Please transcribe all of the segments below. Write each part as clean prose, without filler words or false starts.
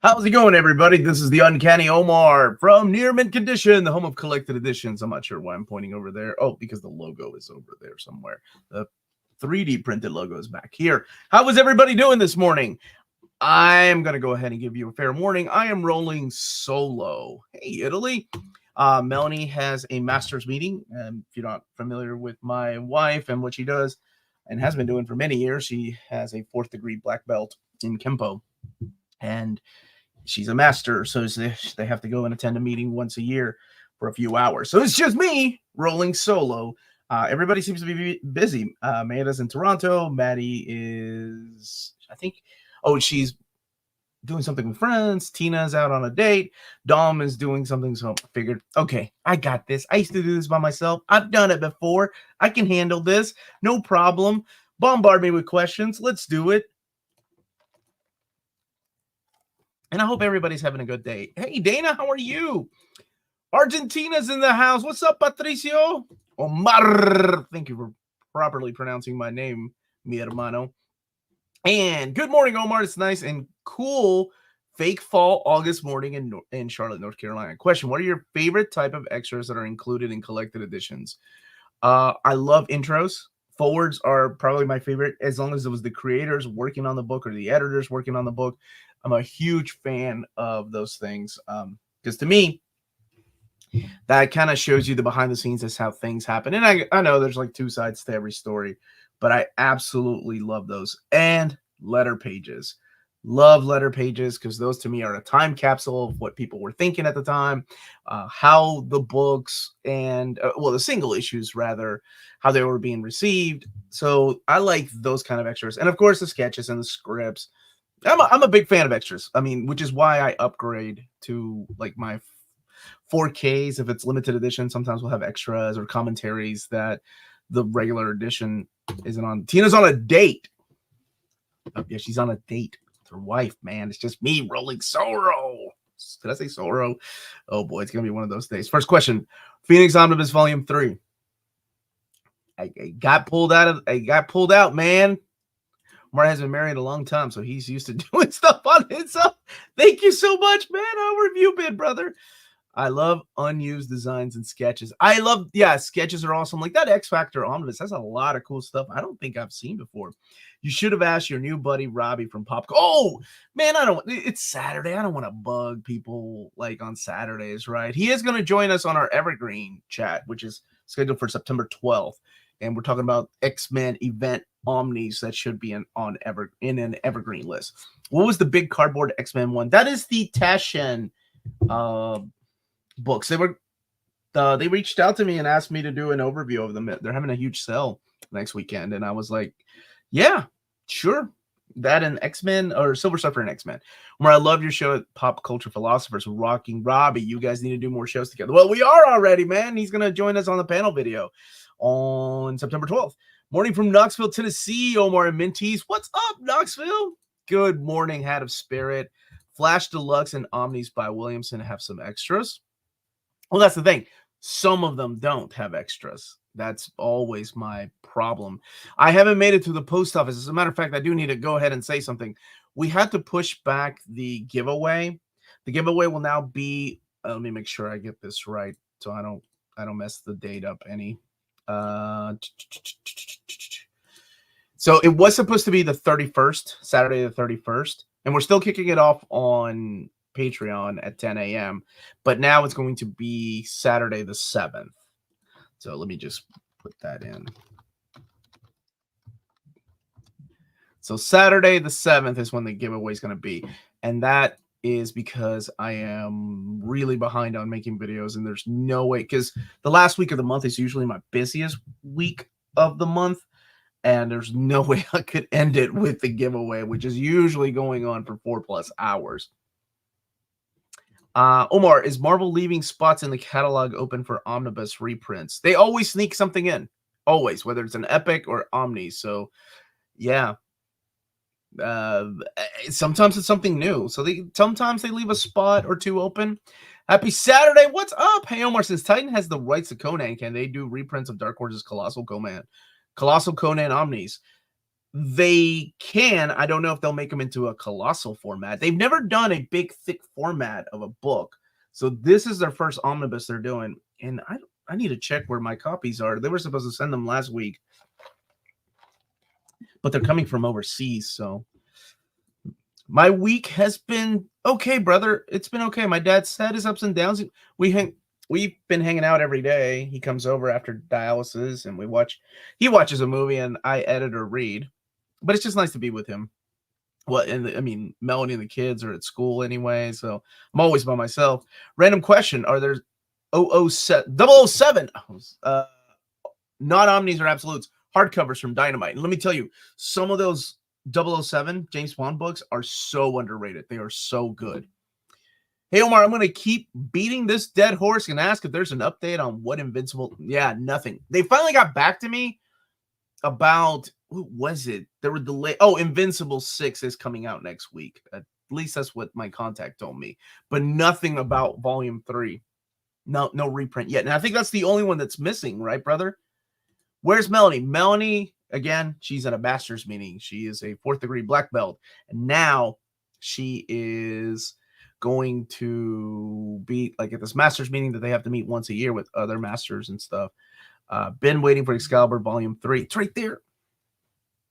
How's it going, everybody? This is the Uncanny Omar from Near Mint Condition, the home of collected editions. I'm not sure why I'm pointing over there. Oh, because the logo is over there somewhere. The 3D printed logo is back here. How is everybody doing this morning? I'm going to go ahead and give you a fair warning. I am rolling solo. Hey, Italy. Melanie has a master's meeting. If you're not familiar with my wife and what she does and has been doing for many years, she has a 4th degree black belt in Kempo. And she's a master, so they have to go and attend a meeting once a year for a few hours. So it's just me rolling solo. Everybody seems to be busy. Amanda's in Toronto. Maddie is, I think, she's doing something with friends. Tina's out on a date. Dom is doing something, so I figured, okay, I got this. I used to do this by myself. I've done it before. I can handle this. No problem. Bombard me with questions. Let's do it. And I hope everybody's having a good day. Hey, Dana, how are you? Argentina's in the house. What's up, Patricio? Omar. Thank you for properly pronouncing my name, mi hermano. And good morning, Omar. It's nice and cool. Fake fall August morning in Charlotte, North Carolina. Question, what are your favorite type of extras that are included in collected editions? I love intros. Forwards are probably my favorite, as long as it was the creators working on the book or the editors working on the book. I'm a huge fan of those things because to me, that kind of shows you the behind the scenes as how things happen. And I know there's like two sides to every story, but I absolutely love those. And letter pages. Love letter pages because those to me are a time capsule of what people were thinking at the time, how the books and, the single issues rather, how they were being received. So I like those kind of extras. And of course, the sketches and the scripts. I'm a big fan of extras. I mean, which is why I upgrade to like my 4Ks. If it's limited edition, sometimes we'll have extras or commentaries that the regular edition isn't on. Tina's on a date. Oh, yeah, she's on a date with her wife, man. It's just me rolling solo. Did I say solo? Oh boy, it's gonna be one of those days. First question: Phoenix Omnibus Volume 3. I got pulled out, man. Omar has been married a long time, so he's used to doing stuff on his own. Thank you so much, man. How have you been, brother? I love unused designs and sketches. Sketches are awesome. Like that X Factor Omnibus has a lot of cool stuff I don't think I've seen before. You should have asked your new buddy Robbie from Pop. Oh, man, it's Saturday. I don't want to bug people like on Saturdays, right? He is going to join us on our Evergreen chat, which is scheduled for September 12th. And we're talking about X-Men event Omnis that should be in an Evergreen list. What was the big cardboard X-Men one? That is the Taschen books. They reached out to me and asked me to do an overview of them. They're having a huge sale next weekend, and I was like, yeah, sure. That and X-Men or Silver Surfer and X-Men. Where I love your show at Pop Culture Philosophers, Rocking Robbie. You guys need to do more shows together. Well, we are already, man. He's gonna join us on the panel video on September 12th. Morning from Knoxville, Tennessee. Omar and Minties. What's up, Knoxville? Good morning, Hat of Spirit. Flash Deluxe and Omnis by Williamson have some extras. Well, that's the thing. Some of them don't have extras. That's always my problem. I haven't made it to the post office. As a matter of fact, I do need to go ahead and say something. We had to push back the giveaway. The giveaway will now be, let me make sure I get this right so I don't mess the date up any. So it was supposed to be the 31st, Saturday the 31st, and we're still kicking it off on Patreon at 10 a.m. But now it's going to be Saturday the 7th. So let me just put that in. So Saturday the 7th is when the giveaway is going to be. And that is because I am really behind on making videos. And there's no way, because the last week of the month is usually my busiest week of the month. And there's no way I could end it with the giveaway, which is usually going on for 4+ hours. Omar, is Marvel leaving spots in the catalog open for omnibus reprints? They always sneak something in, always, whether it's an epic or omni. So, yeah, sometimes it's something new. So sometimes they leave a spot or two open. Happy Saturday! What's up? Hey Omar, since Titan has the rights to Conan, can they do reprints of Dark Horse's Colossal Conan Omnis? They can. I don't know if they'll make them into a colossal format. They've never done a big, thick format of a book. So this is their first omnibus they're doing. And I need to check where my copies are. They were supposed to send them last week, but they're coming from overseas. So my week has been okay, brother. It's been okay. My dad's had his ups and downs. We've been hanging out every day. He comes over after dialysis and he watches a movie and I edit or read. But it's just nice to be with him. Well, and Melanie and the kids are at school anyway, so I'm always by myself. Random question: are there 007 not omnis or absolutes hardcovers from Dynamite? And let me tell you, some of those 007 James Bond books are so underrated. They are so good. Hey Omar, I'm going to keep beating this dead horse and ask if there's an update on what Invincible. Yeah, nothing. They finally got back to me about. What was it? There were delayed. Oh, Invincible 6 is coming out next week. At least that's what my contact told me. But nothing about Volume 3. No reprint yet. And I think that's the only one that's missing, right, brother? Where's Melanie? Melanie, again, she's at a master's meeting. She is a 4th degree black belt. And now she is going to be like at this master's meeting that they have to meet once a year with other masters and stuff. Been waiting for Excalibur Volume 3. It's right there.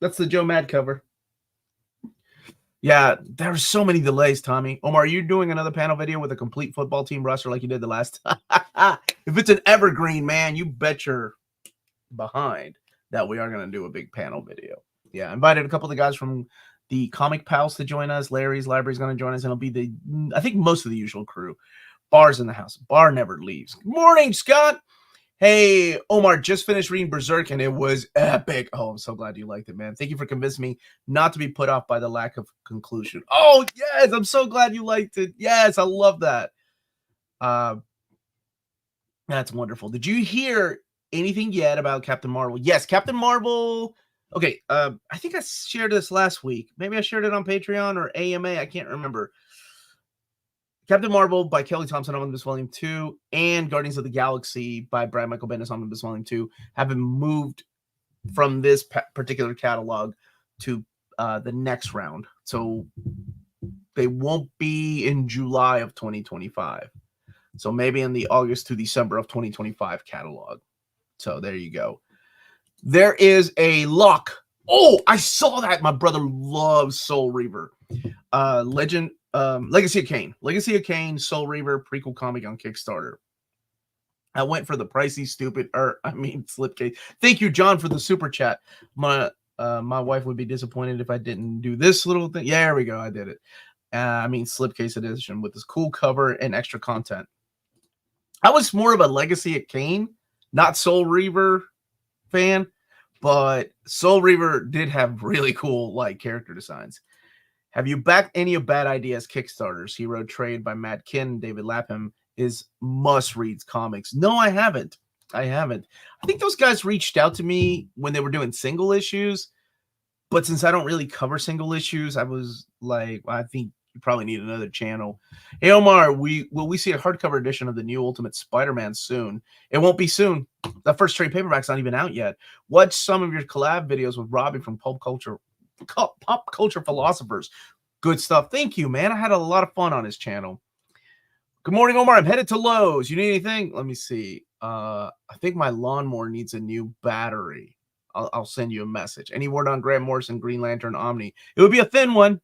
That's the Joe Mad cover. Yeah, there's so many delays, Tommy. Omar, are you doing another panel video with a complete football team roster like you did the last time? If it's an evergreen, man, you bet you're behind that we are going to do a big panel video. Yeah, I invited a couple of the guys from the Comic Pals to join us. Larry's Library is going to join us, and it'll be I think most of the usual crew. Bar's in the house. Bar never leaves. Good morning, Scott. Hey, Omar, just finished reading Berserk, and it was epic. Oh, I'm so glad you liked it, man. Thank you for convincing me not to be put off by the lack of conclusion. Oh, yes, I'm so glad you liked it. Yes, I love that. That's wonderful. Did you hear anything yet about Captain Marvel? Yes, Captain Marvel. Okay, I think I shared this last week. Maybe I shared it on Patreon or AMA. I can't remember. Captain Marvel by Kelly Thompson, Omnibus Volume 2, and Guardians of the Galaxy by Brian Michael Bendis, Omnibus Volume 2, have been moved from this particular catalog to the next round. So they won't be in July of 2025. So maybe in the August to December of 2025 catalog. So there you go. There is a lock. Oh, I saw that. My brother loves Soul Reaver. Legacy of Kain, Soul Reaver prequel comic on Kickstarter. I went for the pricey, stupid, slipcase. Thank you, John, for the super chat. My wife would be disappointed if I didn't do this little thing. Yeah, there we go. I did it. Slipcase edition with this cool cover and extra content. I was more of a Legacy of Kain, not Soul Reaver fan, but Soul Reaver did have really cool character designs. Have you backed any of Bad Ideas Kickstarters? Hero Trade by Matt Kinn and David Lapham is must-reads comics. No, I haven't. I think those guys reached out to me when they were doing single issues, but since I don't really cover single issues, I was like, I think you probably need another channel. Hey, Omar, will we see a hardcover edition of the new Ultimate Spider-Man soon? It won't be soon. The first trade paperback's not even out yet. Watch some of your collab videos with Robbie from Pop Culture Philosophers. Good stuff. Thank you, man. I had a lot of fun on his channel. Good morning, Omar. I'm headed to Lowe's. You need anything? Let me see. I think my lawnmower needs a new battery. I'll send you a message. Any word on Grant Morrison Green Lantern Omni? It would be a thin one,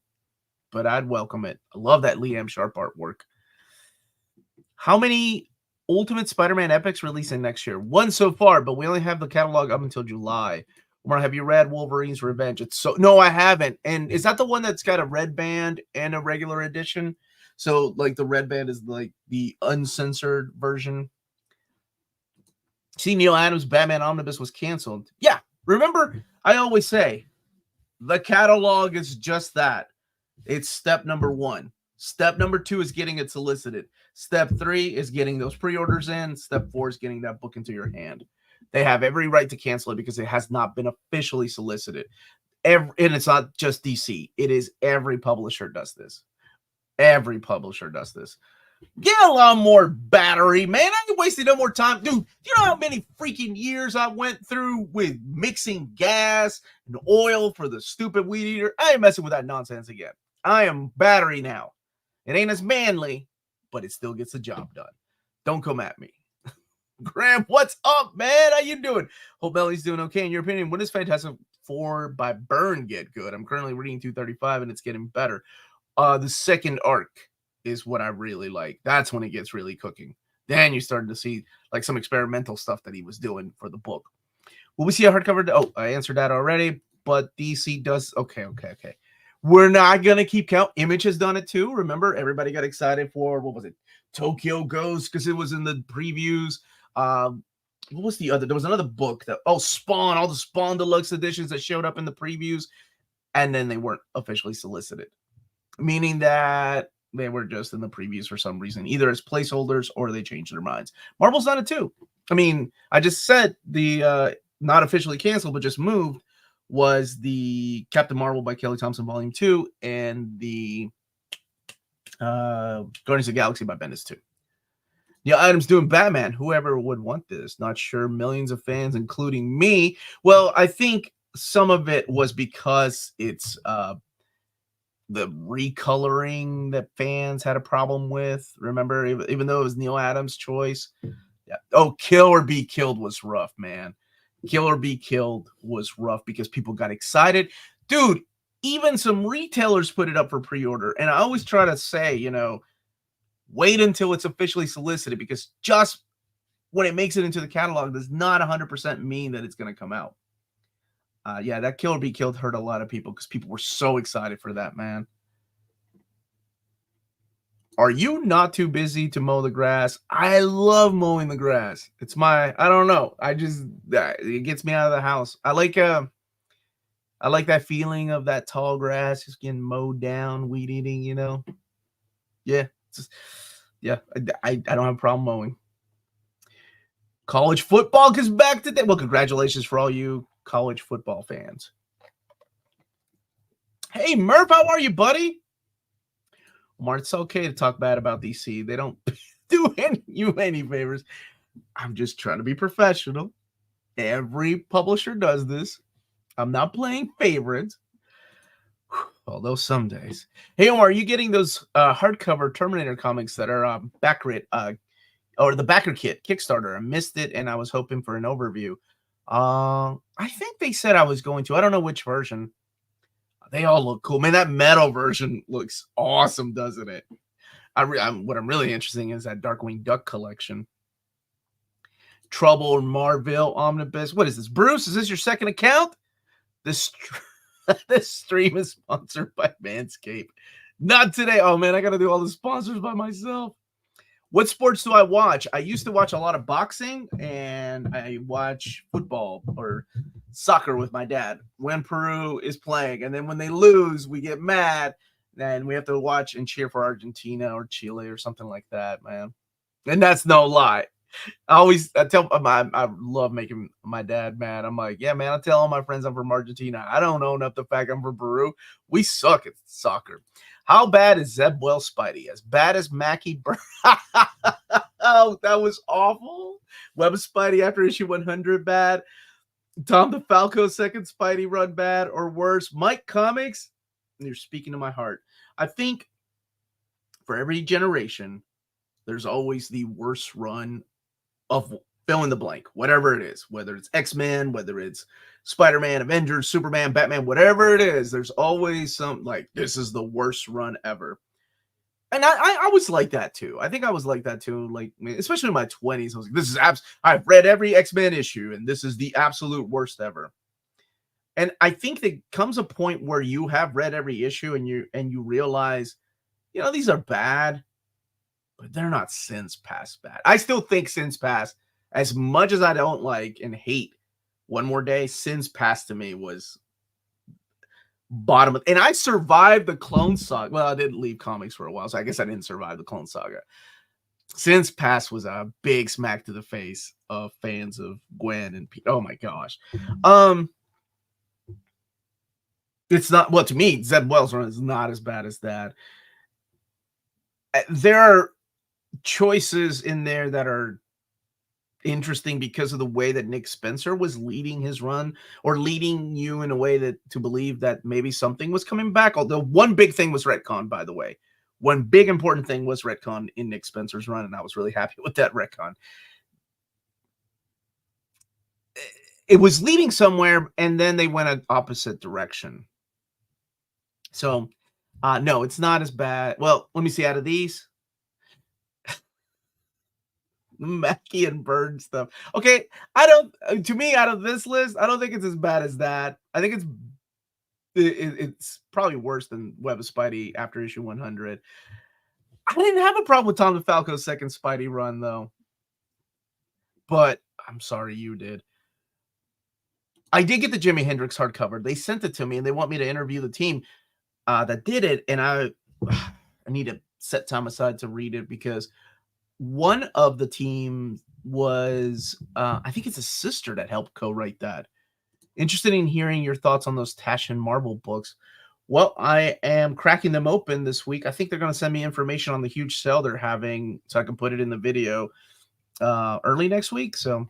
but I'd welcome it. I love that Liam Sharp artwork. How many Ultimate Spider-Man epics releasing next year? One so far, but we only have the catalog up until July. Omar, have you read Wolverine's Revenge? No, I haven't. And is that the one that's got a red band and a regular edition? So the red band is the uncensored version. See, Neil Adams' Batman Omnibus was canceled. Yeah, remember, I always say the catalog is just that. It's step number 1. Step number 2 is getting it solicited. Step 3 is getting those pre-orders in. Step 4 is getting that book into your hand. They have every right to cancel it because it has not been officially solicited. And it's not just DC. It is every publisher does this. Every publisher does this. Get a lot more battery, man. I ain't wasting no more time. Dude, you know how many freaking years I went through with mixing gas and oil for the stupid weed eater? I ain't messing with that nonsense again. I am battery now. It ain't as manly, but it still gets the job done. Don't come at me. Graham, what's up, man? How you doing? Hope Melly's doing okay. In your opinion, when does Fantastic Four by Byrne get good? I'm currently reading 235 and it's getting better. The second arc is what I really like. That's when it gets really cooking. Then you started to see like some experimental stuff that he was doing for the book. Will we see a hardcover? Oh, I answered that already, but DC does. Okay. We're not going to keep count. Image has done it too. Remember, everybody got excited for, what was it? Tokyo Ghost, because it was in the previews. What was the other? There was another book that, Spawn, all the Spawn Deluxe editions that showed up in the previews, and then they weren't officially solicited, meaning that they were just in the previews for some reason, either as placeholders or they changed their minds. Marvel's done it too. I mean, I just said the not officially canceled, but just moved was the Captain Marvel by Kelly Thompson Volume 2 and the Guardians of the Galaxy by Bendis 2. Yeah, Adam's doing Batman. Whoever would want this? Not sure. Millions of fans, including me. Well, I think some of it was because it's the recoloring that fans had a problem with. Remember, even though it was Neil Adams' choice. Yeah. Oh, Kill or Be Killed was rough, man. Kill or Be Killed was rough because people got excited. Dude, even some retailers put it up for pre-order. And I always try to say, wait until it's officially solicited, because just when it makes it into the catalog does not 100% mean that it's going to come out. Yeah, that Kill or Be Killed hurt a lot of people because people were so excited for that, man. Are you not too busy to mow the grass? I love mowing the grass. It's I don't know. It gets me out of the house. I like that feeling of that tall grass just getting mowed down, weed eating, Yeah. I don't have a problem mowing. College football is back today. Well, congratulations for all you college football fans. Hey, Murph, how are you, buddy? Omar, it's okay to talk bad about DC. They don't do you any favors. I'm just trying to be professional. Every publisher does this. I'm not playing favorites. Although some days. Hey, Omar, are you getting those hardcover Terminator comics that are backrit or the backer kit Kickstarter? I missed it, and I was hoping for an overview. I think they said I was going to. I don't know which version. They all look cool, man. That metal version looks awesome, doesn't it? What I'm really interested in is that Darkwing Duck collection. Trouble in Marville Omnibus. What is this, Bruce? Is this your second account? This stream is sponsored by Manscaped. Not today. Oh man, I got to do all the sponsors by myself. What sports do I watch? I used to watch a lot of boxing, and I watch football or soccer with my dad when Peru is playing. And then when they lose, we get mad, and we have to watch and cheer for Argentina or Chile or something like that, man. And that's no lie. I love making my dad mad. I'm like, yeah, man, I tell all my friends I'm from Argentina. I don't own up the fact I'm from Peru. We suck at soccer. How bad is Zeb Wells Spidey? As bad as Mackie Burr? Oh, that was awful. Web Spidey after issue 100 bad. Tom DeFalco second Spidey run bad or worse. Mike Comics, you're speaking to my heart. I think for every generation, there's always the worst run of fill in the blank, whatever it is, whether it's X-Men, whether it's Spider-Man, Avengers, Superman, Batman, whatever it is, there's always some like, this is the worst run ever. And I was like that too. I think I was like that too, like especially in my 20s. I was like, I've read every X-Men issue, and this is the absolute worst ever. And I think there comes a point where you have read every issue and you realize, these are bad, but they're not Sins Past bad. I still think Sins Past, as much as I don't like and hate One More Day, Sins Past to me was bottom of, and I survived the Clone Saga. Well, I didn't leave comics for a while, so I guess I didn't survive the Clone Saga. Sins Past was a big smack to the face of fans of Guan and Pete. Oh my gosh. It's not, well, to me, Zeb Wells run is not as bad as that. There are choices in there that are interesting because of the way that Nick Spencer was leading his run, or leading you in a way that to believe that maybe something was coming back. Although one big thing was retcon, by the way. One big important thing was retcon in Nick Spencer's run, and I was really happy with that retcon. It was leading somewhere, and then they went an opposite direction. So, no, it's not as bad. Well, let me see. Out of these, Mackie and Bird stuff. Okay, I don't. To me, out of this list, I don't think it's as bad as that. I think it's probably worse than Web of Spidey after issue 100. I didn't have a problem with Tom DeFalco's second Spidey run, though. But I'm sorry you did. I did get the Jimi Hendrix hardcover. They sent it to me, and they want me to interview the team that did it. And I need to set time aside to read it, because one of the team was, I think it's a sister that helped co-write that. Interested in hearing your thoughts on those Tash and Marvel books. Well, I am cracking them open this week. I think they're going to send me information on the huge sale they're having, so I can put it in the video early next week. So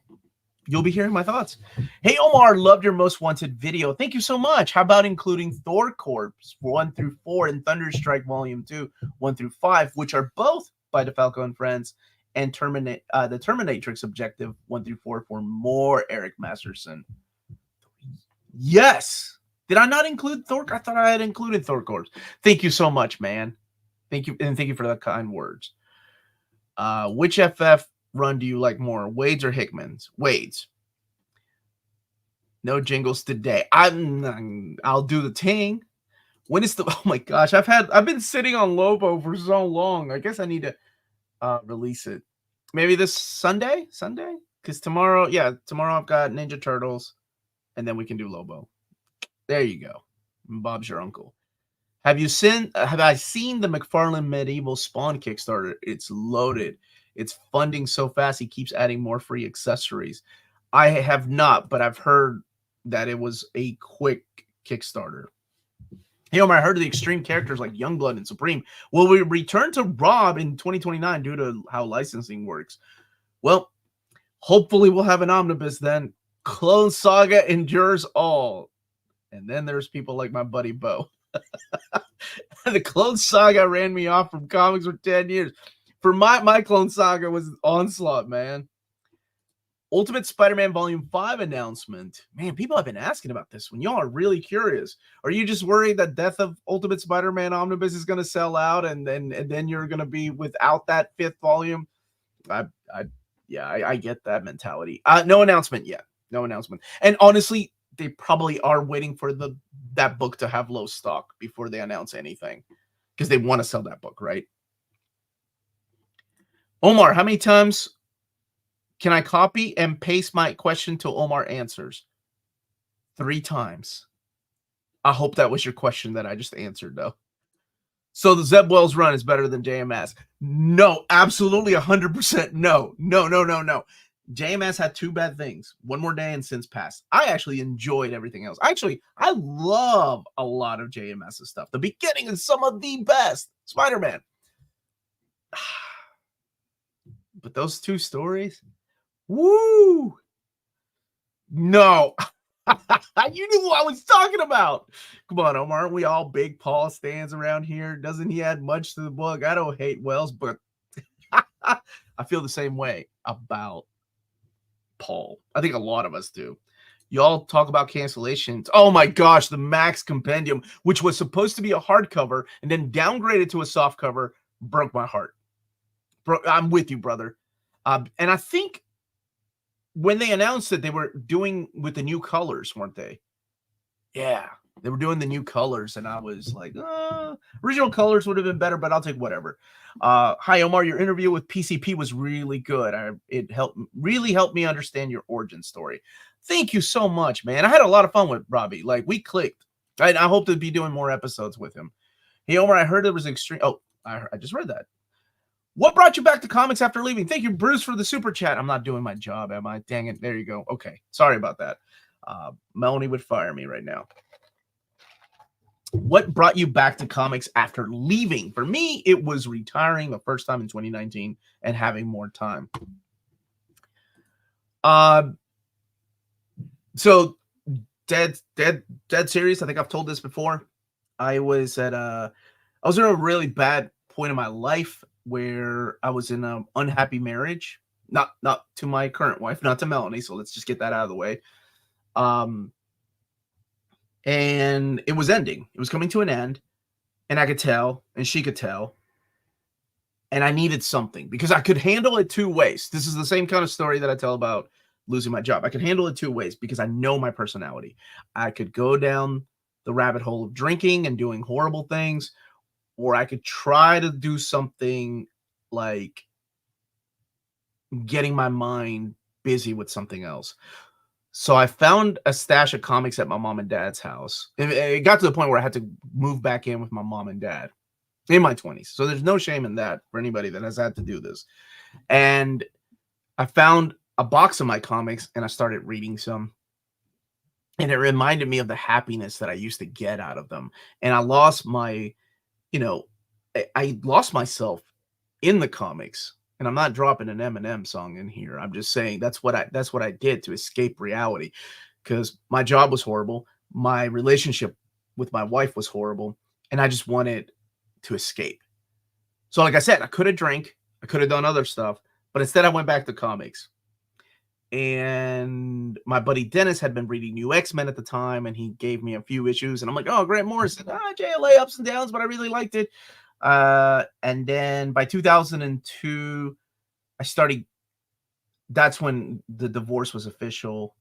you'll be hearing my thoughts. Hey, Omar, loved your most wanted video. Thank you so much. How about including Thor Corps 1 through 4 and Thunderstrike Volume 2, 1 through 5, which are both by DeFalco and Friends, and the Terminatrix Objective 1 through 4 for more Eric Masterson. Yes. Did I not include Thor? I thought I had included Thor Corps. Thank you so much, man. Thank you, and thank you for the kind words. Which FF run do you like more, Wade's or Hickman's? Wade's. No jingles today. I'll do the ting. When is the? Oh my gosh, I've been sitting on Lobo for so long. I guess I need to release it. Maybe this Sunday, because tomorrow I've got Ninja Turtles, and then we can do Lobo. There you go. Bob's your uncle. Have I seen the McFarlane Medieval Spawn Kickstarter? It's loaded. It's funding so fast, he keeps adding more free accessories. I have not, but I've heard that it was a quick Kickstarter. Hey, Omar, I heard of the extreme characters like Youngblood and Supreme will we return to Rob in 2029 due to how licensing works. Well, hopefully we'll have an omnibus then. Clone Saga endures all. And then there's people like my buddy Bo. The Clone Saga ran me off from comics for 10 years. For my Clone Saga was Onslaught, man. Ultimate Spider-Man Volume 5 announcement. Man, people have been asking about this one. Y'all are really curious. Are you just worried that Death of Ultimate Spider-Man Omnibus is going to sell out, and then you're going to be without that 5th volume? I get that mentality. No announcement yet. No announcement. And honestly, they probably are waiting for that book to have low stock before they announce anything, because they want to sell that book, right? Omar, how many times can I copy and paste my question till Omar answers? 3 times. I hope that was your question that I just answered, though. So the Zeb Wells run is better than JMS? No, absolutely 100% no. No. JMS had 2 bad things. One More Day and Since Past. I actually enjoyed everything else. Actually, I love a lot of JMS's stuff. The beginning is some of the best. Spider-Man. But those 2 stories? Woo! No. You knew what I was talking about. Come on, Omar. Aren't we all big Paul stands around here? Doesn't he add much to the book? I don't hate Wells, but I feel the same way about Paul. I think a lot of us do. Y'all talk about cancellations. Oh my gosh, the Max Compendium, which was supposed to be a hardcover and then downgraded to a soft cover, broke my heart. I'm with you, brother. And I think when they announced it, they were doing with the new colors, weren't they? Yeah, they were doing the new colors, and I was like, original colors would have been better, but I'll take whatever. Hi, Omar. Your interview with PCP was really good. It really helped me understand your origin story. Thank you so much, man. I had a lot of fun with Robbie. Like, we clicked. I hope to be doing more episodes with him. Hey, Omar, I heard there was extreme. Oh, I just read that. What brought you back to comics after leaving? Thank you, Bruce, for the super chat. I'm not doing my job, am I? Dang it. There you go. Okay. Sorry about that. Melanie would fire me right now. What brought you back to comics after leaving? For me, it was retiring the first time in 2019 and having more time. So dead serious. I think I've told this before. I was in a really bad point in my life where I was in an unhappy marriage. Not to my current wife, not to Melanie. So let's just get that out of the way. And it was ending. It was coming to an end, and I could tell, and she could tell. And I needed something because I could handle it two ways. This is the same kind of story that I tell about losing my job. I could handle it two ways because I know my personality. I could go down the rabbit hole of drinking and doing horrible things, or I could try to do something like getting my mind busy with something else. So I found a stash of comics at my mom and dad's house. It got to the point where I had to move back in with my mom and dad in my 20s. So there's no shame in that for anybody that has had to do this. And I found a box of my comics and I started reading some. And it reminded me of the happiness that I used to get out of them. And I lost my, I lost myself in the comics. And I'm not dropping an Eminem song in here. I'm just saying that's what I did to escape reality, because my job was horrible. My relationship with my wife was horrible. And I just wanted to escape. So like I said, I could have drank. I could have done other stuff. But instead I went back to comics. And my buddy Dennis had been reading New X-Men at the time. And he gave me a few issues. And I'm like, oh, Grant Morrison. JLA ups and downs, but I really liked it. And then by 2002, I started. That's when the divorce was official.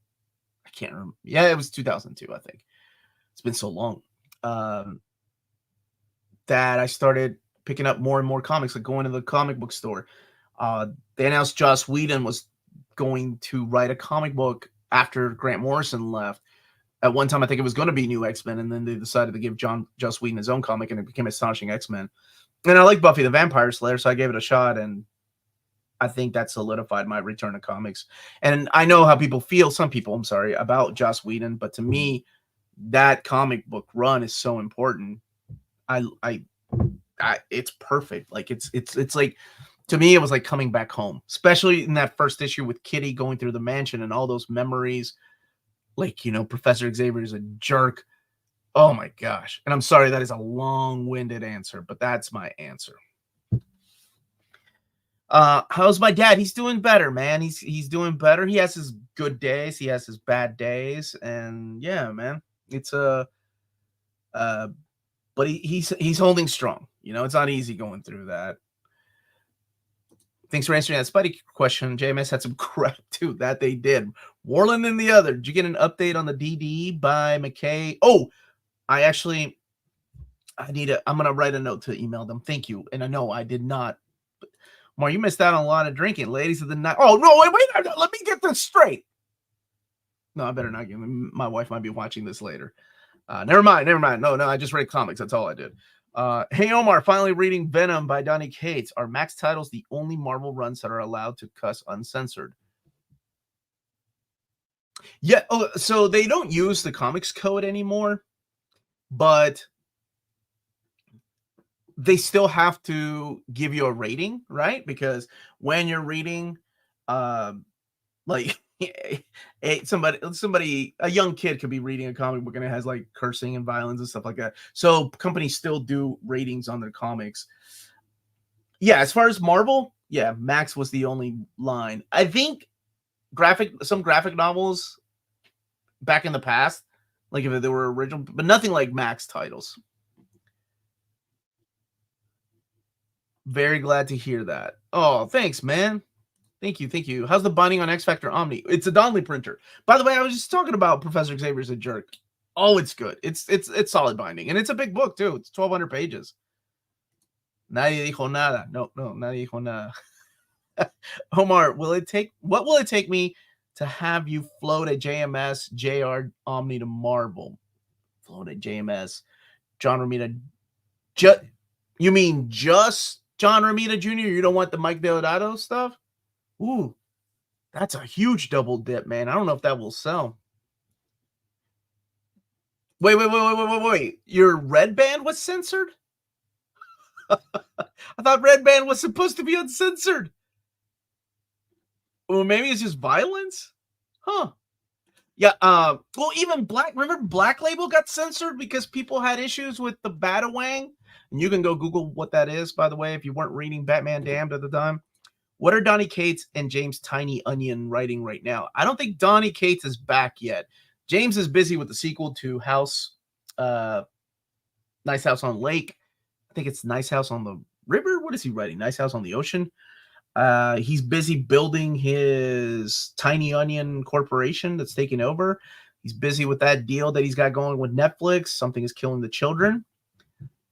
I can't remember. Yeah, it was 2002, I think. It's been so long. That I started picking up more and more comics, like going to the comic book store. They announced Joss Whedon was going to write a comic book after Grant Morrison left. At one time, I think it was going to be New X-Men, and then they decided to give Joss Whedon his own comic, and it became Astonishing X-Men. And I like Buffy the Vampire Slayer, so I gave it a shot, and I think that solidified my return to comics. And I know how people feel, some people, I'm sorry, about Joss Whedon, but to me, that comic book run is so important. It's perfect. Like it's like, to me, it was like coming back home, especially in that first issue with Kitty going through the mansion and all those memories. Like, Professor Xavier is a jerk. Oh my gosh. And I'm sorry, that is a long-winded answer, but that's my answer. How's my dad? He's doing better, man. He's doing better. He has his good days. He has his bad days. And yeah, man, it's but he's holding strong. It's not easy going through that. Thanks for answering that Spidey question. JMS had some crap too. That they did. Warland and the Other. Did you get an update on the DD by McKay? Oh, I'm gonna write a note to email them. Thank you. And I know I did not. Mar, you missed out on a lot of drinking, ladies of the night. Oh no, wait, let me get this straight. No, I better not. My wife might be watching this later. Never mind. No, I just read comics. That's all I did. Hey Omar, finally reading Venom by Donny Cates. Are Max titles the only Marvel runs that are allowed to cuss uncensored? Yeah, so they don't use the comics code anymore, but they still have to give you a rating, right? Because when you're reading, like somebody, a young kid could be reading a comic book and it has like cursing and violence and stuff like that. So companies still do ratings on their comics. Yeah, as far as Marvel, yeah, Max was the only line. I think some graphic novels back in the past, like if they were original, but nothing like Max titles. Very glad to hear that. Oh, thanks, man. Thank you. How's the binding on X Factor Omni? It's a Donnelly printer. By the way, I was just talking about Professor Xavier's a jerk. Oh, it's good. It's solid binding, and it's a big book too. It's 1,200 pages. Nadie dijo nada. No, nadie dijo nada. Omar, what will it take me to have you float a JMS JR Omni to Marvel? Float a JMS John Romita. You mean just John Romita Jr.? You don't want the Mike Deodato stuff? Ooh, that's a huge double dip, man. I don't know if that will sell. Wait. Your Red Band was censored? I thought Red Band was supposed to be uncensored. Well, maybe it's just violence? Huh. Yeah, well, even remember Black Label got censored because people had issues with the Batawang? And you can go Google what that is, by the way, if you weren't reading Batman Damned at the time. What are Donny Cates and James Tiny Onion writing right now? I don't think Donny Cates is back yet. James is busy with the sequel to Nice House on Lake. I think it's Nice House on the River. What is he writing? Nice House on the Ocean. He's busy building his Tiny Onion corporation that's taking over. He's busy with that deal that he's got going with Netflix. Something is killing the children.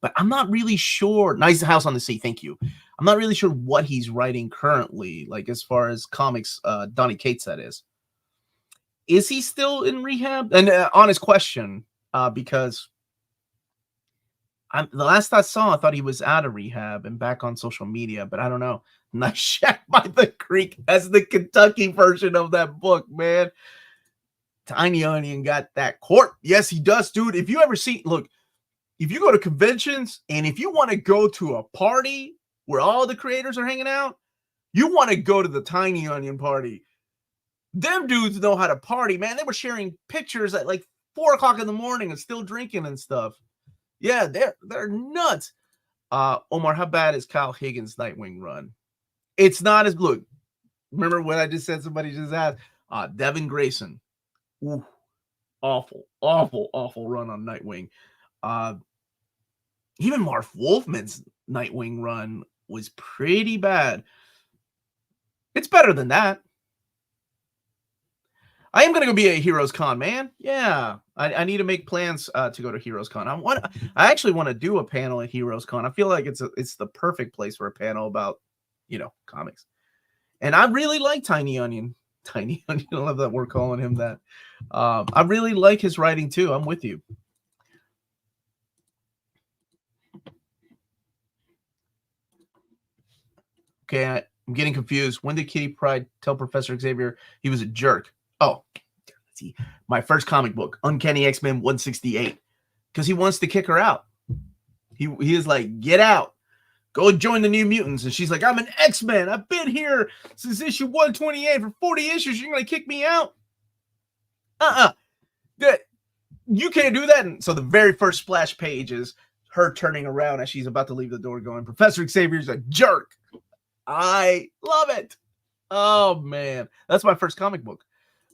But I'm not really sure. Nice House on the Sea, thank you. I'm not really sure what he's writing currently, like as far as comics, Donny Cates, that is. Is he still in rehab? And honest question, because the last I saw, I thought he was out of rehab and back on social media, but I don't know. Nice Shack by the Creek. That's the Kentucky version of that book, man. Tiny Onion got that court. Yes, he does, dude. If you ever see, look, if you go to conventions and if you want to go to a party where all the creators are hanging out, you want to go to the Tiny Onion party. Them dudes know how to party, man. They were sharing pictures at like 4 o'clock in the morning and still drinking and stuff. Yeah, they're nuts. Omar, how bad is Kyle Higgins' Nightwing run? It's not as, look, remember what I just said? Somebody just asked. Devin Grayson. Ooh, awful run on Nightwing. Even Marv Wolfman's Nightwing run was pretty bad. It's better than that. I am going to go be a Heroes Con, man. Yeah, I need to make plans to go to Heroes Con. I actually want to do a panel at Heroes Con. I feel like it's the perfect place for a panel about, comics. And I really like Tiny Onion. Tiny Onion, I love that we're calling him that. I really like his writing too. I'm with you. Okay, I'm getting confused. When did Kitty Pryde tell Professor Xavier he was a jerk? Oh, let's see. My first comic book, Uncanny X-Men 168, because he wants to kick her out. He is like, get out. Go join the New Mutants. And she's like, I'm an X-Men. I've been here since issue 128 for 40 issues. You're going to kick me out? You can't do that. And so the very first splash page is her turning around as she's about to leave the door going, Professor Xavier's a jerk. I love it. Oh, man. That's my first comic book.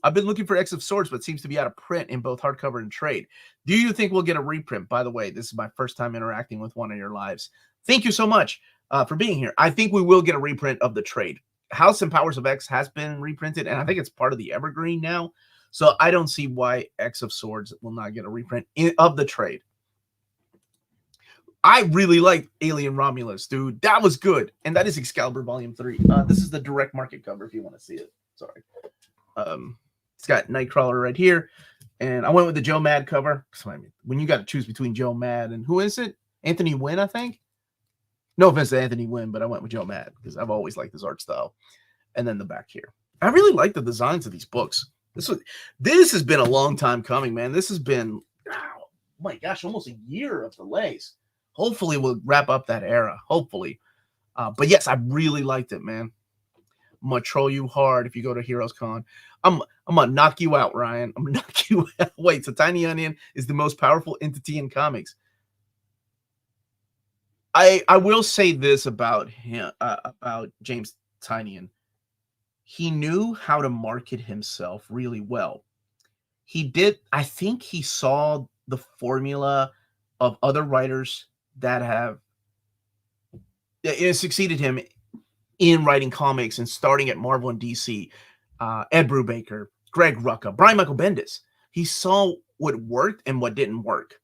I've been looking for X of Swords, but seems to be out of print in both hardcover and trade. Do you think we'll get a reprint? By the way, this is my first time interacting with one of your lives. Thank you so much for being here. I think we will get a reprint of the trade. House and Powers of X has been reprinted, and I think it's part of the Evergreen now. So I don't see why X of Swords will not get a reprint of the trade. I really like Alien Romulus, dude. That was good. And that is Excalibur Volume 3. This is the direct market cover if you want to see it. Sorry. It's got Nightcrawler right here. And I went with the Joe Mad cover. When you got to choose between Joe Mad and who is it? Anthony Wynn, I think. No offense to Anthony Wynn, but I went with Joe Mad because I've always liked his art style. And then the back here. I really like the designs of these books. This has been a long time coming, man. This has been, oh my gosh, almost a year of delays. Hopefully we'll wrap up that era. Hopefully. But yes, I really liked it, man. I'm going to troll you hard if you go to Heroes Con. I'm going to knock you out, Ryan. I'm going to knock you out. Wait, so Tiny Onion is the most powerful entity in comics. I will say this about him, about James Tynion. He knew how to market himself really well. He did. I think he saw the formula of other writers that have succeeded him in writing comics and starting at Marvel and DC. Ed Brubaker, Greg Rucka, Brian Michael Bendis. He saw what worked and what didn't work.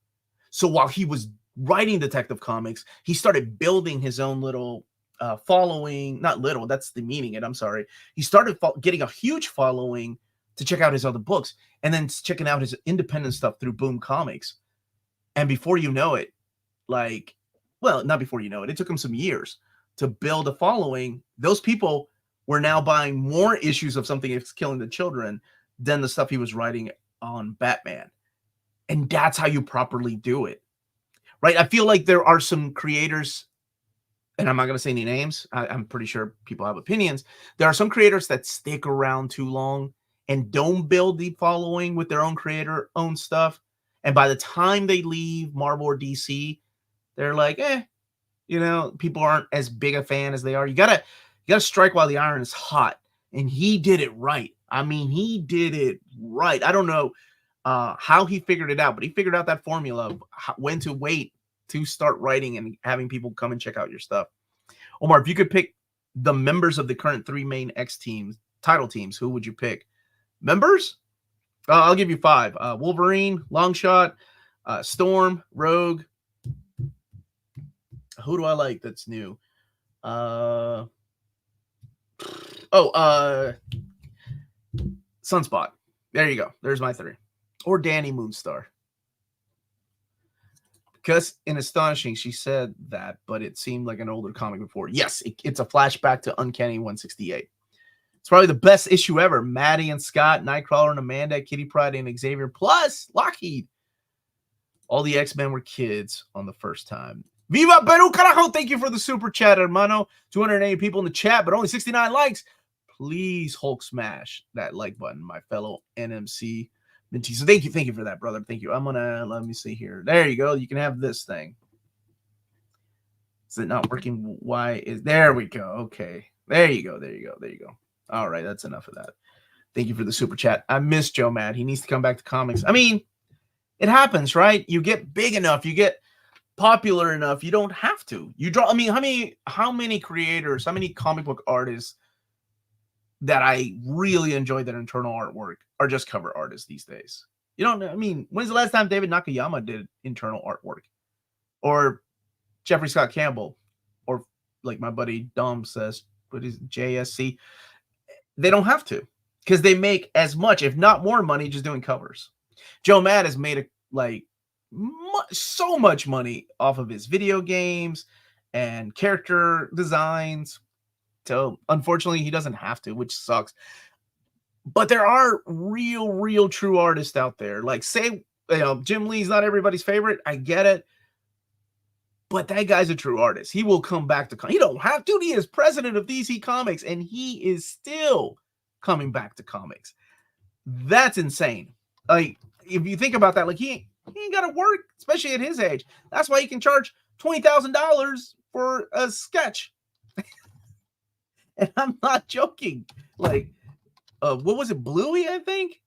So while he was writing Detective Comics, he started building his own little following. Not little, that's the meaning. I'm sorry. He started getting a huge following to check out his other books and then checking out his independent stuff through Boom Comics. And before you know it, not before you know it, it took him some years to build a following. Those people were now buying more issues of Something That's Killing the Children than the stuff he was writing on Batman. And that's how you properly do it, right? I feel like there are some creators, and I'm not going to say any names. I'm pretty sure people have opinions. There are some creators that stick around too long and don't build the following with their own creator-owned stuff. And by the time they leave Marvel or DC, they're like, people aren't as big a fan as they are. You gotta strike while the iron is hot. And he did it right. I mean, he did it right. I don't know how he figured it out, but he figured out that formula of when to wait to start writing and having people come and check out your stuff. Omar, if you could pick the members of the current 3 main X teams, title teams, who would you pick? Members? I'll give you 5. Wolverine, Longshot, Storm, Rogue. Who do I like that's new? Sunspot. There you go. There's my 3. Or Danny Moonstar. Because in Astonishing, she said that, but it seemed like an older comic before. Yes, it's a flashback to Uncanny 168. It's probably the best issue ever. Maddie and Scott, Nightcrawler and Amanda, Kitty Pryde and Xavier, plus Lockheed. All the X-Men were kids on the first time. Viva Peru, carajo! Thank you for the super chat, hermano. 280 people in the chat, but only 69 likes. Please Hulk smash that like button, my fellow NMC mentees. So thank you for that, brother. Thank you. I'm gonna let me see here. There you go. You can have this thing. Is it not working? Why is there we go? Okay. There you go. All right, that's enough of that. Thank you for the super chat. I miss Joe Mad. He needs to come back to comics. I mean, it happens, right? You get big enough, you get popular enough, you don't have to. You draw. I mean, how many creators, how many comic book artists that I really enjoy their internal artwork are just cover artists these days? You don't know. I mean, when's the last time David Nakayama did internal artwork? Or Jeffrey Scott Campbell? Or like my buddy Dom says, what is JSC? They don't have to, because they make as much, if not more money, just doing covers. Joe Mad has made so much money off of his video games and character designs. So unfortunately, he doesn't have to, which sucks. But there are real true artists out there. Like, say, Jim Lee's not everybody's favorite. I get it. But that guy's a true artist. He will come back to he don't have to. He is president of DC Comics, and he is still coming back to comics. That's insane. Like, if you think about that, like, he ain't got to work, especially at his age. That's why he can charge $20,000 for a sketch. And I'm not joking. Like, what was it, Bluey, I think?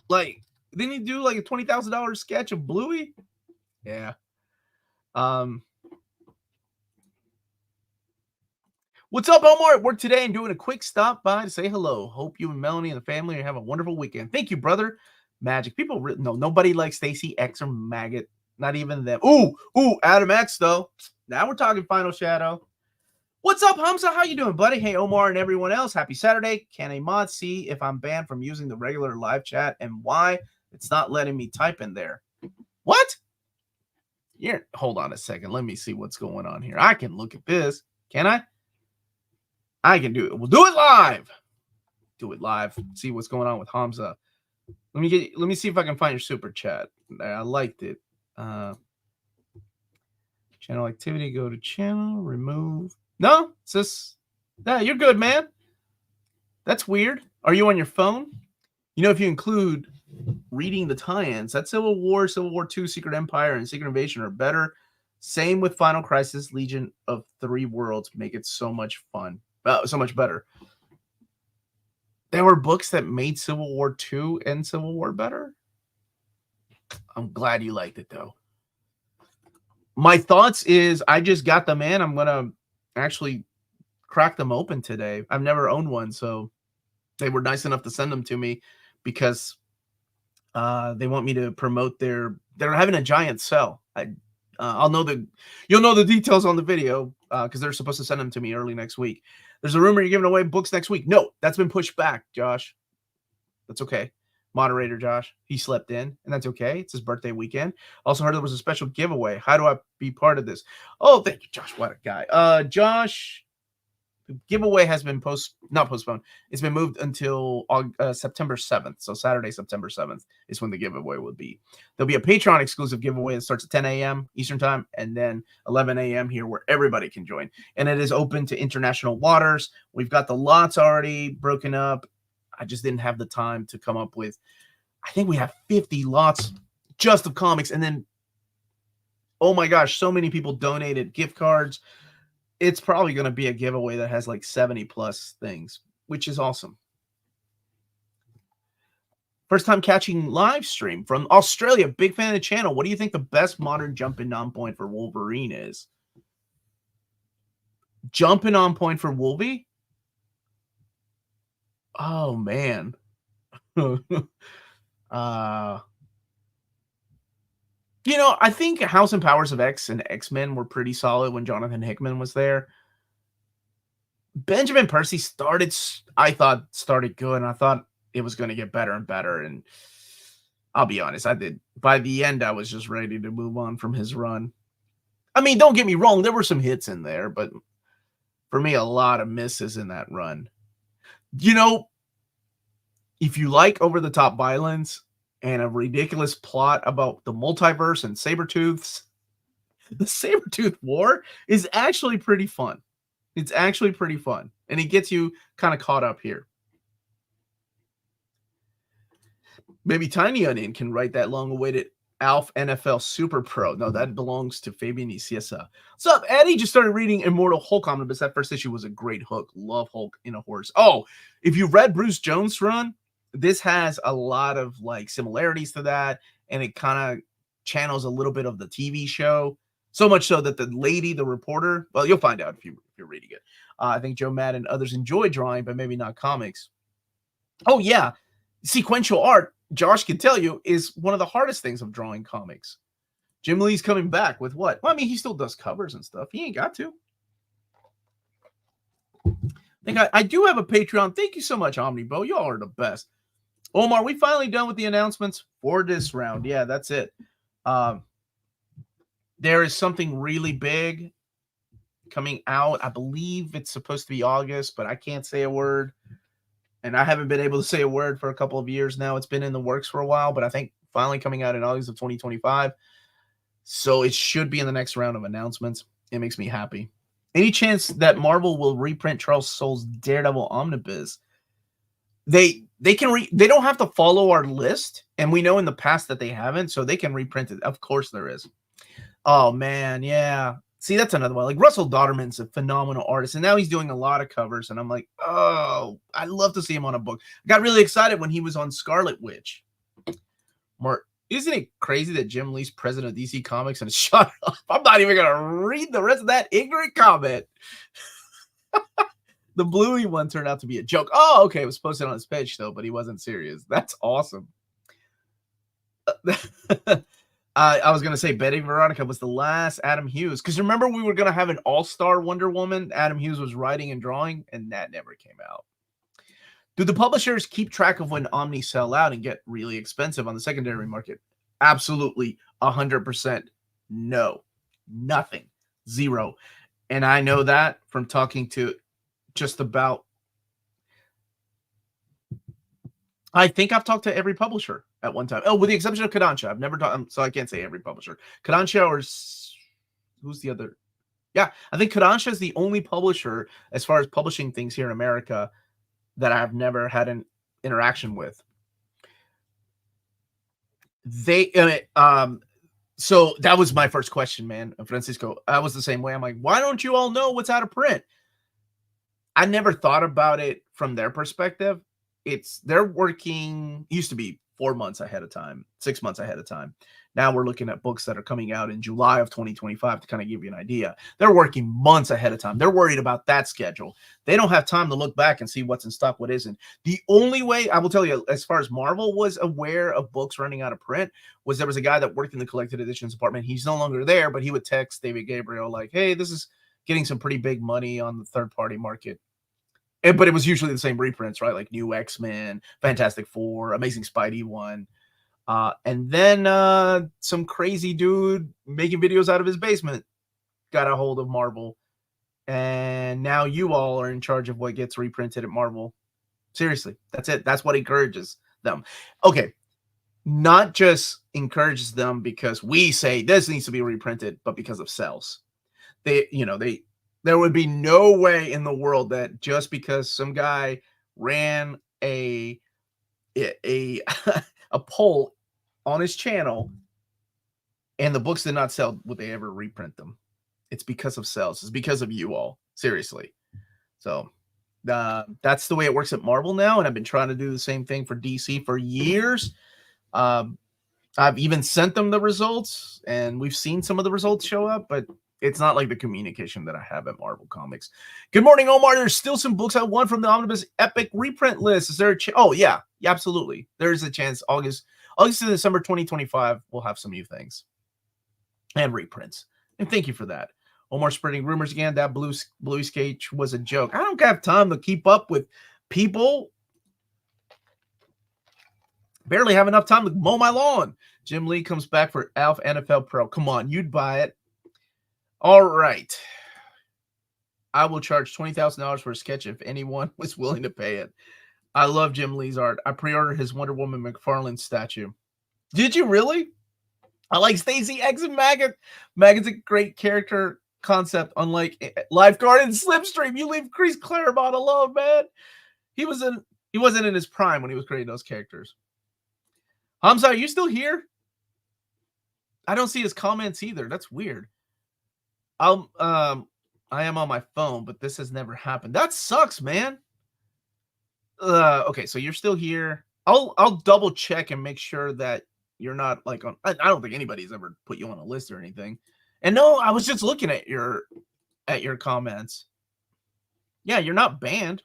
Like, didn't he do like a $20,000 sketch of Bluey? Yeah. What's up, Omar? At work today and doing a quick stop by to say hello. Hope you and Melanie and the family have a wonderful weekend. Thank you, brother. Magic. People, no, nobody likes Stacy X or Maggot. Not even them. Ooh, Adam X, though. Now we're talking Final Shadow. What's up, Hamza? How you doing, buddy? Hey, Omar and everyone else. Happy Saturday. Can a mod see if I'm banned from using the regular live chat and why it's not letting me type in there? What? Hold on a second. Let me see what's going on here. I can look at this. Can I? I can do it. We'll do it live. Do it live. See what's going on with Hamza. Let me see if I can find your super chat. I liked it. Channel activity. Go to channel. Remove. No, it's just yeah, you're good, man. That's weird. Are you on your phone? You know, if you include reading the tie-ins, that Civil War, Civil War II, Secret Empire, and Secret Invasion are better. Same with Final Crisis, Legion of Three Worlds. Make it so much fun. So much better. There were books that made Civil War II and Civil War better. I'm glad you liked it, though. My thoughts is I just got them in. I'm going to actually crack them open today. I've never owned one, so they were nice enough to send them to me because they want me to promote they're having a giant sale. You'll know the details on the video because they're supposed to send them to me early next week. There's a rumor you're giving away books next week. No, that's been pushed back, Josh. That's okay. Moderator Josh, he slept in, and that's okay. It's his birthday weekend. Also heard there was a special giveaway. How do I be part of this? Oh, thank you, Josh. What a guy. Josh, giveaway has been not postponed. It's been moved until September 7th. So Saturday, September 7th is when the giveaway will be. There'll be a Patreon exclusive giveaway that starts at 10 a.m. Eastern time and then 11 a.m. here where everybody can join. And it is open to international waters. We've got the lots already broken up. I just didn't have the time to come up with, I think we have 50 lots just of comics. And then, oh my gosh, so many people donated gift cards. It's probably going to be a giveaway that has like 70 plus things, which is awesome. First time catching live stream from Australia. Big fan of the channel. What do you think the best modern jumping on point for Wolverine is? Jumping on point for Wolvie? Oh, man. You know, I think House and Powers of X and X-Men were pretty solid when Jonathan Hickman was there. Benjamin Percy I thought started good, and I thought it was going to get better and better. And I'll be honest, by the end, I was just ready to move on from his run. I mean, don't get me wrong, there were some hits in there, but for me, a lot of misses in that run. You know, if you like over-the-top violence and a ridiculous plot about the multiverse and Sabretooths, the Sabretooth War is actually pretty fun. It's actually pretty fun. And it gets you kind of caught up here. Maybe Tiny Onion can write that long-awaited Alf NFL Super Pro. No, that belongs to Fabian Iciesa. What's up, Eddie? Just started reading Immortal Hulk Omnibus. That first issue was a great hook. Love Hulk in a horse. Oh, if you read Bruce Jones' run, this has a lot of like similarities to that, and it kind of channels a little bit of the TV show. So much so that the lady, the reporter, well, you'll find out if you're reading it. I think Joe Madden and others enjoy drawing, but maybe not comics. Oh yeah, sequential art, Josh can tell you, is one of the hardest things of drawing comics. Jim Lee's coming back with what? Well, I mean, he still does covers and stuff. He ain't got to. I do have a Patreon. Thank you so much, Omnibo. Y'all are the best. Omar, we finally done with the announcements for this round. Yeah, that's it. There is something really big coming out. I believe it's supposed to be August, but I can't say a word. And I haven't been able to say a word for a couple of years now. It's been in the works for a while, but I think finally coming out in August of 2025. So it should be in the next round of announcements. It makes me happy. Any chance that Marvel will reprint Charles Soule's Daredevil Omnibus? They don't have to follow our list, and we know in the past that they haven't, so they can reprint it. Of course there is. Oh man, yeah. See, that's another one. Like Russell Dodderman's a phenomenal artist, and now he's doing a lot of covers, and I'm like, oh, I'd love to see him on a book. I got really excited when he was on Scarlet Witch. Isn't it crazy that Jim Lee's president of DC Comics and shut up? I'm not even gonna read the rest of that ignorant comment. The Bluey one turned out to be a joke. Oh, okay. It was posted on his page, though, but he wasn't serious. That's awesome. I was going to say Betty Veronica was the last Adam Hughes. Because remember, we were going to have an all-star Wonder Woman. Adam Hughes was writing and drawing, and that never came out. Do the publishers keep track of when Omni sell out and get really expensive on the secondary market? Absolutely. 100%. No. Nothing. Zero. And I know that from talking to just about, I think I've talked to every publisher at one time. Oh, with the exception of Kodansha. I've never talked, so I can't say every publisher. Kodansha, or who's the other? Yeah, I think Kodansha is the only publisher as far as publishing things here in America that I've never had an interaction with. So that was my first question, man, Francisco. I was the same way. I'm like, why don't you all know what's out of print? I never thought about it from their perspective. They're working, used to be 4 months ahead of time, 6 months ahead of time. Now we're looking at books that are coming out in July of 2025 to kind of give you an idea. They're working months ahead of time. They're worried about that schedule. They don't have time to look back and see what's in stock, what isn't. The only way, I will tell you, as far as Marvel was aware of books running out of print, was there was a guy that worked in the collected editions department. He's no longer there, but he would text David Gabriel like, hey, this is getting some pretty big money on the third-party market. But it was usually the same reprints, right? Like New X-Men, Fantastic Four, Amazing Spidey one. And then some crazy dude making videos out of his basement got a hold of Marvel And now you all are in charge of what gets reprinted at Marvel. Seriously, that's it. That's what encourages them. Okay, not just encourages them because we say this needs to be reprinted, but because of sales. There would be no way in the world that just because some guy ran a poll on his channel and the books did not sell, would they ever reprint them? It's because of sales. It's because of you all. Seriously. So that's the way it works at Marvel now, and I've been trying to do the same thing for DC for years. I've even sent them the results, and we've seen some of the results show up, but it's not like the communication that I have at Marvel Comics. Good morning, Omar. There's still some books I want from the Omnibus Epic reprint list. Is there a chance? Oh, yeah, absolutely. There's a chance. August to December 2025, we'll have some new things and reprints. And thank you for that. Omar spreading rumors again. That blue skate was a joke. I don't have time to keep up with people. Barely have enough time to mow my lawn. Jim Lee comes back for Alf NFL Pro. Come on, you'd buy it. All right. I will charge $20,000 for a sketch if anyone was willing to pay it. I love Jim Lee's art. I pre-ordered his Wonder Woman McFarlane statue. Did you really? I like Stacey X and Maggot. Maggot's a great character concept, unlike Lifeguard and Slipstream. You leave Chris Claremont alone, man. He wasn't in his prime when he was creating those characters. Hamza, are you still here? I don't see his comments either. That's weird. I am on my phone, but this has never happened. That sucks, man. Okay, so you're still here. I'll double check and make sure that you're not like on. I don't think anybody's ever put you on a list or anything. And no, I was just looking at your comments. Yeah, you're not banned.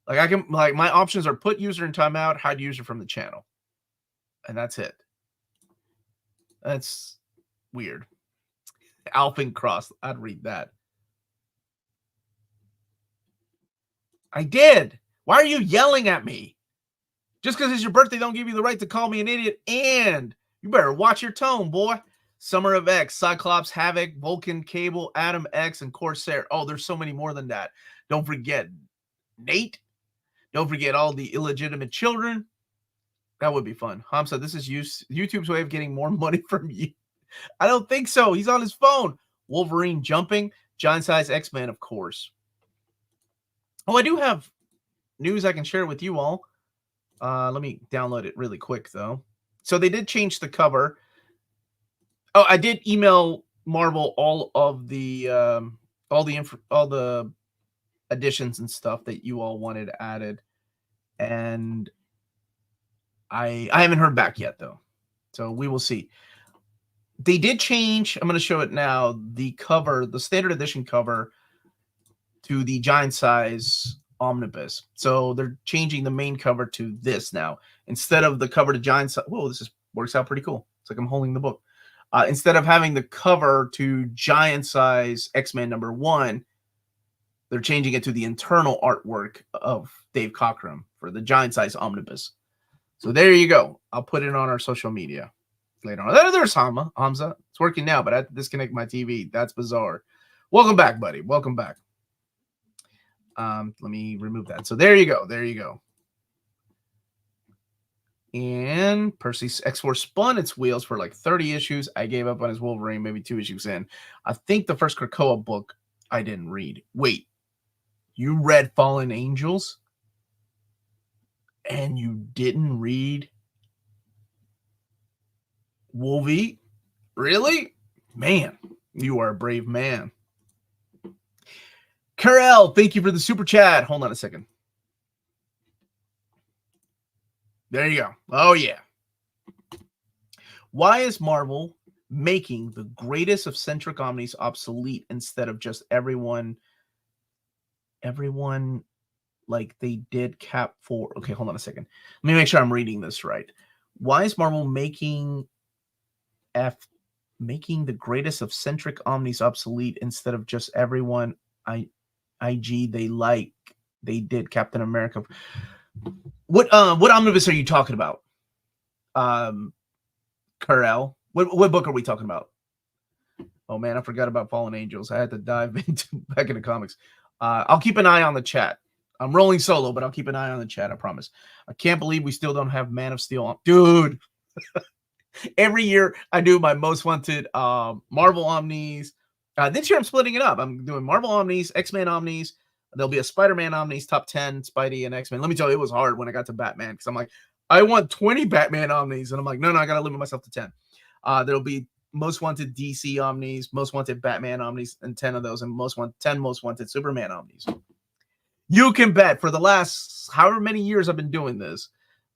Like my options are put user in timeout, hide user from the channel. And that's it. That's weird. Alpine Cross. I'd read that. I did. Why are you yelling at me? Just because it's your birthday don't give you the right to call me an idiot. And you better watch your tone, boy. Summer of X, Cyclops, Havoc, Vulcan, Cable, Adam X, and Corsair. Oh, there's so many more than that. Don't forget Nate. Don't forget all the illegitimate children. That would be fun. Hamza, this is YouTube's way of getting more money from you. I don't think so. He's on his phone. Wolverine jumping. Giant size X-Men, of course. Oh, I do have news I can share with you all. Let me download it really quick, though. So they did change the cover. Oh, I did email Marvel all the additions and stuff that you all wanted added, and I haven't heard back yet, though. So we will see. They did change. I'm going to show it now. The cover, the standard edition cover, to the giant size omnibus. So they're changing the main cover to this now instead of the cover to giant size. Whoa, this works out pretty cool. It's like I'm holding the book. Instead of having the cover to giant size X-Men #1, they're changing it to the internal artwork of Dave Cockrum for the giant size omnibus. So there you go. I'll put it on our social media later on. There's Hamza. It's working now, but I have to disconnect my TV. That's bizarre. Welcome back, buddy. Welcome back. Let me remove that. So there you go. There you go. And Percy's X-Force spun its wheels for like 30 issues. I gave up on his Wolverine maybe 2 issues in. I think the first Krakoa book I didn't read. Wait, you read Fallen Angels? And you didn't read Wolvie? Really? Man, you are a brave man. Karel, thank you for the super chat. Hold on a second. There you go. Oh, yeah. Why is Marvel making the greatest of centric omnis obsolete instead of just everyone like they did Cap 4? Okay, hold on a second. Let me make sure I'm reading this right. Why is Marvel making the greatest of centric omnis obsolete instead of just everyone IG they did Captain America? What omnibus are you talking about? Karel? What book are we talking about? Oh man, I forgot about Fallen Angels. I had to dive back into comics. I'll keep an eye on the chat. I'm rolling solo, but I'll keep an eye on the chat, I promise. I can't believe we still don't have Man of Steel on. Dude, every year I do my most wanted Marvel Omnis. This year I'm splitting it up. I'm doing Marvel Omnis, X-Men Omnis. There'll be a Spider-Man Omnis, top 10, Spidey and X-Men. Let me tell you, it was hard when I got to Batman because I'm like, I want 20 Batman Omnis. And I'm like, no, I got to limit myself to 10. There'll be most wanted DC Omnis, most wanted Batman Omnis, and 10 of those, and 10 most wanted Superman Omnis. You can bet for the last however many years I've been doing this,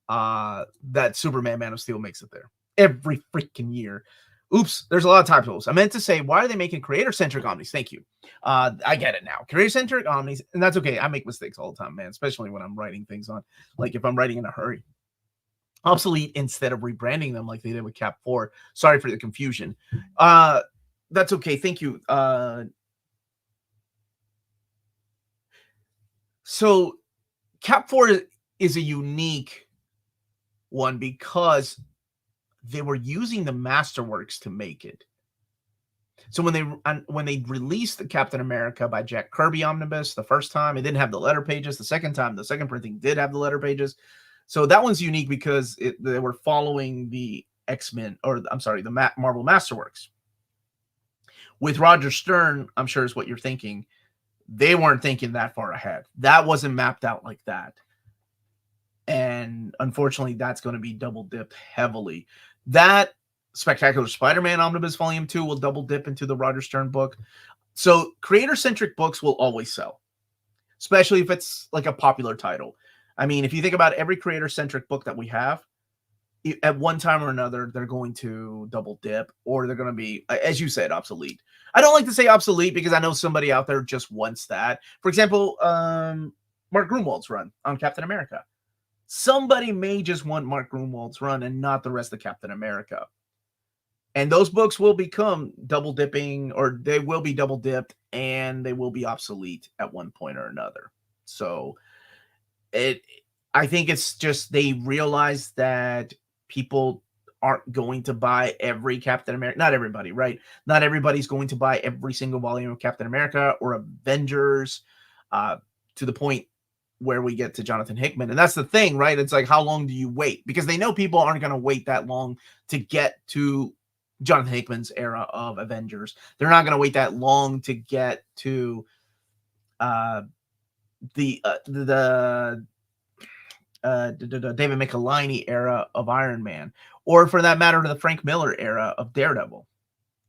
that Superman Man of Steel makes it there every freaking year. Oops, there's a lot of typos. I meant to say, why are they making creator-centric Omnis? Thank you. I get it now. Creator-centric Omnis, and that's okay. I make mistakes all the time, man, especially when I'm writing things on, like if I'm writing in a hurry. Obsolete instead of rebranding them like they did with Cap 4. Sorry for the confusion. That's okay. Thank you. So Cap 4 is a unique one because they were using the Masterworks to make it. So when they released the Captain America by Jack Kirby omnibus the first time, it didn't have the letter pages. The second time, the second printing did have the letter pages. So that one's unique because they were following the X-Men, or I'm sorry, the Marvel Masterworks. With Roger Stern, I'm sure is what you're thinking. They weren't thinking that far ahead. That wasn't mapped out like that. And unfortunately, that's going to be double dipped heavily. That Spectacular Spider-Man Omnibus Volume 2 will double dip into the Roger Stern book. So creator-centric books will always sell, especially if it's like a popular title. I mean, if you think about every creator-centric book that we have, at one time or another, they're going to double dip, or they're going to be, as you said, obsolete. I don't like to say obsolete because I know somebody out there just wants that. For example, Mark Grunwald's run on Captain America. Somebody may just want Mark Grunwald's run and not the rest of Captain America. And those books will become double dipping, or they will be double dipped, and they will be obsolete at one point or another. So I think it's just they realize that people aren't going to buy every Captain America. Not everybody, right? Not everybody's going to buy every single volume of Captain America or Avengers to the point where we get to Jonathan Hickman. And that's the thing, right? It's like, how long do you wait? Because they know people aren't going to wait that long to get to Jonathan Hickman's era of Avengers. They're not going to wait that long to get to the David Michelinie era of Iron Man, or for that matter, the Frank Miller era of Daredevil.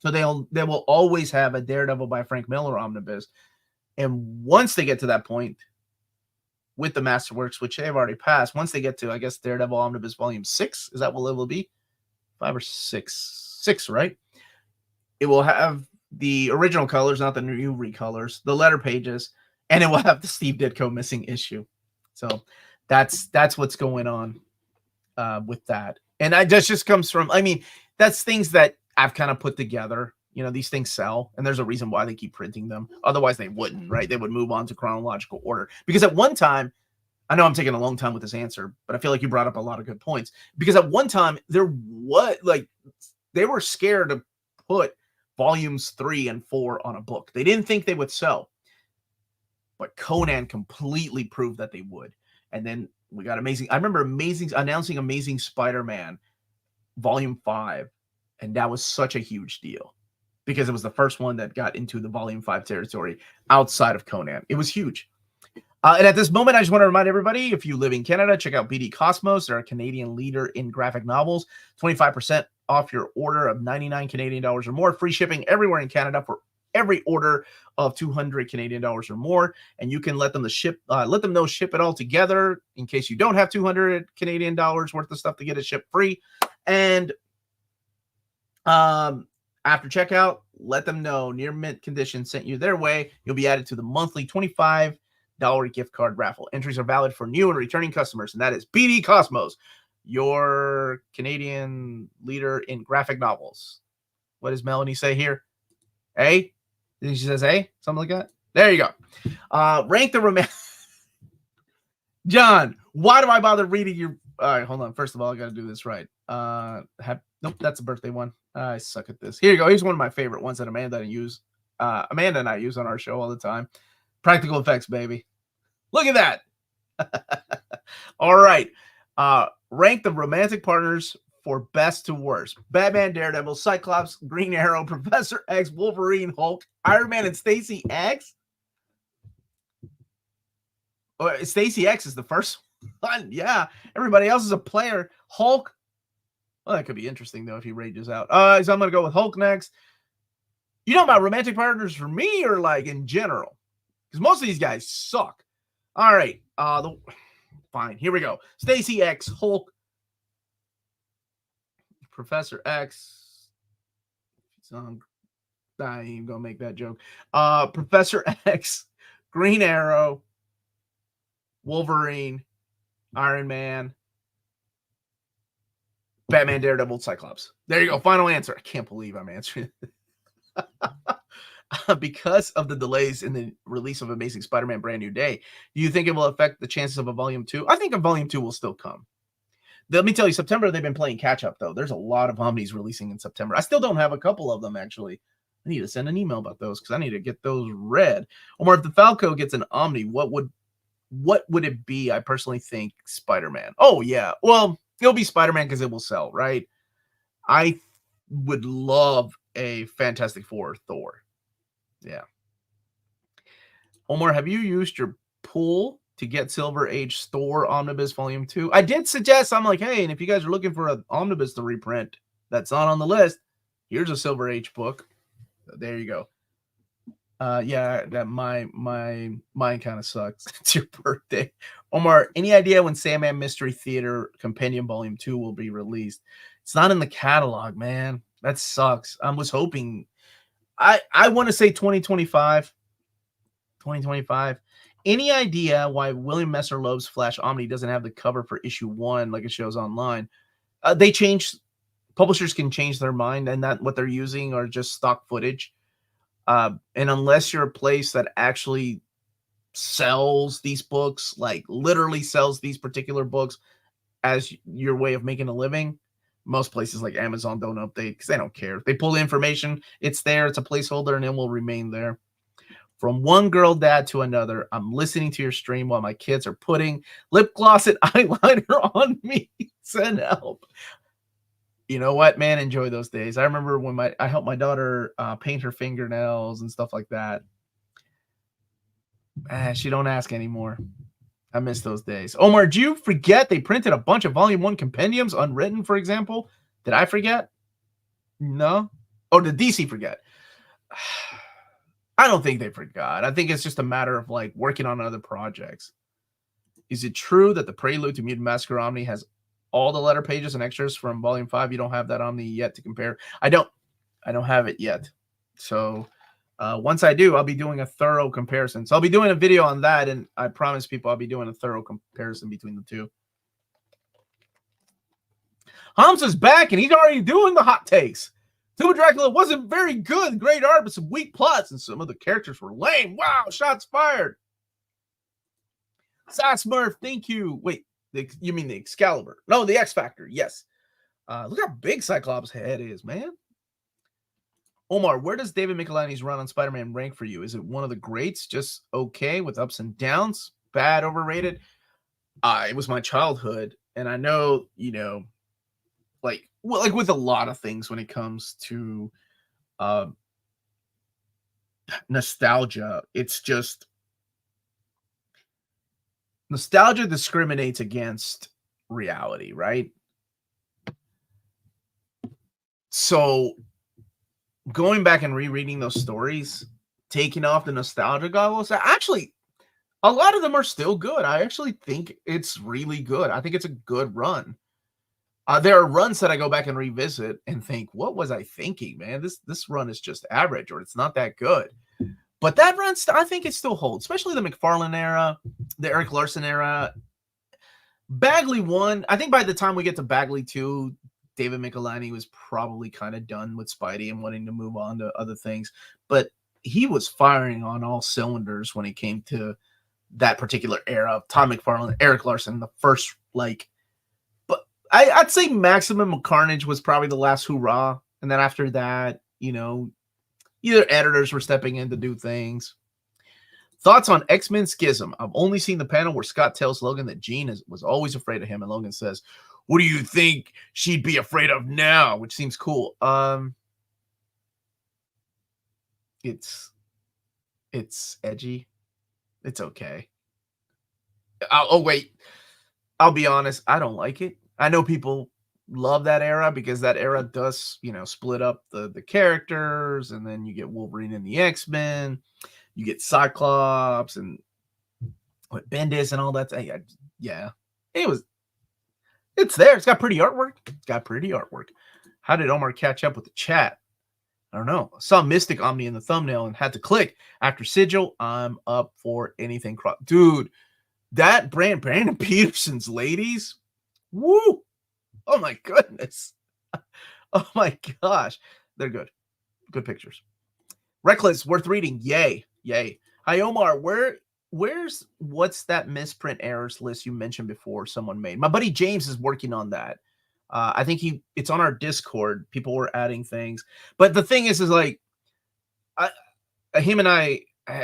So they will always have a Daredevil by Frank Miller omnibus. And once they get to that point with the Masterworks, which they've already passed, once they get to, I guess, Daredevil Omnibus Volume 6, is that what it will be? 5 or 6? 6, right? It will have the original colors, not the new recolors, the letter pages, and it will have the Steve Ditko missing issue. So that's what's going on with that. And that just comes from, I mean, that's things that I've kind of put together. You know, these things sell, and there's a reason why they keep printing them. Otherwise, they wouldn't, right? They would move on to chronological order. Because at one time, I know I'm taking a long time with this answer, but I feel like you brought up a lot of good points. Because at one time, they were scared to put volumes 3 and 4 on a book. They didn't think they would sell. But Conan completely proved that they would. And then we got I remember announcing Amazing Spider-Man Volume 5, and that was such a huge deal because it was the first one that got into the Volume 5 territory outside of Conan. It was huge. And at this moment, I just want to remind everybody, if you live in Canada, check out BD Cosmos. They're a Canadian leader in graphic novels. 25% off your order of 99 Canadian dollars or more. Free shipping everywhere in Canada for every order of 200 Canadian dollars or more. And you can let them ship it all together in case you don't have 200 Canadian dollars worth of stuff to get it shipped free. And after checkout, let them know near mint condition sent you their way. You'll be added to the monthly $25 gift card raffle. Entries are valid for new and returning customers, and that is BD Cosmos, your Canadian leader in graphic novels. What does Melanie say here? A? She says A? Something like that? There you go. Rank the John, why do I bother reading All right, hold on. First of all, I got to do this right. Nope, that's a birthday one. I suck at this. Here you go. Here's one of my favorite ones that Amanda and I use on our show all the time. Practical effects, baby. Look at that. All right. Rank the romantic partners for best to worst. Batman, Daredevil, Cyclops, Green Arrow, Professor X, Wolverine, Hulk, Iron Man, and Stacy X. Oh, Stacy X is the first one. Yeah. Everybody else is a player. Hulk. Well, that could be interesting, though, if he rages out. So I'm going to go with Hulk next. You know about romantic partners for me or like in general? Because most of these guys suck. All right. Fine. Here we go. Stacy X, Hulk, Professor X. I ain't even going to make that joke. Professor X, Green Arrow, Wolverine, Iron Man, Batman, Daredevil, Cyclops. There you go. Final answer. I can't believe I'm answering because of the delays in the release of Amazing Spider-Man Brand New Day. Do you think it will affect the chances of a Volume 2? I think a Volume 2 will still come. Let me tell you, September, they've been playing catch-up, though. There's a lot of Omnis releasing in September. I still don't have a couple of them, actually. I need to send an email about those because I need to get those read. Omar, if the Falco gets an Omni, what would it be? I personally think Spider-Man. Oh, yeah. Well, it'll be Spider-Man because it will sell, right? I would love a Fantastic Four Thor. Yeah. Omar, have you used your pool to get Silver Age Thor Omnibus Volume 2? I did suggest, I'm like, hey, and if you guys are looking for an Omnibus to reprint that's not on the list, here's a Silver Age book. There you go. Yeah, that mine kind of sucks. It's your birthday. Omar, any idea when Sandman Mystery Theater Compendium Volume 2 will be released? It's not in the catalog, man. That sucks. I was hoping. I want to say 2025. 2025. Any idea why William Messer-Loeb's Flash Omni doesn't have the cover for issue 1 like it shows online? They changed. Publishers can change their mind, and that what they're using are just stock footage. And unless you're a place that actually sells these books, like literally sells these particular books as your way of making a living, most places like Amazon don't update because they don't care. If they pull the information, it's there, it's a placeholder, and it will remain there. From one girl dad to another, I'm listening to your stream while my kids are putting lip gloss and eyeliner on me. Send help. You know what, man? Enjoy those days. I remember when I helped my daughter paint her fingernails and stuff like that. She don't ask anymore. I miss those days. Omar, did you forget they printed a bunch of Volume 1 compendiums unwritten, for example? Did I forget? No? Oh, did DC forget? I don't think they forgot. I think it's just a matter of like working on other projects. Is it true that the Prelude to Mutant Massacre Omni has all the letter pages and extras from Volume 5? You don't have that Omni yet to compare? I don't have it yet. So once I do, I'll be doing a thorough comparison. So I'll be doing a video on that, and I promise people I'll be doing a thorough comparison between the two. Hamza's back, and he's already doing the hot takes. Tomb of Dracula wasn't very good. Great art, but some weak plots, and some of the characters were lame. Wow, shots fired. Sassmurph, thank you. Wait, you mean the Excalibur? No, the X Factor, yes. Look how big Cyclops' head is, man. Omar, where does David Michelinie's run on Spider-Man rank for you? Is it one of the greats, just okay, with ups and downs? Bad, overrated? It was my childhood, and I know, you know, like with a lot of things when it comes to nostalgia, it's just nostalgia discriminates against reality, right? So going back and rereading those stories, taking off the nostalgia goggles, actually, a lot of them are still good. I actually think it's really good. I think it's a good run. There are runs that I go back and revisit and think, what was I thinking, man? This run is just average, or it's not that good. But that run, I think it still holds, especially the McFarlane era, the Eric Larson era. Bagley 1, I think by the time we get to Bagley 2, David Michelinie was probably kind of done with Spidey and wanting to move on to other things. But he was firing on all cylinders when it came to that particular era of Tom McFarlane, Eric Larson, the first, like, I'd say Maximum Carnage was probably the last hurrah. And then after that, either editors were stepping in to do things. Thoughts on X-Men Schism? I've only seen the panel where Scott tells Logan that Jean was always afraid of him, and Logan says, "What do you think she'd be afraid of now?" Which seems cool. It's edgy. It's okay. Wait. I'll be honest. I don't like it. I know people love that era because that era does, split up the characters, and then you get Wolverine and the X-Men. You get Cyclops and Bendis and all that. Yeah, it's there. It's got pretty artwork. How did Omar catch up with the chat? I don't know. I saw Mystic Omni in the thumbnail and had to click. After Sigil, I'm up for anything. Dude, that Brandon Peterson's ladies. Woo! Oh my goodness. Oh my gosh. They're good. Good pictures. Reckless, worth reading. Yay. Hi, Omar. What's that misprint errors list you mentioned before someone made? My buddy James is working on that. I think it's on our Discord. People were adding things. But the thing is like, him and I,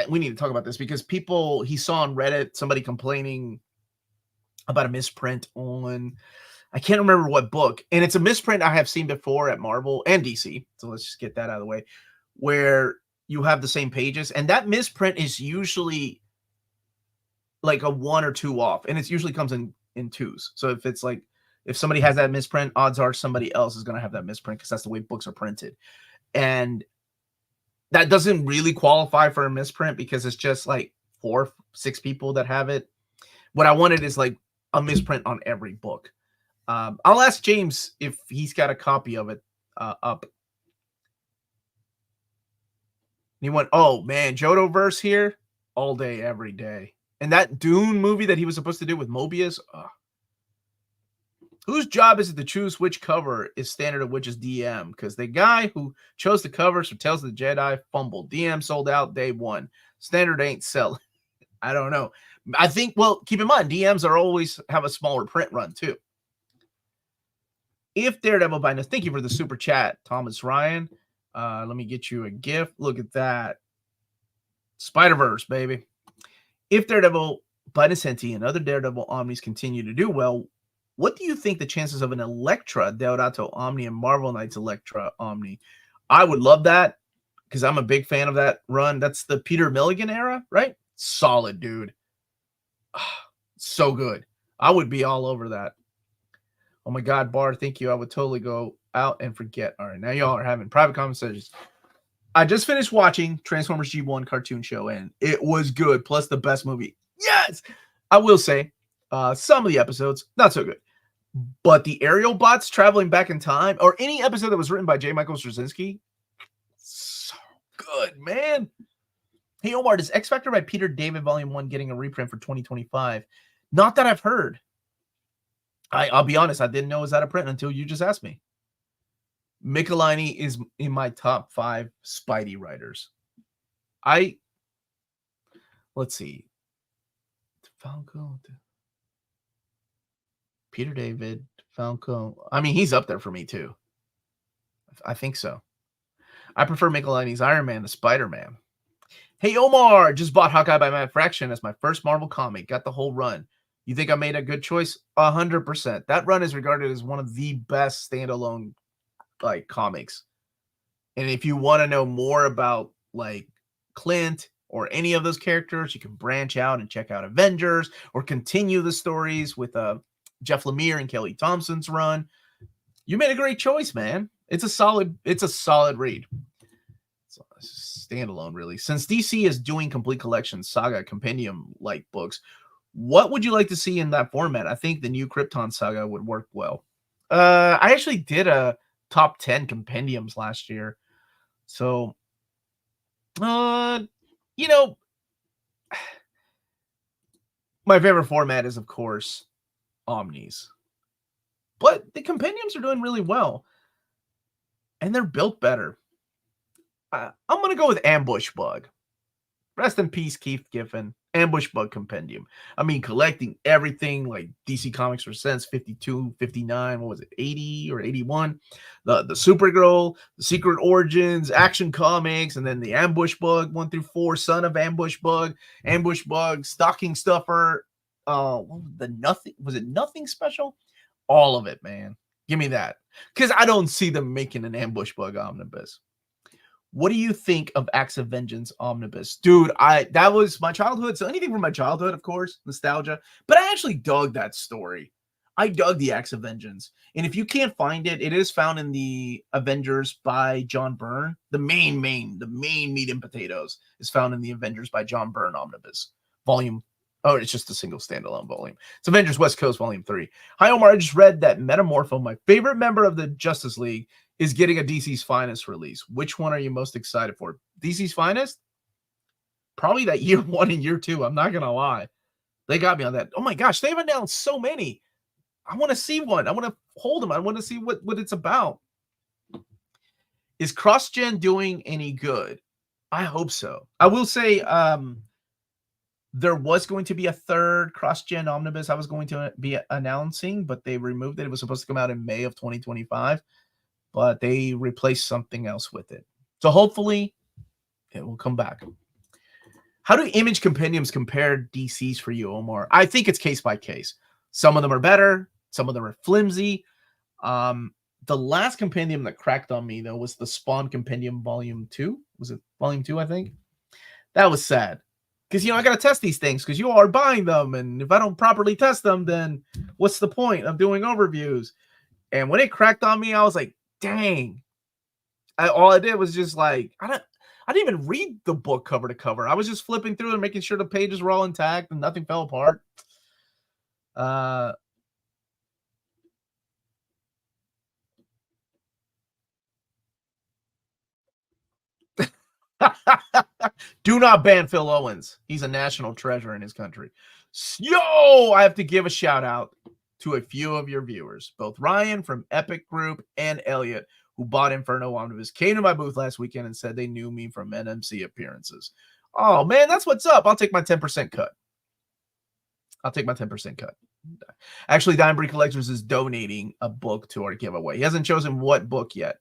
we need to talk about this because he saw on Reddit somebody complaining about a misprint on, I can't remember what book. And it's a misprint I have seen before at Marvel and DC. So let's just get that out of the way. Where you have the same pages, and that misprint is usually like a 1 or 2 off, and it usually comes in twos. So if somebody has that misprint, odds are somebody else is going to have that misprint because that's the way books are printed. And that doesn't really qualify for a misprint because it's just like 4, 6 people that have it. What I wanted is like a misprint on every book. I'll ask James if he's got a copy of it up. He went, oh man, Jodoverse here all day, every day. And that Dune movie that he was supposed to do with Mobius. Whose job is it to choose which cover is standard and which is DM? Because the guy who chose the covers for Tales of the Jedi fumbled. DM sold out day 1. Standard ain't selling. I don't know. I think, well, keep in mind, DMs always have a smaller print run too. If Daredevil by now, thank you for the super chat, Thomas Ryan. Let me get you a gift. Look at that. Spider-Verse, baby. If Daredevil, Bidasenti, and other Daredevil Omnis continue to do well, what do you think the chances of an Elektra Deodato Omni and Marvel Knights Elektra Omni? I would love that because I'm a big fan of that run. That's the Peter Milligan era, right? Solid, dude. So good. I would be all over that. Oh my God, Bar, thank you. I would totally go out and forget. All right, now y'all are having private conversations. I just finished watching Transformers G1 cartoon show, and it was good, plus the best movie. Yes! I will say, some of the episodes, not so good. But the aerial bots traveling back in time, or any episode that was written by J. Michael Straczynski, so good, man. Hey, Omar, does X Factor by Peter David Volume 1 getting a reprint for 2025? Not that I've heard. I'll be honest, I didn't know it was out of print until you just asked me. Michelini is in my top 5 Spidey writers. Let's see. Falco. Peter David, Falco. I mean, he's up there for me too. I think so. I prefer Michelini's Iron Man to Spider-Man. Hey, Omar, just bought Hawkeye by Matt Fraction as my first Marvel comic. Got the whole run. You think I made a good choice? 100%. That run is regarded as one of the best standalone like comics. And if you want to know more about like Clint or any of those characters, you can branch out and check out Avengers or continue the stories with Jeff Lemire and Kelly Thompson's run. You made a great choice, man. It's a solid read. It's standalone, really. Since DC is doing complete collection saga compendium like books, what would you like to see in that format? I think the new Krypton saga would work well. I actually did a top 10 compendiums last year. So, my favorite format is, of course, Omnis. But the compendiums are doing really well. And they're built better. I'm going to go with Ambush Bug. Rest in peace, Keith Giffen. Ambush Bug Compendium. I mean, collecting everything like DC Comics Presents 52, 59, what was it, 80 or 81? The Supergirl, the Secret Origins, Action Comics, and then the Ambush Bug 1 through 4, Son of Ambush Bug, Stocking Stuffer, was it Nothing Special? All of it, man. Give me that. Because I don't see them making an Ambush Bug omnibus. What do you think of Acts of Vengeance Omnibus? Dude, that was my childhood. So anything from my childhood, of course, nostalgia. But I actually dug that story. I dug the Acts of Vengeance. And if you can't find it, it is found in the Avengers by John Byrne. The main meat and potatoes is found in the Avengers by John Byrne Omnibus. Volume. Oh, it's just a single standalone volume. It's Avengers West Coast Volume 3. Hi, Omar. I just read that Metamorpho, my favorite member of the Justice League, is getting a DC's Finest release. Which one are you most excited for? DC's Finest? Probably that year 1 and year 2. I'm not going to lie. They got me on that. Oh my gosh, they've announced so many. I want to see one. I want to hold them. I want to see what it's about. Is cross-gen doing any good? I hope so. I will say there was going to be a third cross-gen omnibus I was going to be announcing, but they removed it. It was supposed to come out in May of 2025. But they replaced something else with it. So hopefully it will come back. How do Image compendiums compare DCs for you, Omar? I think it's case by case. Some of them are better. Some of them are flimsy. The last compendium that cracked on me, though, was the Spawn Compendium Volume 2. Was it Volume 2, I think? That was sad. Because, I got to test these things because you are buying them. And if I don't properly test them, then what's the point of doing overviews? And when it cracked on me, I was like, dang. All I did was just like, I didn't even read the book cover to cover. I was just flipping through and making sure the pages were all intact and nothing fell apart. Do not ban Phil Owens. He's a national treasure in his country. Yo, I have to give a shout out to a few of your viewers, both Ryan from Epic Group and Elliot, who bought Inferno Omnibus, came to my booth last weekend and said they knew me from NMC appearances. Oh, man, that's what's up. I'll take my 10% cut. Actually, Dime Breed Collectors is donating a book to our giveaway. He hasn't chosen what book yet,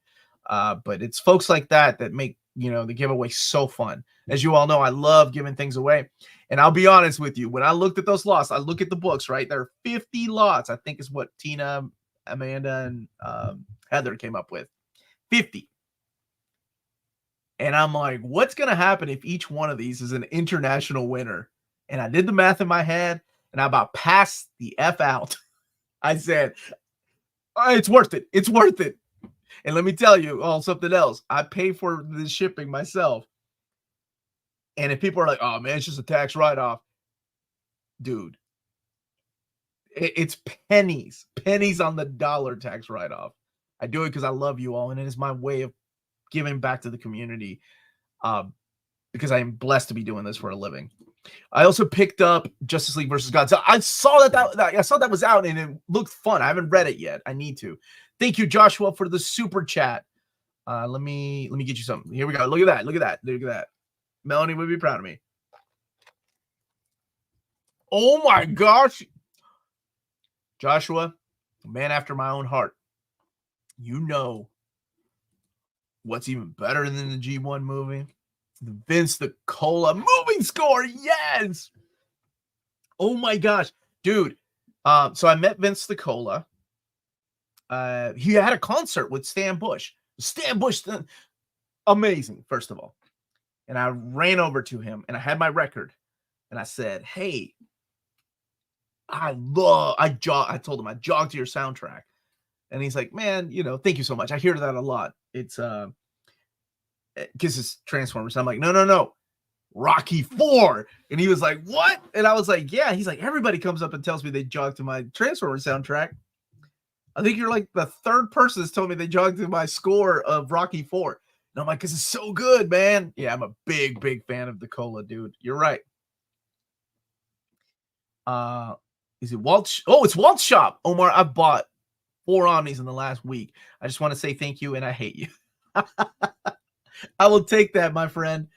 but it's folks like that make the giveaway so fun. As you all know, I love giving things away. And I'll be honest with you, when I looked at those lots, I look at the books, right? There are 50 lots, I think is what Tina, Amanda, and Heather came up with. 50. And I'm like, what's going to happen if each one of these is an international winner? And I did the math in my head, and I about passed the F out. I said, oh, it's worth it. It's worth it. And let me tell you something else. I pay for the shipping myself. And if people are like, oh, man, it's just a tax write-off. Dude, it's pennies on the dollar tax write-off. I do it because I love you all, and it is my way of giving back to the community because I am blessed to be doing this for a living. I also picked up Justice League versus God. So I saw that was out, and it looked fun. I haven't read it yet. I need to. Thank you, Joshua, for the super chat. Let me get you something. Here we go. Look at that. Melanie would be proud of me. Oh my gosh. Joshua, a man after my own heart. You know what's even better than the G1 movie? The Vince the Cola moving score. Yes. Oh my gosh. Dude. So I met Vince the Cola. He had a concert with Stan Bush. Amazing, first of all. And I ran over to him and I had my record and I said, hey, I told him I jogged to your soundtrack. And he's like, man, thank you so much. I hear that a lot. It's because it's Transformers. I'm like, no, Rocky 4. And he was like, what? And I was like, yeah. He's like, everybody comes up and tells me they jogged to my Transformers soundtrack. I think you're like the third person that's told me they jogged to my score of Rocky 4. And I'm like, because it's so good, man. Yeah, I'm a big, big fan of the Cola, dude. You're right. Is it Walt? Oh, it's Walt's shop. Omar, I bought 4 Omnis in the last week. I just want to say thank you, and I hate you. I will take that, my friend.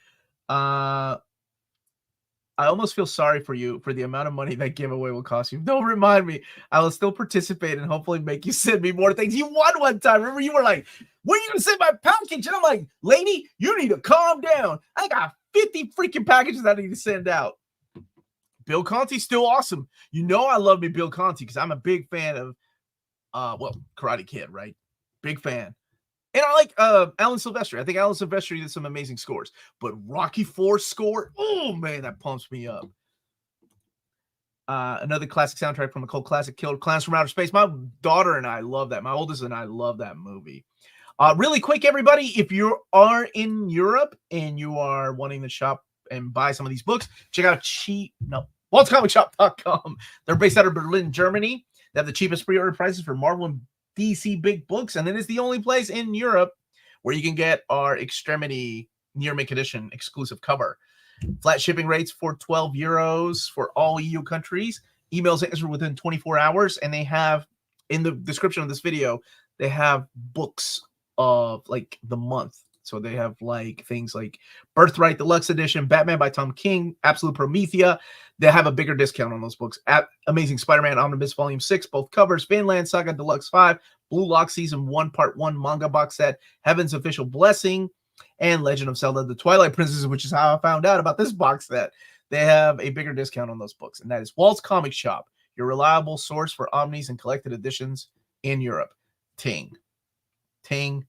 I almost feel sorry for you for the amount of money that giveaway will cost you. Don't remind me. I will still participate and hopefully make you send me more things. You won one time. Remember, you were like, when are you going to send my package? And I'm like, lady, you need to calm down. I got 50 freaking packages I need to send out. Bill Conti's still awesome. You know I love me Bill Conti because I'm a big fan of, Karate Kid, right? Big fan. And I like Alan Silvestri. I think Alan Silvestri did some amazing scores. But Rocky IV score, oh, man, that pumps me up. Another classic soundtrack from a cult classic, Killer Clowns from Outer Space. My daughter and I love that. My oldest and I love that movie. Really quick, everybody, if you are in Europe and you are wanting to shop and buy some of these books, check out Walt'sComicShop.com. They're based out of Berlin, Germany. They have the cheapest pre-order prices for Marvel and DC big books, and it is the only place in Europe where you can get our Extremity Near Mint Edition exclusive cover. Flat shipping rates for €12 for all EU countries. Emails answered within 24 hours, and they have, in the description of this video, they have books of like the month. So they have like things like Birthright Deluxe Edition, Batman by Tom King, Absolute Promethea. They have a bigger discount on those books. Amazing Spider-Man Omnibus Volume 6, both covers, Vinland Saga Deluxe 5, Blue Lock Season 1, Part 1, Manga Box Set, Heaven's Official Blessing, and Legend of Zelda, The Twilight Princess, which is how I found out about this box set. They have a bigger discount on those books, and that is Walt's Comic Shop, your reliable source for omnis and collected editions in Europe. Ting. Ting.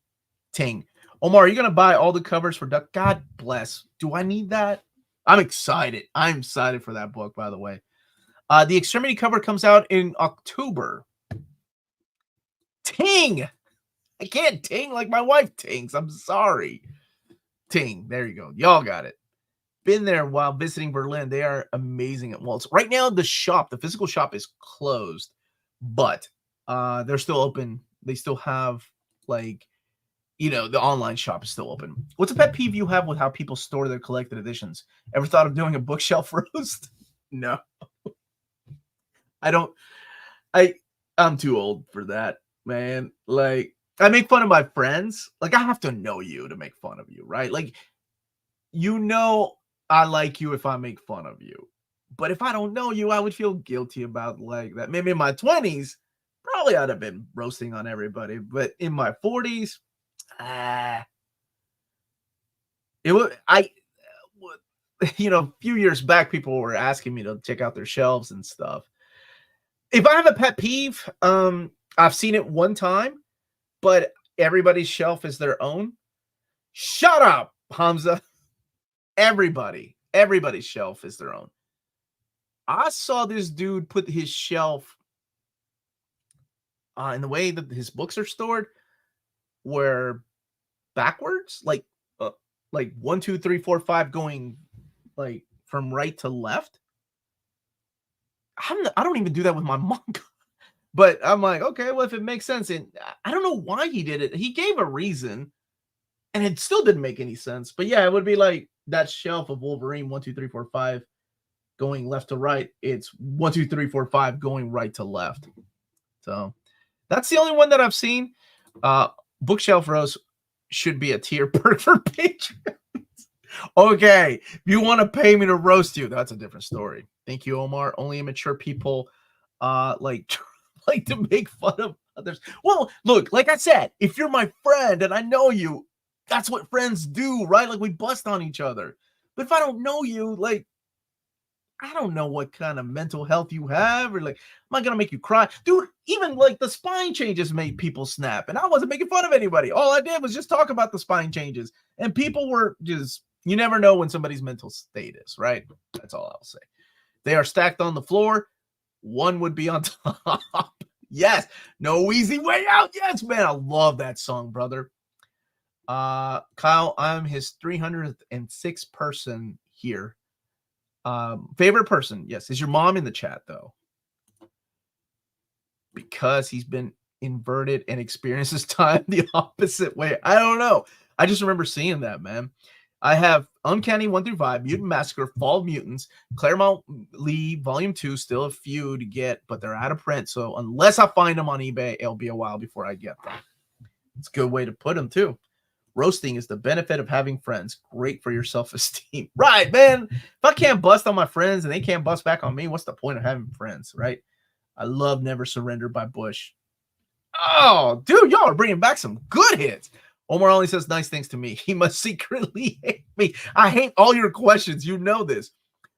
Ting. Omar, are you going to buy all the covers for Duck? God bless. Do I need that? I'm excited. I'm excited for that book, by the way. The Extremity cover comes out in October. Ting! I can't ting like my wife tings. I'm sorry. Ting. There you go. Y'all got it. Been there while visiting Berlin. They are amazing at Walt's. Right now, the physical shop is closed, but they're still open. They still have, like, you know, the online shop is still open. What's a pet peeve you have with how people store their collected editions? Ever thought of doing a bookshelf roast? No. I'm too old for that, man. Like, I make fun of my friends. Like, I have to know you to make fun of you, right? Like, you know I like you if I make fun of you. But if I don't know you, I would feel guilty about like that. Maybe in my 20s, probably I'd have been roasting on everybody. But in my 40s, a few years back, people were asking me to check out their shelves and stuff. If I have a pet peeve, I've seen it one time, but everybody's shelf is their own. Shut up, Hamza. Everybody's shelf is their own. I saw this dude put his shelf in the way that his books are stored, where backwards, like 1, 2, 3, 4, 5, going like from right to left. I don't even do that with my manga, but I'm like, okay, well, if it makes sense, and I don't know why he did it. He gave a reason, and it still didn't make any sense. But yeah, it would be like that shelf of Wolverine 1, 2, 3, 4, 5 going left to right. It's 1, 2, 3, 4, 5 going right to left. So that's the only one that I've seen. Bookshelf roast should be a tier perk for patrons. Okay, if you want to pay me to roast you, that's a different story. Thank you, Omar. Only immature people like to make fun of others. Well, look, like I said, if you're my friend and I know you, that's what friends do, right? Like, we bust on each other. But if I don't know you, like, I don't know what kind of mental health you have, or like, am I gonna make you cry? Dude, even like the spine changes made people snap, and I wasn't making fun of anybody. All I did was just talk about the spine changes, and people were just, you never know when somebody's mental state is, right? That's all I'll say. They are stacked on the floor. One would be on top. Yes, no easy way out. Yes, man, I love that song, brother. Kyle, I'm his 306th person here. Favorite person, yes. Is your mom in the chat, though? Because he's been inverted and experiences time the opposite way. I don't know. I just remember seeing that, man. I have Uncanny 1 through 5, Mutant Massacre, Fall of Mutants, Claremont Lee Volume 2, still a few to get, but they're out of print. So unless I find them on eBay, it'll be a while before I get them. It's a good way to put them, too. Roasting is the benefit of having friends. Great for your self-esteem. Right, man. If I can't bust on my friends and they can't bust back on me, what's the point of having friends, right? I love Never Surrender by Bush. Oh, dude, y'all are bringing back some good hits. Omar only says nice things to me. He must secretly hate me. I hate all your questions. You know this.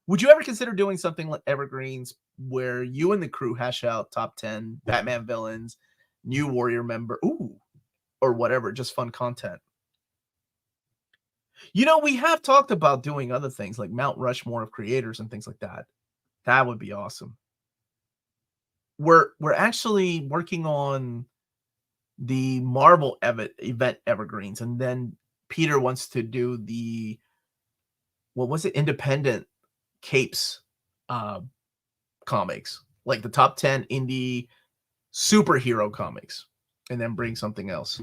Would you ever consider doing something like Evergreens where you and the crew hash out top 10 Batman villains, new Warrior member, or whatever, just fun content? You know, we have talked about doing other things like Mount Rushmore of creators and things like that. That would be awesome. We're actually working on the Marvel event Evergreens, and then Peter wants to do the, what was it, independent capes comics, like the top 10 indie superhero comics, and then bring something else.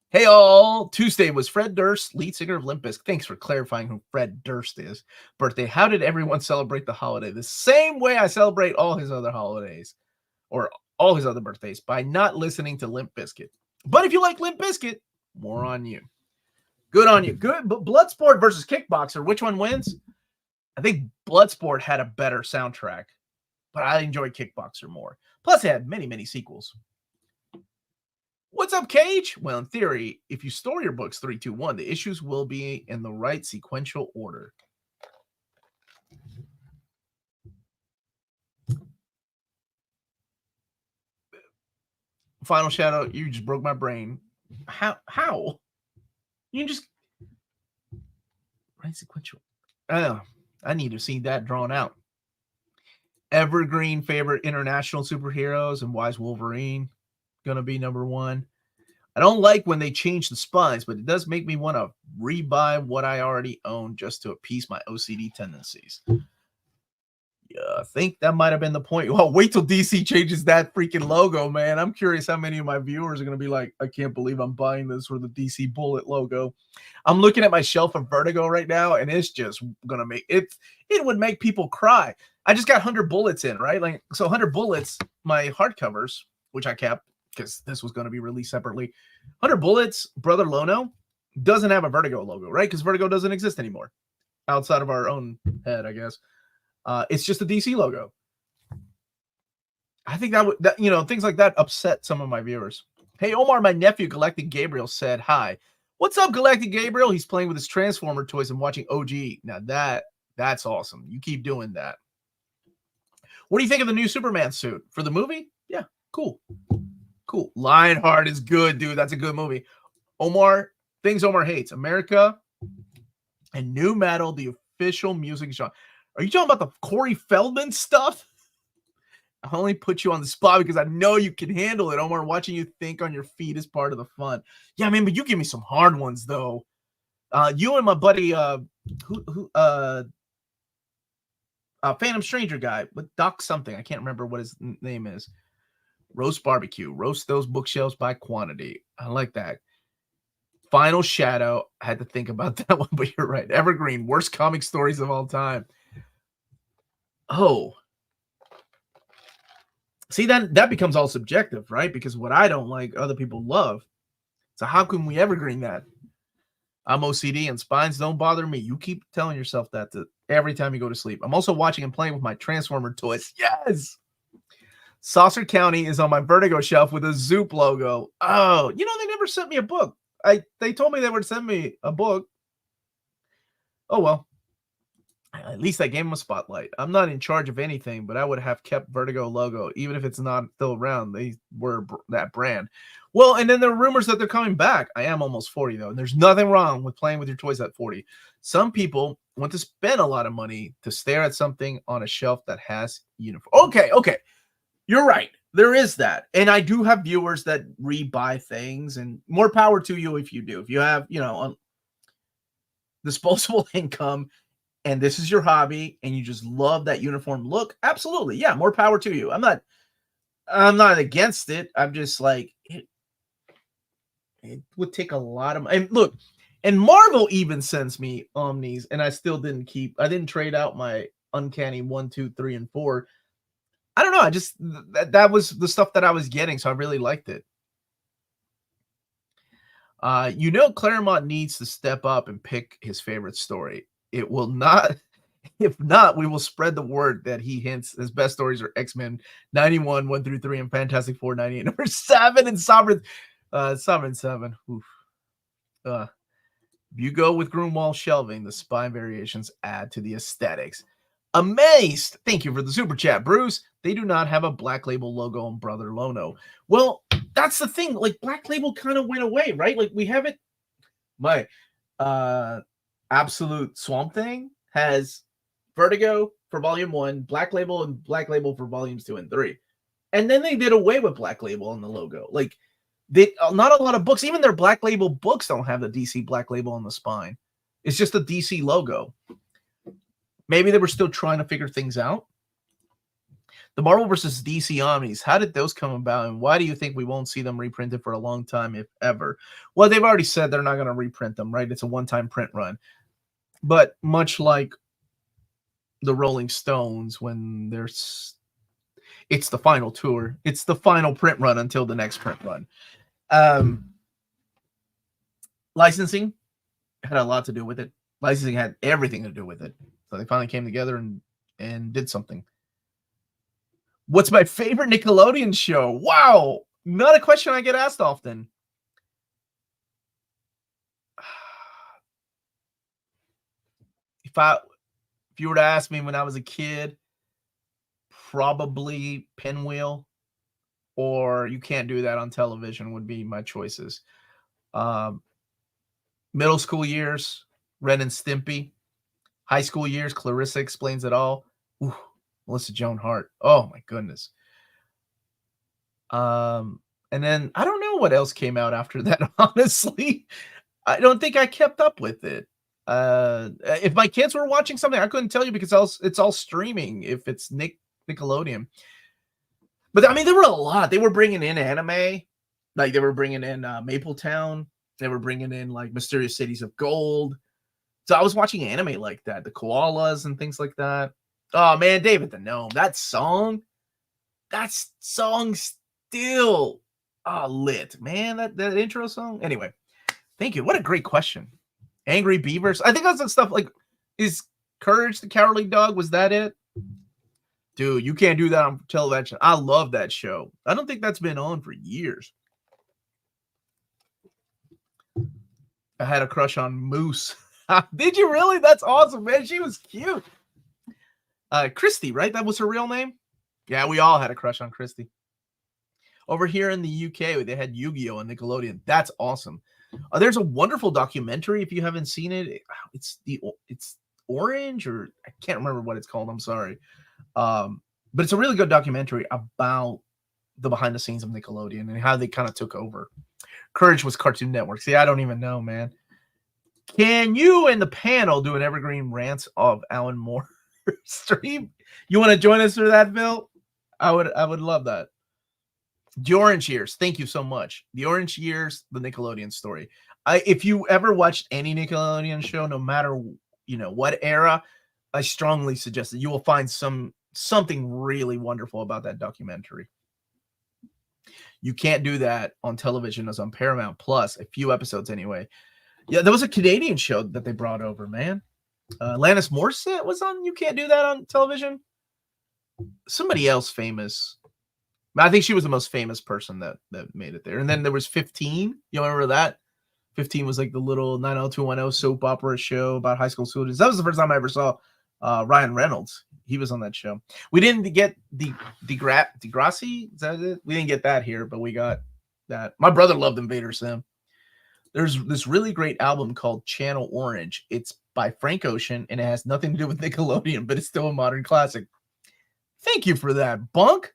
Hey all, Tuesday was Fred Durst, lead singer of Limp Bizkit. Thanks for clarifying who Fred Durst is. Birthday. How did everyone celebrate the holiday? The same way I celebrate all his other holidays, or all his other birthdays, by not listening to Limp Bizkit. But if you like Limp Bizkit, more on you. Good on you. Good. But Bloodsport versus Kickboxer, which one wins? I think Bloodsport had a better soundtrack, but I enjoyed Kickboxer more. Plus, it had many, many sequels. What's up, Cage? Well, in theory, if you store your books 3, 2, 1, the issues will be in the right sequential order. Final shout out, you just broke my brain. How? You just right sequential. I need to see that drawn out. Evergreen favorite international superheroes, and why is Wolverine gonna be number 1? I don't like when they change the spines, but it does make me want to rebuy what I already own just to appease my OCD tendencies. Yeah, I think that might have been the point. Well, wait till DC changes that freaking logo, man. I'm curious how many of my viewers are going to be like, I can't believe I'm buying this for the DC Bullet logo. I'm looking at my shelf of Vertigo right now, and it's just going to make it. It would make people cry. I just got 100 Bullets in, right? Like, so 100 Bullets, my hardcovers, which I kept because this was going to be released separately. 100 Bullets, Brother Lono, doesn't have a Vertigo logo, right? Because Vertigo doesn't exist anymore outside of our own head, I guess. It's just a DC logo. I think that would, things like that upset some of my viewers. Hey, Omar, my nephew, Galactic Gabriel, said hi. What's up, Galactic Gabriel? He's playing with his Transformer toys and watching OG. Now that's awesome. You keep doing that. What do you think of the new Superman suit for the movie? Yeah, cool. Cool. Lionheart is good, dude. That's a good movie. Omar, things Omar hates. America and new metal, the official music genre. Are you talking about the Corey Feldman stuff? I only put you on the spot because I know you can handle it, Omar. Watching you think on your feet is part of the fun. Yeah, man, but you give me some hard ones, though. You and my buddy, Phantom Stranger guy, with Doc something. I can't remember what his name is. Roast Barbecue. Roast those bookshelves by quantity. I like that. Final Shadow. I had to think about that one, but you're right. Evergreen. Worst comic stories of all time. Oh. See, then that becomes all subjective, right? Because what I don't like, other people love. So how can we evergreen that? I'm OCD and spines don't bother me. You keep telling yourself that every time you go to sleep. I'm also watching and playing with my Transformer toys. Yes! Saucer County is on my Vertigo shelf with a Zoop logo. Oh, they never sent me a book. They told me they would send me a book. Oh, well. At least I gave them a spotlight. I'm not in charge of anything, but I would have kept Vertigo logo, even if it's not still around. They were that brand. Well, and then there are rumors that they're coming back. I am almost 40, though, and there's nothing wrong with playing with your toys at 40. Some people want to spend a lot of money to stare at something on a shelf that has uniform. Okay. You're right. There is that. And I do have viewers that rebuy things, and more power to you if you do. If you have, disposable income, and this is your hobby, and you just love that uniform look, absolutely. Yeah, more power to you. I'm not against it. I'm just like, it would take a lot of, and look, and Marvel even sends me Omnis, and I still didn't trade out my Uncanny 1, 2, 3, and 4. I don't know. I just, that was the stuff that I was getting, so I really liked it. You know, Claremont needs to step up and pick his favorite story. It will not. If not, we will spread the word that he hints his best stories are X-Men 91, 1 through 3, and Fantastic Four 98, number 7, and Sovereign 7. Oof. If you go with Grunwald shelving, the spine variations add to the aesthetics. Amazed! Thank you for the super chat, Bruce. They do not have a Black Label logo on Brother Lono. Well, that's the thing. Like, Black Label kind of went away, right? Like, we have it. My Absolute Swamp Thing has Vertigo for Volume 1, Black Label, and Black Label for Volumes 2 and 3. And then they did away with Black Label on the logo. Like, not a lot of books, even their Black Label books don't have the DC Black Label on the spine. It's just a DC logo. Maybe they were still trying to figure things out. The Marvel versus DC Omnis, how did those come about, and why do you think we won't see them reprinted for a long time, if ever? Well, they've already said they're not going to reprint them, right? It's a one-time print run. But much like the Rolling Stones, when it's the final tour, it's the final print run until the next print run. Licensing had a lot to do with it. Licensing had everything to do with it. So they finally came together and did something. What's my favorite Nickelodeon show? Wow, not a question I get asked often. If you were to ask me when I was a kid, probably Pinwheel or You Can't Do That on Television would be my choices. Middle school years, Ren and Stimpy. High school years, Clarissa Explains It All. Ooh, Melissa Joan Hart. Oh my goodness. And then I don't know what else came out after that, honestly. I don't think I kept up with it. If my kids were watching something, I couldn't tell you because it's all streaming if it's Nickelodeon. But I mean, there were a lot. They were bringing in anime. Like they were bringing in Mapletown. They were bringing in like Mysterious Cities of Gold. So I was watching anime like that, the koalas and things like that. Oh man, David the Gnome, that song still lit, man. That intro song. Anyway, thank you. What a great question. Angry Beavers. I think that's the stuff like, is Courage the Cowardly Dog? Was that it? Dude, You Can't Do That on television. I love that show. I don't think that's been on for years. I had a crush on Moose. Did you really? That's awesome, man. She was cute. Christy, right? That was her real name? Yeah, we all had a crush on Christy. Over here in the UK, they had Yu-Gi-Oh! On Nickelodeon. That's awesome. There's a wonderful documentary if you haven't seen it. It's Orange, or I can't remember what it's called. I'm sorry. But it's a really good documentary about the behind the scenes of Nickelodeon and how they kind of took over. Courage was Cartoon Network. See, I don't even know, man. Can you and the panel do an evergreen rants of Alan Moore stream? You want to join us for that, Bill? I would love that. The Orange Years. Thank you so much. The Orange Years, the Nickelodeon story. If you ever watched any Nickelodeon show, no matter what era, I strongly suggest that you will find something really wonderful about that documentary. You Can't Do That on television. As on Paramount Plus, a few episodes anyway. Yeah, there was a Canadian show that they brought over, man. Alanis Morissette was on You Can't Do That on television. Somebody else famous. I think she was the most famous person that made it there. And then there was 15. You remember that? 15 was like the little 90210 soap opera show about high school students. That was the first time I ever saw Ryan Reynolds. He was on that show. We didn't get Degrassi. Is that it? We didn't get that here, but we got that. My brother loved Invader Sim. There's this really great album called Channel Orange. It's by Frank Ocean, and it has nothing to do with Nickelodeon, but it's still a modern classic. Thank you for that, Bunk.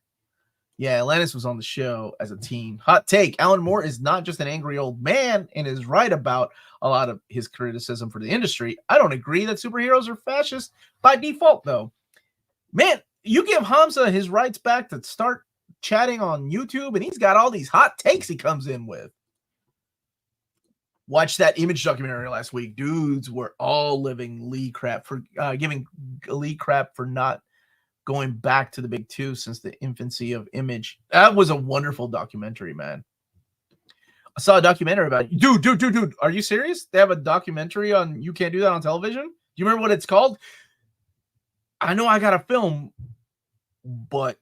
Yeah, Alanis was on the show as a teen. Hot take. Alan Moore is not just an angry old man and is right about a lot of his criticism for the industry. I don't agree that superheroes are fascist by default, though. Man, you give Hamza his rights back to start chatting on YouTube, and he's got all these hot takes he comes in with. Watched that Image documentary last week. Dudes were all living Lee crap for giving Lee crap for not going back to the big two since the infancy of Image. That was a wonderful documentary, man. I saw a documentary about it. Dude. Are you serious? They have a documentary on You Can't Do That on Television? Do you remember what it's called? I know I got a film, but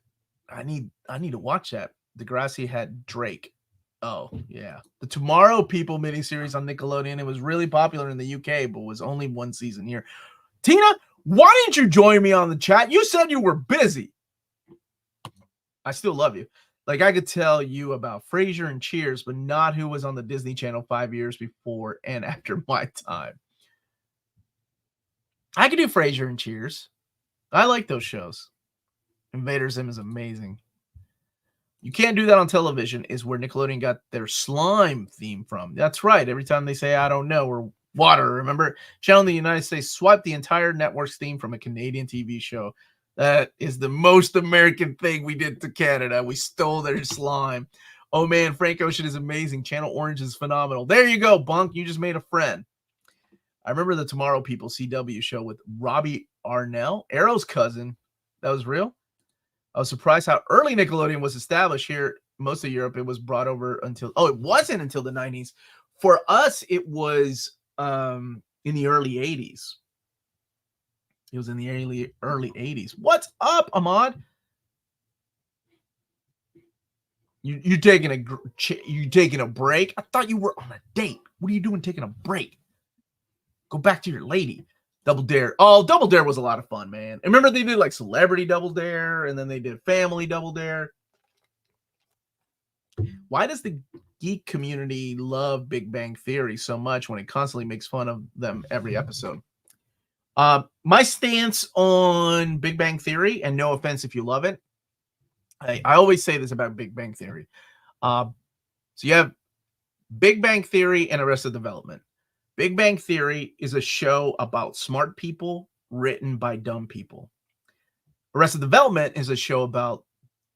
I need to watch that. Degrassi had Drake. Oh, yeah. The Tomorrow People miniseries on Nickelodeon. It was really popular in the UK, but was only one season here. Tina, why didn't you join me on the chat? You said you were busy. I still love you. Like, I could tell you about Frasier and Cheers, but not who was on the Disney Channel 5 years before and after my time. I could do Frasier and Cheers. I like those shows. Invader Zim is amazing. You Can't Do That on Television is where Nickelodeon got their slime theme from. That's right. Every time they say, I don't know, or water, remember? Channel in the United States swiped the entire network's theme from a Canadian TV show. That is the most American thing we did to Canada. We stole their slime. Oh, man, Frank Ocean is amazing. Channel Orange is phenomenal. There you go, Bunk. You just made a friend. I remember the Tomorrow People CW show with Robbie Arnell, Arrow's cousin. That was real. I was surprised how early Nickelodeon was established here. Most of Europe, it was brought over until... Oh, it wasn't until the 90s. For us, it was in the early 80s. It was in the early 80s. What's up, Ahmad? You taking a break? I thought you were on a date. What are you doing taking a break? Go back to your lady. Double Dare. Oh, Double Dare was a lot of fun, man. And remember they did like Celebrity Double Dare, and then they did Family Double Dare. Why does the geek community love Big Bang Theory so much when it constantly makes fun of them every episode? My stance on Big Bang Theory, and no offense if you love it, I always say this about Big Bang Theory. So you have Big Bang Theory and Arrested Development. Big Bang Theory is a show about smart people written by dumb people. Arrested Development is a show about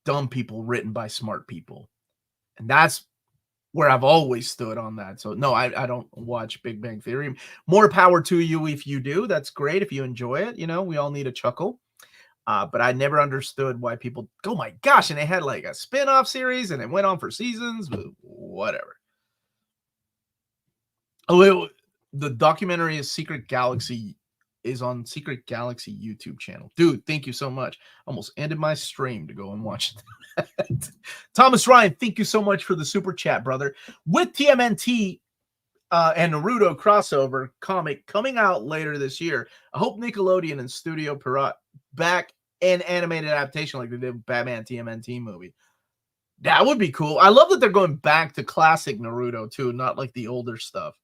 dumb people written by smart people. And that's where I've always stood on that. So no, I don't watch Big Bang Theory. More power to you if you do. That's great if you enjoy it. You know, we all need a chuckle. But I never understood why people, oh my gosh, and they had like a spin-off series and it went on for seasons, but whatever. Oh, the documentary is Secret Galaxy is on Secret Galaxy YouTube channel. Dude, thank you so much. Almost ended my stream to go and watch that. Thomas Ryan, thank you so much for the super chat, brother. With TMNT and Naruto crossover comic coming out later this year, I hope Nickelodeon and Studio Pierrot back an animated adaptation like they did with Batman TMNT movie. That would be cool. I love that they're going back to classic Naruto too, not like the older stuff.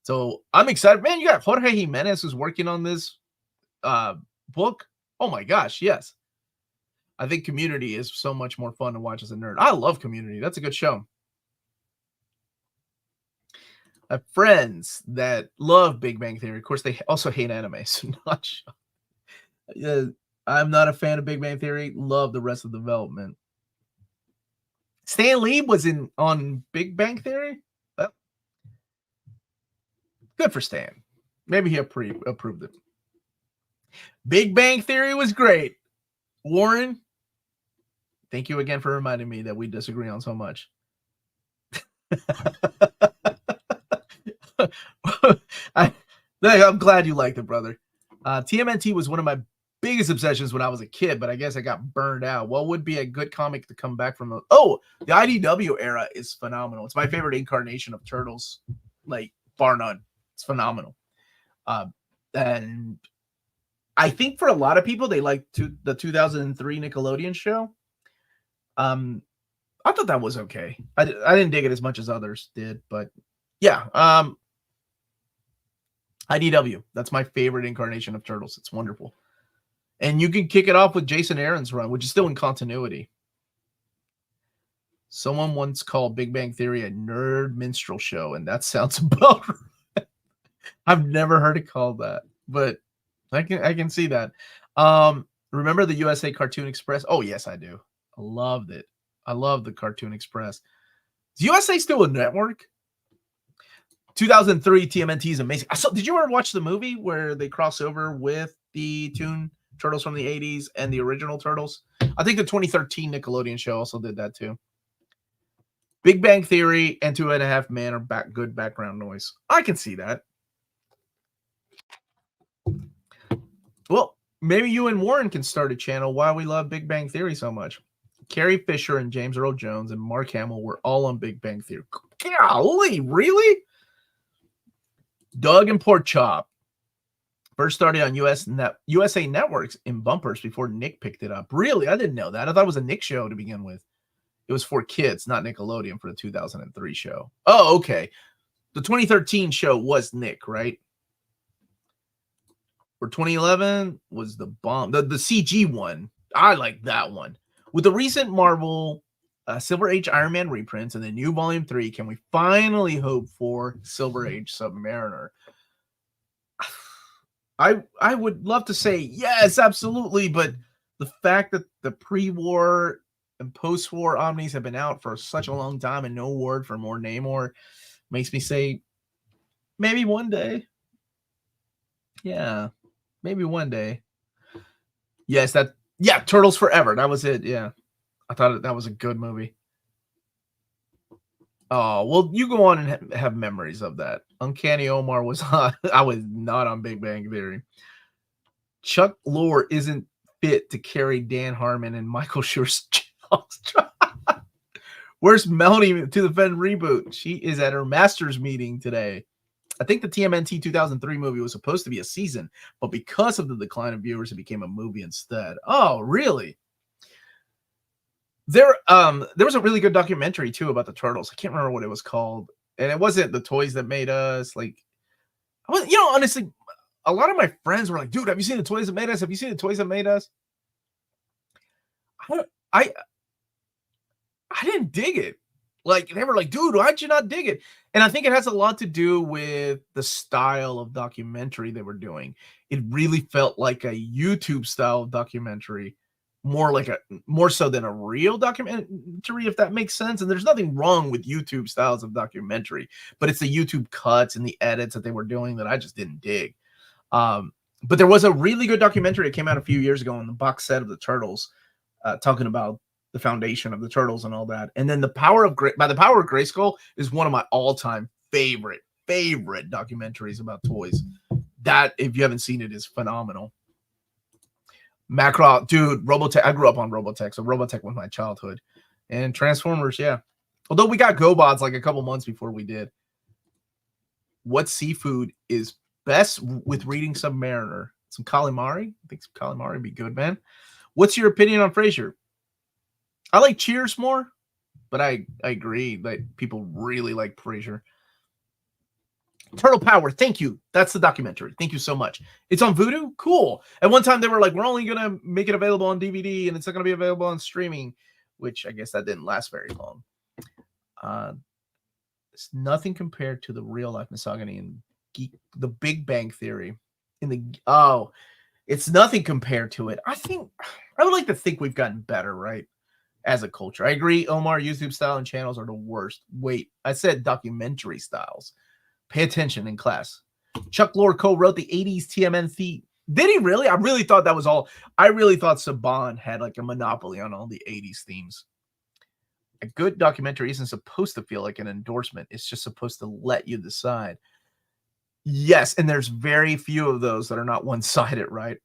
So I'm excited. Man, you got Jorge Jimenez who's working on this book. Oh my gosh, yes. I think Community is so much more fun to watch as a nerd. I love Community. That's a good show. I have friends that love Big Bang Theory. Of course, they also hate anime, so not sure. I'm not a fan of Big Bang Theory. Love the rest of the development. Stan Lee was on Big Bang Theory. Well, good for Stan. Maybe he approved it. Big Bang Theory was great. Warren, thank you again for reminding me that we disagree on so much. I'm glad you liked it, brother. TMNT was one of my biggest obsessions when I was a kid, but I guess I got burned out. What would be a good comic to come back from? The IDW era is phenomenal. It's my favorite incarnation of Turtles, like bar none. It's phenomenal. And I think for a lot of people, they like the 2003 Nickelodeon show. I thought that was okay. I didn't dig it as much as others did, but yeah. IDW, that's my favorite incarnation of Turtles. It's wonderful. And you can kick it off with Jason Aaron's run, which is still in continuity. Someone once called Big Bang Theory a nerd minstrel show, and that sounds about right. I've never heard it called that, but I can see that. Remember the USA Cartoon Express? Oh, yes, I do. I loved it. I love the Cartoon Express. Is USA still a network? 2003 TMNT is amazing. Did you ever watch the movie where they cross over with the Toon Turtles from the 80s and the original Turtles? I think the 2013 Nickelodeon show also did that too. Big Bang Theory and 2.5 Men are good background noise. I can see that. Well, maybe you and Warren can start a channel why we love Big Bang Theory so much. Carrie Fisher and James Earl Jones and Mark Hamill were all on Big Bang Theory. Golly, really? Doug and Pork Chop first started on USA Networks in bumpers before Nick picked it up. Really? I didn't know that. I thought it was a Nick show to begin with. It was for kids, not Nickelodeon for the 2003 show. Oh, okay. The 2013 show was Nick, right? For 2011 was the bomb. The CG one. I like that one. With the recent Marvel Silver Age Iron Man reprints and the new Volume 3, can we finally hope for Silver Age Submariner? I would love to say yes, absolutely, but the fact that the pre-war and post-war Omnis have been out for such a long time and no word for more Namor makes me say maybe one day. Yeah, maybe one day. Yes, Turtles Forever. That was it. Yeah, I thought that was a good movie. Oh, well, you go on and have memories of that. Uncanny Omar was on. I was not on Big Bang Theory. Chuck Lorre isn't fit to carry Dan Harmon and Michael Schur's. Where's Melanie to the Fen reboot? She is at her master's meeting today. I think the TMNT 2003 movie was supposed to be a season, but because of the decline of viewers, it became a movie instead. Oh, really? There was a really good documentary too about the Turtles. I can't remember what it was called, and it wasn't The Toys That Made Us. Like, honestly, a lot of my friends were like, "Dude, have you seen The Toys That Made Us? Have you seen The Toys That Made Us?" I didn't dig it. Like, they were like, "Dude, why'd you not dig it?" And I think it has a lot to do with the style of documentary they were doing. It really felt like a YouTube style documentary, more so than a real documentary, if that makes sense. And there's nothing wrong with YouTube styles of documentary, but it's the YouTube cuts and the edits that they were doing that I just didn't dig. But there was a really good documentary that came out a few years ago on the box set of the Turtles, talking about the foundation of the Turtles and all that. And then The Power of Grayskull is one of my all-time favorite documentaries about toys. That, if you haven't seen it, is phenomenal. Macro, dude, Robotech. I grew up on Robotech, so Robotech was my childhood. And Transformers, yeah. Although we got GoBots like a couple months before we did. What seafood is best with reading Submariner? Some calamari. I think some calamari would be good, man. What's your opinion on Frasier? I like Cheers more, but I agree that people really like Frasier. Turtle Power, thank you. That's the documentary. Thank you so much. It's on Vudu? Cool. At one time, they were like, we're only going to make it available on DVD, and it's not going to be available on streaming, which I guess that didn't last very long. It's nothing compared to the real-life misogyny and the Big Bang Theory. It's nothing compared to it. I would like to think we've gotten better, right? As a culture. I agree, Omar, YouTube style and channels are the worst. Wait, I said documentary styles. Pay attention in class. Chuck Lorre co-wrote the 80s TMNT. Did he really? I really thought that was all. I really thought Saban had like a monopoly on all the 80s themes. A good documentary isn't supposed to feel like an endorsement. It's just supposed to let you decide. Yes, and there's very few of those that are not one-sided, right?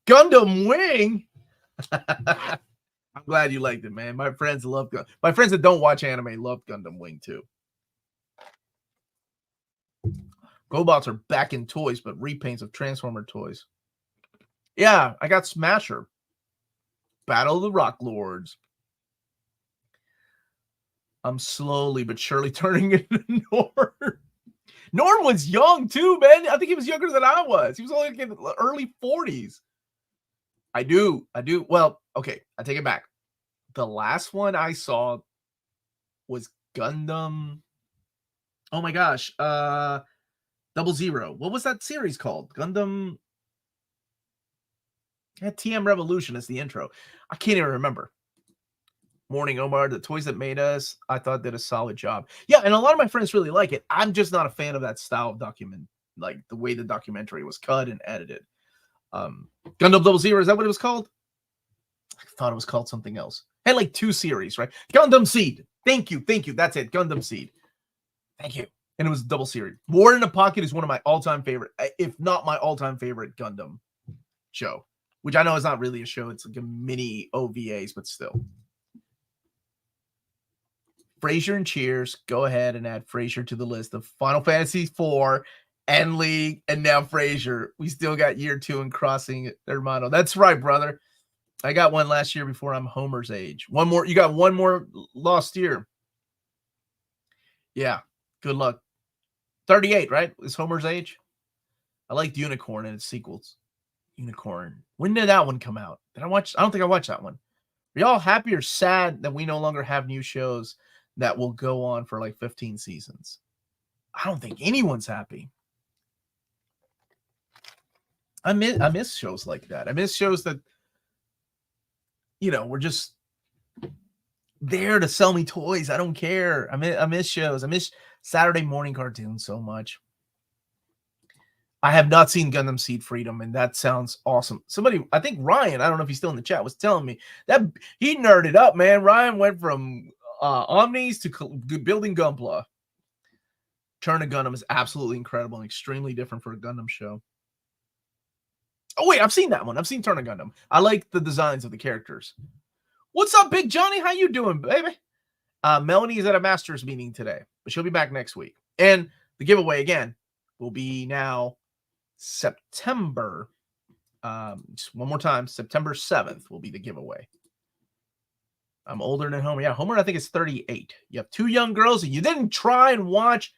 Gundam Wing! I'm glad you liked it, man. My friends love my friends that don't watch anime love Gundam Wing too. GoBots are back in toys, but repaints of Transformer toys. Yeah, I got Smasher. Battle of the Rock Lords. I'm slowly but surely turning into Norm. Norm was young too, man. I think he was younger than I was. He was only in the early 40s. I do. Well, okay, I take it back. The last one I saw was Gundam. Oh my gosh. 00. What was that series called? Gundam. Yeah, TM Revolution is the intro. I can't even remember. Morning, Omar. The Toys That Made Us, I thought did a solid job. Yeah, and a lot of my friends really like it. I'm just not a fan of that style of document, like the way the documentary was cut and edited. Gundam 00, is that what it was called? I thought it was called something else. It had like 2 series, right? Gundam Seed. Thank you. That's it. Gundam Seed. Thank you. And it was a double series. War in the Pocket is one of my all-time favorite, if not my all-time favorite Gundam show, which I know is not really a show. It's like a mini OVAs, but still. Frasier and Cheers. Go ahead and add Frasier to the list of Final Fantasy IV and League and now Frasier. We still got year 2 and Crossing Hermano. That's right, brother. I got one last year before I'm Homer's age. One more. You got one more lost year. Yeah. Good luck. 38, right? Is Homer's age? I liked Unicorn and its sequels. Unicorn. When did that one come out? Did I watch? I don't think I watched that one. Are y'all happy or sad that we no longer have new shows that will go on for like 15 seasons? I don't think anyone's happy. I miss shows like that. I miss shows that, you know, were just there to sell me toys. I don't care. I miss shows. I miss Saturday morning cartoons so much. I have not seen Gundam Seed Freedom, and that sounds awesome. Somebody, I think Ryan, I don't know if he's still in the chat, was telling me that he nerded up, man. Ryan went from Omnis to building Gunpla. Turn of Gundam is absolutely incredible and extremely different for a Gundam show. Oh, wait, I've seen that one. I've seen Turn of Gundam. I like the designs of the characters. What's up, Big Johnny? How you doing, baby? Melanie is at a master's meeting today, but she'll be back next week. And the giveaway, again, will be now September. Just one more time, September 7th will be the giveaway. I'm older than Homer. Yeah, Homer, I think, is 38. You have 2 young girls, and you didn't try and watch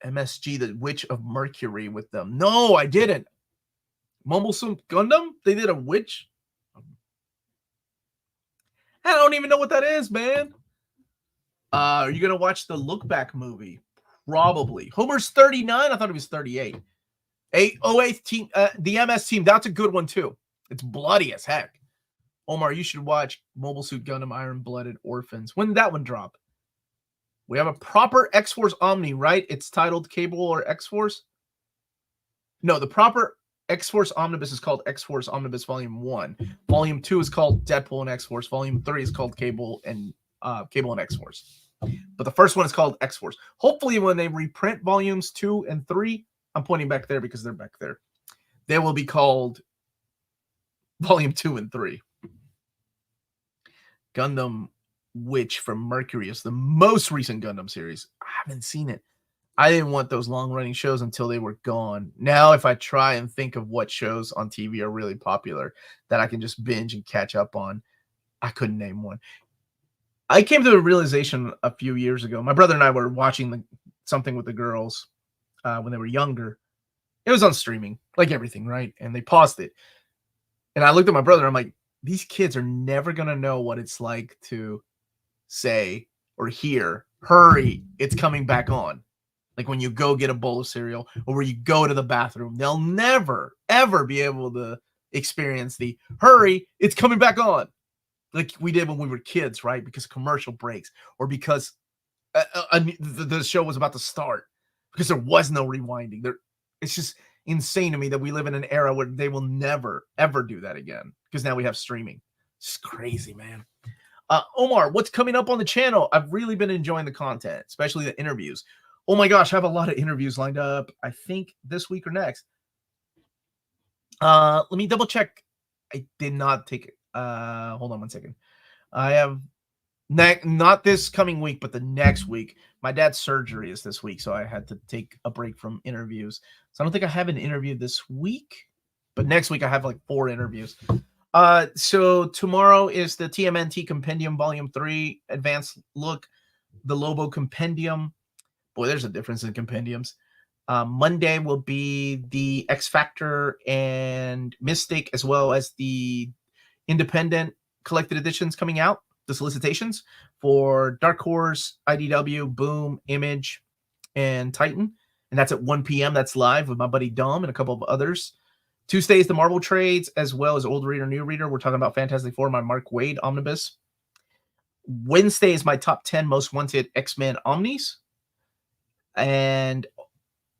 MSG, The Witch of Mercury, with them. No, I didn't. Mumblesum Gundam? They did a witch? I don't even know what that is, man. Are you going to watch the Look Back movie? Probably. Homer's 39? I thought he was 38. 808 team, the MS team. That's a good one, too. It's bloody as heck. Omar, you should watch Mobile Suit Gundam Iron-Blooded Orphans. When did that one drop? We have a proper X-Force Omni, right? It's titled Cable or X-Force? No, the proper X-Force Omnibus is called X-Force Omnibus Volume 1. Volume 2 is called Deadpool and X-Force. Volume 3 is called Cable and X-Force. But the first one is called X-Force. Hopefully when they reprint Volumes 2 and 3, I'm pointing back there because they're back there, they will be called Volume 2 and 3. Gundam Witch from Mercury is the most recent Gundam series. I haven't seen it. I didn't want those long-running shows until they were gone. Now, if I try and think of what shows on TV are really popular that I can just binge and catch up on, I couldn't name one. I came to a realization a few years ago. My brother and I were watching something with the girls when they were younger. It was on streaming, like everything, right? And they paused it. And I looked at my brother, and I'm like, these kids are never going to know what it's like to say or hear, hurry, it's coming back on. Like when you go get a bowl of cereal or where you go to the bathroom, they'll never, ever be able to experience the hurry, it's coming back on. Like we did when we were kids, right? Because commercial breaks or because the show was about to start because there was no rewinding. It's just insane to me that we live in an era where they will never, ever do that again because now we have streaming. It's crazy, man. Omar, what's coming up on the channel? I've really been enjoying the content, especially the interviews. Oh my gosh, I have a lot of interviews lined up, I think this week or next. Let me double check. I did not take it. Hold on one second. I have not this coming week, but the next week. My dad's surgery is this week, so I had to take a break from interviews. So I don't think I have an interview this week, but next week I have like 4 interviews. So tomorrow is the TMNT Compendium Volume 3 Advanced Look, the Lobo Compendium. Boy, there's a difference in compendiums. Monday will be the X Factor and Mystic, as well as the independent collected editions coming out, the solicitations for Dark Horse, IDW, Boom, Image, and Titan. And that's at 1 p.m. That's live with my buddy Dom and a couple of others. Tuesday is the Marvel trades, as well as Old Reader, New Reader. We're talking about Fantastic Four, my Mark Waid omnibus. Wednesday is my top 10 most wanted X-Men omnis. And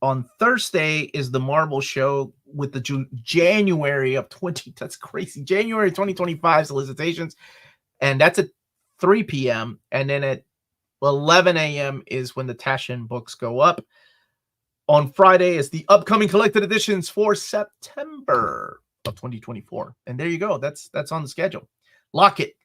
on Thursday is the Marvel show with the January of 20. That's crazy. January 2025 solicitations, and that's at 3 p.m. And then at 11 a.m. is when the Taschen books go up. On Friday is the upcoming collected editions for September of 2024. And there you go. That's on the schedule. Lock it.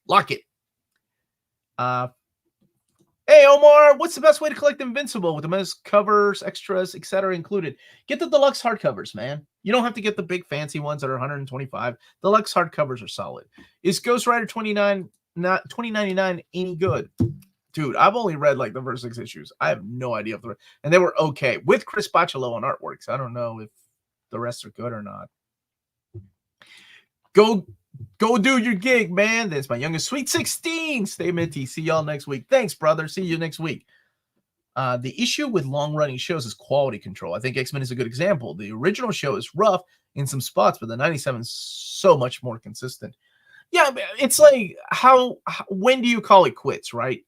Hey, Omar, what's the best way to collect Invincible with the most covers, extras, etc. included? Get the deluxe hardcovers, man. You don't have to get the big fancy ones that are 125. Deluxe hardcovers are solid. Is Ghost Rider 2099 any good? Dude, I've only read like the first 6 issues. I have no idea if and they were okay with Chris Bachalo on artworks. I don't know if the rest are good or not. Go do your gig, man. That's my youngest Sweet 16. Stay minty. See y'all next week. Thanks, brother. See you next week. The issue with long-running shows is quality control. I think X-Men is a good example. The original show is rough in some spots, but the 97 is so much more consistent. Yeah, it's like when do you call it quits, right?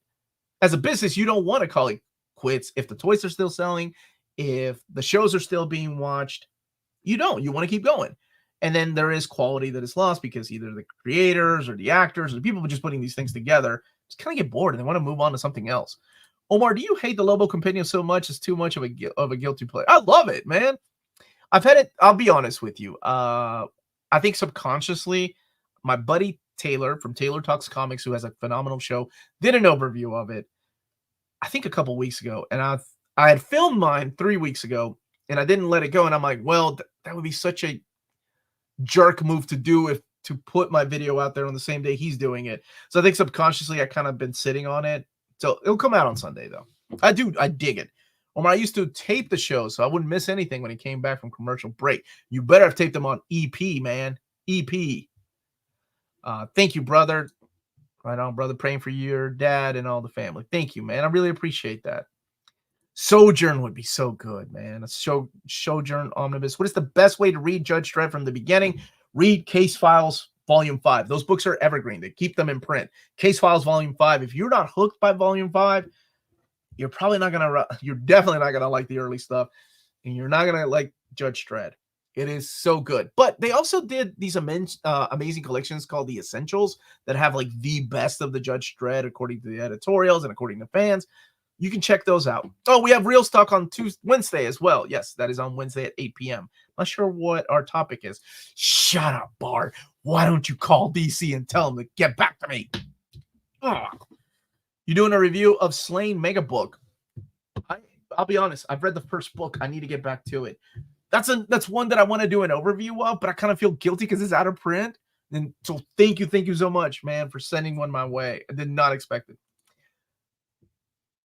As a business, you don't want to call it quits if the toys are still selling, if the shows are still being watched. You don't. You want to keep going. And then there is quality that is lost because either the creators or the actors or the people just putting these things together just kind of get bored and they want to move on to something else. Omar, do you hate the Lobo Compendium so much it's too much of a guilty pleasure? I love it, man. I've had it. I'll be honest with you. I think subconsciously, my buddy Taylor from Taylor Talks Comics, who has a phenomenal show, did an overview of it, I think a couple weeks ago. And I had filmed mine 3 weeks ago and I didn't let it go. And I'm like, well, that would be such a jerk move to do to put my video out there on the same day he's doing it. So I think subconsciously I kind of been sitting on it. So it'll come out on Sunday though. I dig it. Omar, I used to tape the show so I wouldn't miss anything when it came back from commercial break. You better have taped them on EP, man. EP. Thank you, brother. Right on, brother. Praying for your dad and all the family. Thank you, man. I really appreciate that. Sojourn would be so good, man. A Sojourn Omnibus. What is the best way to read Judge Dredd from the beginning? Read Case Files Volume 5. Those books are evergreen. They keep them in print. Case Files Volume 5. If you're not hooked by Volume 5, you're definitely not gonna like the early stuff, and you're not gonna like Judge Dredd. It is so good. But they also did these amazing collections called the Essentials that have like the best of the Judge Dredd according to the editorials and according to fans. You can check those out. Oh, we have Real Stock on Wednesday as well. Yes, that is on Wednesday at 8 p.m. Not sure what our topic is. Shut up, Bart. Why don't you call DC and tell them to get back to me? Ugh. You doing a review of Slain Mega Book? I'll be honest. I've read the first book. I need to get back to it. That's one that I want to do an overview of, but I kind of feel guilty because it's out of print. And so thank you so much, man, for sending one my way. I did not expect it.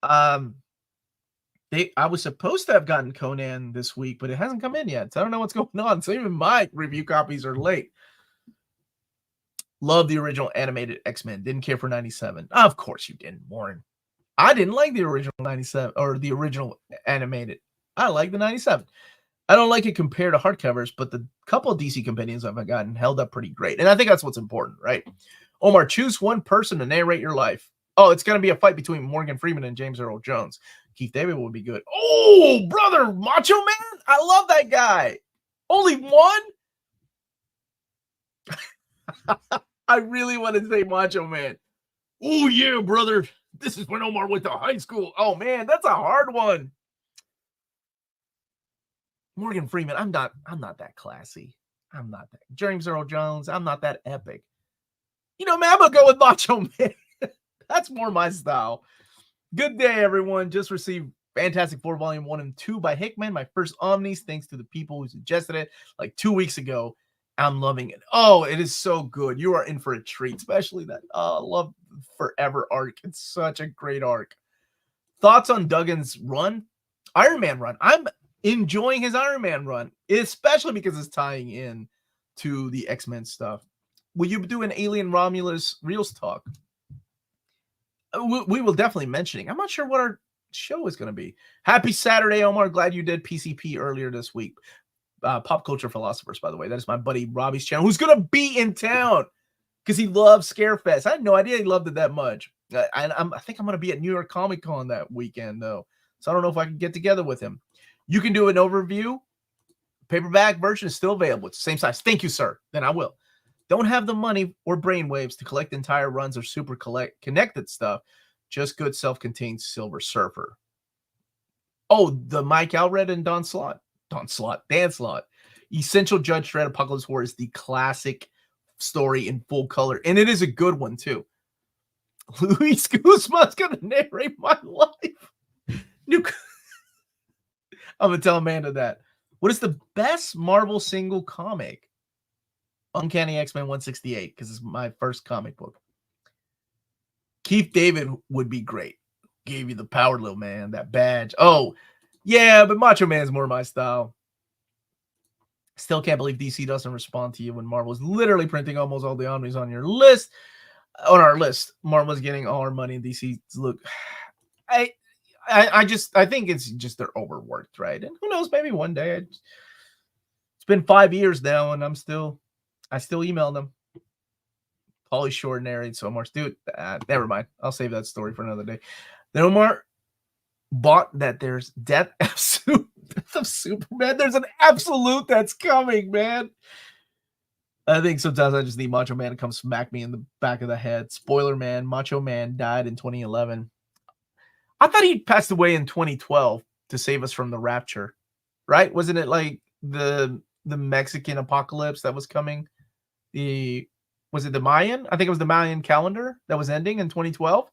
I was supposed to have gotten Conan this week, but it hasn't come in yet. So I don't know what's going on. So even my review copies are late. Love the original animated X-Men. Didn't care for 97. Of course you didn't, Warren. I didn't like the original 97 or the original animated. I like the 97. I don't like it compared to hardcovers, but the couple of DC compendiums I've gotten held up pretty great. And I think that's what's important, right? Omar, choose one person to narrate your life. Oh, it's going to be a fight between Morgan Freeman and James Earl Jones. Keith David would be good. Oh, brother, Macho Man. I love that guy. Only one? I really want to say Macho Man. Oh, yeah, brother. This is when Omar went to high school. Oh, man, that's a hard one. Morgan Freeman, I'm not that classy. I'm not that. James Earl Jones, I'm not that epic. You know, man, I'm going to go with Macho Man. That's more my style. Good day, everyone. Just received Fantastic Four Volume 1 and 2 by Hickman. My first Omnis, thanks to the people who suggested it like 2 weeks ago. I'm loving it. Oh, it is so good. You are in for a treat, especially that Love Forever arc. It's such a great arc. Thoughts on Duggan's run? Iron Man run. I'm enjoying his Iron Man run, especially because it's tying in to the X-Men stuff. Will you do an Alien Romulus Reels talk? We will definitely mention it. I'm not sure what our show is going to be. Happy Saturday, Omar. Glad you did PCP earlier this week. Pop Culture Philosophers, by the way. That is my buddy Robbie's channel, who's going to be in town because he loves Scarefest. I had no idea he loved it that much. I think I'm going to be at New York Comic Con that weekend, though. So I don't know if I can get together with him. You can do an overview. Paperback version is still available. It's the same size. Thank you, sir. Then I will. Don't have the money or brainwaves to collect entire runs or super connected stuff. Just good self-contained Silver Surfer. Oh, the Mike Allred and Dan Slott. Essential Judge Dredd Apocalypse War is the classic story in full color, and it is a good one too. Luis Guzman's gonna narrate my life. I'm gonna tell Amanda that. What is the best Marvel single comic? Uncanny X-Men 168, because it's my first comic book. Keith David would be great. Gave you the power, little man, that badge. Oh, yeah, but Macho Man's more my style. Still can't believe DC doesn't respond to you when Marvel is literally printing almost all the Omnis on your list. On our list, Marvel's getting all our money. DC, look, I think it's just they're overworked, right? And who knows, maybe one day. It's been 5 years now, and I still email them. Pauly Shore narrated so much. Dude, never mind. I'll save that story for another day. Then Omar bought that there's Death of Superman. There's an absolute that's coming, man. I think sometimes I just need Macho Man to come smack me in the back of the head. Spoiler, man. Macho Man died in 2011. I thought he passed away in 2012 to save us from the rapture, right? Wasn't it like the Mexican apocalypse that was coming? Was it the Mayan? I think it was the Mayan calendar that was ending in 2012.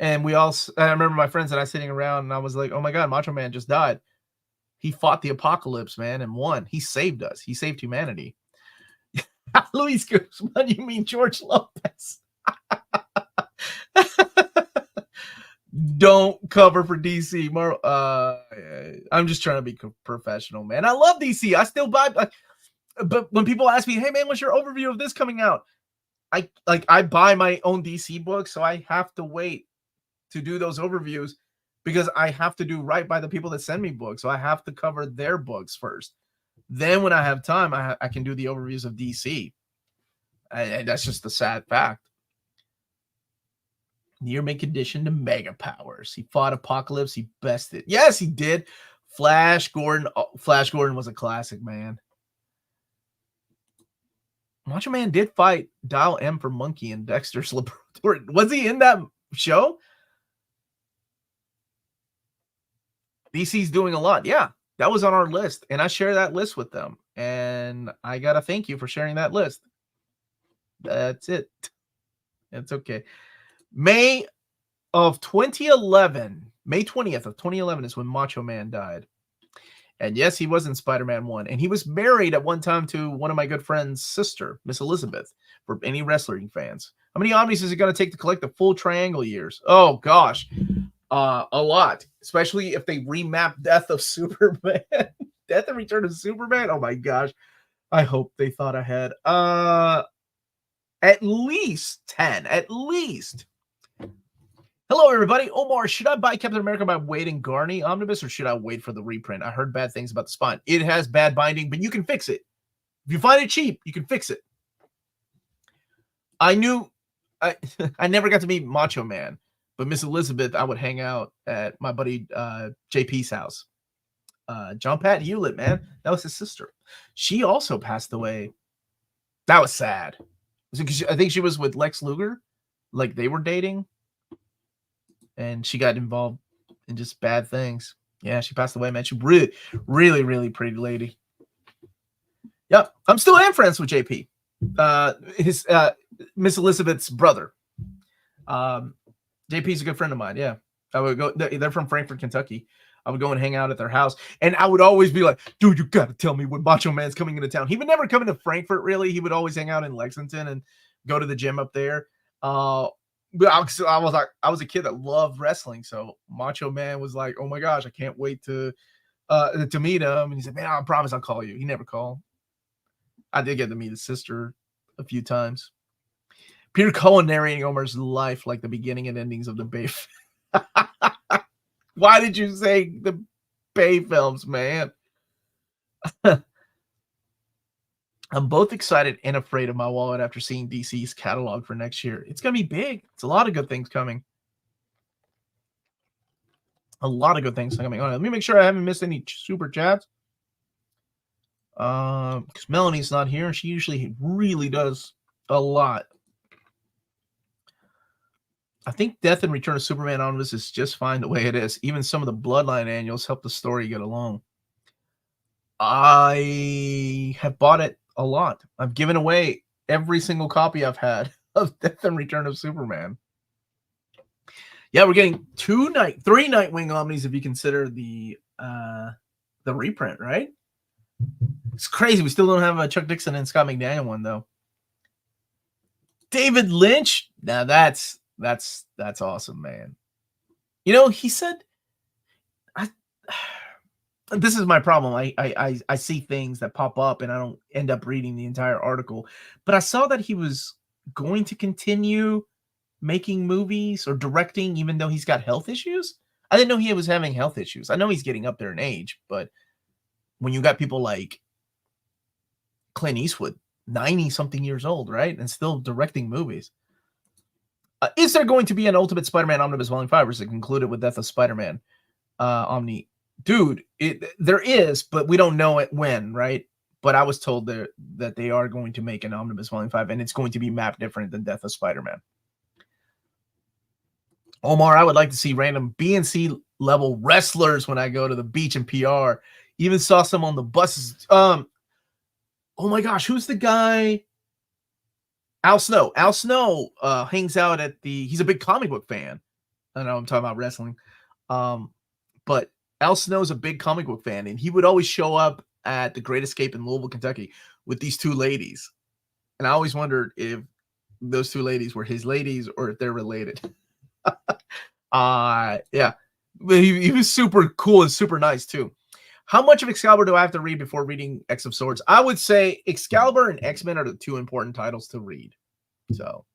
And I remember my friends and I sitting around, and I was like, oh my God, Macho Man just died. He fought the apocalypse, man, and won. He saved us. He saved humanity. Luis Guzman, you mean George Lopez? Don't cover for DC. I'm just trying to be professional, man. I love DC. I still buy, but when people ask me, hey man, what's your overview of this coming out? I buy my own DC books, so I have to wait to do those overviews because I have to do right by the people that send me books. So I have to cover their books first. Then when I have time, I can do the overviews of DC. And that's just the sad fact. Near mint condition to mega powers. He fought Apocalypse. He bested. Yes, he did. Flash Gordon. Oh, Flash Gordon was a classic, man. Macho Man did fight Dial M for Monkey in Dexter's Laboratory. Was he in that show? DC's doing a lot. Yeah, that was on our list, and I share that list with them. And I got to thank you for sharing that list. That's it. It's okay. May 20th of 2011 is when Macho Man died. And yes, he was in Spider-Man 1. And he was married at one time to one of my good friend's sister, Miss Elizabeth, for any wrestling fans. How many Omnis is it going to take to collect the full Triangle years? Oh, gosh. A lot. Especially if they remap Death of Superman. Death and Return of Superman? Oh, my gosh. I hope they thought ahead. At least 10. At least. Hello, everybody. Omar, should I buy Captain America by Wade and Garney Omnibus, or should I wait for the reprint? I heard bad things about the spine. It has bad binding, but you can fix it. If you find it cheap, you can fix it. I never got to meet Macho Man, but Miss Elizabeth, I would hang out at my buddy JP's house. John Pat Hewlett, man. That was his sister. She also passed away. That was sad. I think she was with Lex Luger. Like they were dating. And she got involved in just bad things. Yeah, she passed away, man. She really, really, really pretty lady. Yep. I'm still friends with JP. His Miss Elizabeth's brother. JP's a good friend of mine. Yeah. I would go. They're from Frankfort, Kentucky. I would go and hang out at their house. And I would always be like, dude, you got to tell me when Macho Man's coming into town. He would never come into Frankfort, really. He would always hang out in Lexington and go to the gym up there. But I was a kid that loved wrestling, so Macho Man was like, "Oh my gosh, I can't wait to meet him." And he said, "Man, I promise I'll call you." He never called. I did get to meet his sister a few times. Peter Cullen narrating Omar's life like the beginning and endings of the Bay. Why did you say the Bay films, man? I'm both excited and afraid of my wallet after seeing DC's catalog for next year. It's going to be big. It's a lot of good things coming. A lot of good things coming. All right, let me make sure I haven't missed any super chats. Because Melanie's not here, and she usually really does a lot. I think Death and Return of Superman Omnibus is just fine the way it is. Even some of the Bloodline annuals help the story get along. I have bought it a lot. I've given away every single copy I've had of Death and Return of Superman. Yeah, we're getting three Nightwing Omnis if you consider the reprint, right? It's crazy. We still don't have a Chuck Dixon and Scott McDaniel one though. David Lynch. Now that's awesome, man. You know, he said, this is my problem. I see things that pop up and I don't end up reading the entire article. But I saw that he was going to continue making movies or directing, even though he's got health issues. I didn't know he was having health issues. I know he's getting up there in age, but when you got people like Clint Eastwood, 90-something years old, right? And still directing movies. Is there going to be an Ultimate Spider-Man Omnibus Volume 5 or is it concluded with Death of Spider-Man Omni? Dude, there is, but we don't know it when, right? But I was told that they are going to make an Omnibus Volume 5 and it's going to be mapped different than Death of Spider-Man. Omar, I would like to see random BNC level wrestlers when I go to the beach in PR. Even saw some on the buses. Oh my gosh, who's the guy? Al Snow. Al Snow hangs out at he's a big comic book fan. I know I'm talking about wrestling. But Al Snow's a big comic book fan, and he would always show up at the Great Escape in Louisville, Kentucky with these two ladies. And I always wondered if those two ladies were his ladies or if they're related. Yeah. He was super cool and super nice too. How much of Excalibur do I have to read before reading X of Swords? I would say Excalibur and X-Men are the two important titles to read. So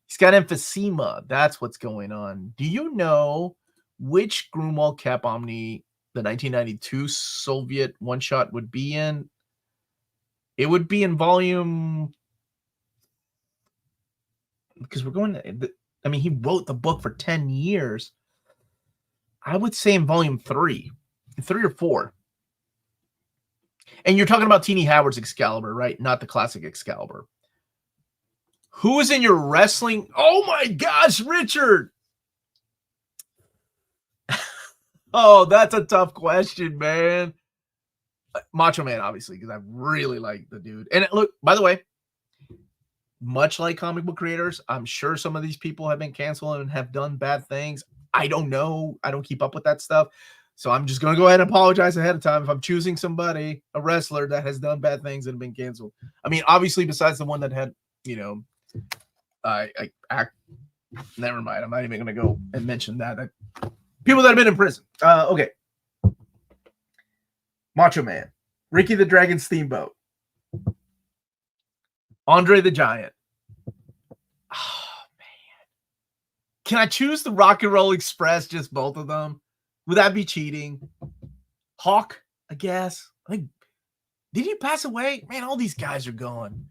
he's got emphysema. That's what's going on. Do you know which Grunwald Cap Omni the 1992 Soviet one-shot would be in? It would be in volume... Because we're going to... I mean, he wrote the book for 10 years. I would say in volume 3 or 4. And you're talking about Teenie Howard's Excalibur, right? Not the classic Excalibur. Who is in your wrestling? Oh my gosh, Richard. Oh, that's a tough question, man. Macho Man, obviously, because I really like the dude. And look, by the way, much like comic book creators, I'm sure some of these people have been canceled and have done bad things. I don't know. I don't keep up with that stuff. So I'm just going to go ahead and apologize ahead of time if I'm choosing somebody, a wrestler that has done bad things and been canceled. I mean, obviously, besides the one that had, you know, never mind. I'm not even going to go and mention that. People that have been in prison. Okay. Macho Man. Ricky the Dragon Steamboat. Andre the Giant. Oh, man. Can I choose the Rock and Roll Express, just both of them? Would that be cheating? Hawk, I guess. Like, did he pass away? Man, all these guys are gone.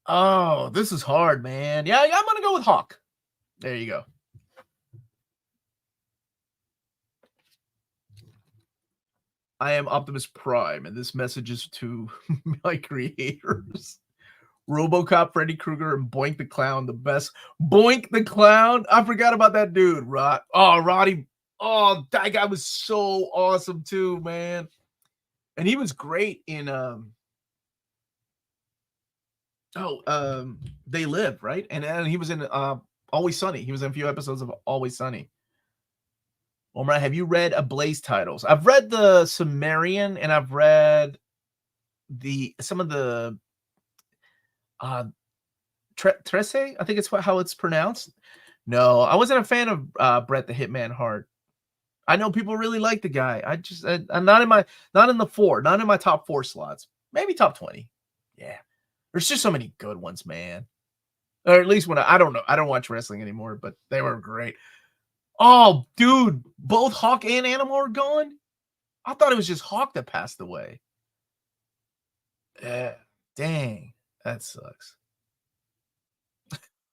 Oh, this is hard, man. Yeah, I'm going to go with Hawk. There you go. I am Optimus Prime, and this message is to my creators. RoboCop, Freddy Krueger, and Boink the Clown, the best. Boink the Clown? I forgot about that dude, Roddy. Oh, that guy was so awesome too, man. And he was great in They Live, right? And he was in Always Sunny. He was in a few episodes of Always Sunny. Omar, have you read Ablaze titles? I've read the Sumerian, and I've read some of the Trece, I think it's how it's pronounced. No, I wasn't a fan of Bret the Hitman Hart. I know people really like the guy. I'm not in my top 4 slots. Maybe top 20. Yeah, there's just so many good ones, man. Or at least when I don't know. I don't watch wrestling anymore, but they were great. Oh, dude, both Hawk and Animal are gone? I thought it was just Hawk that passed away. Dang, that sucks.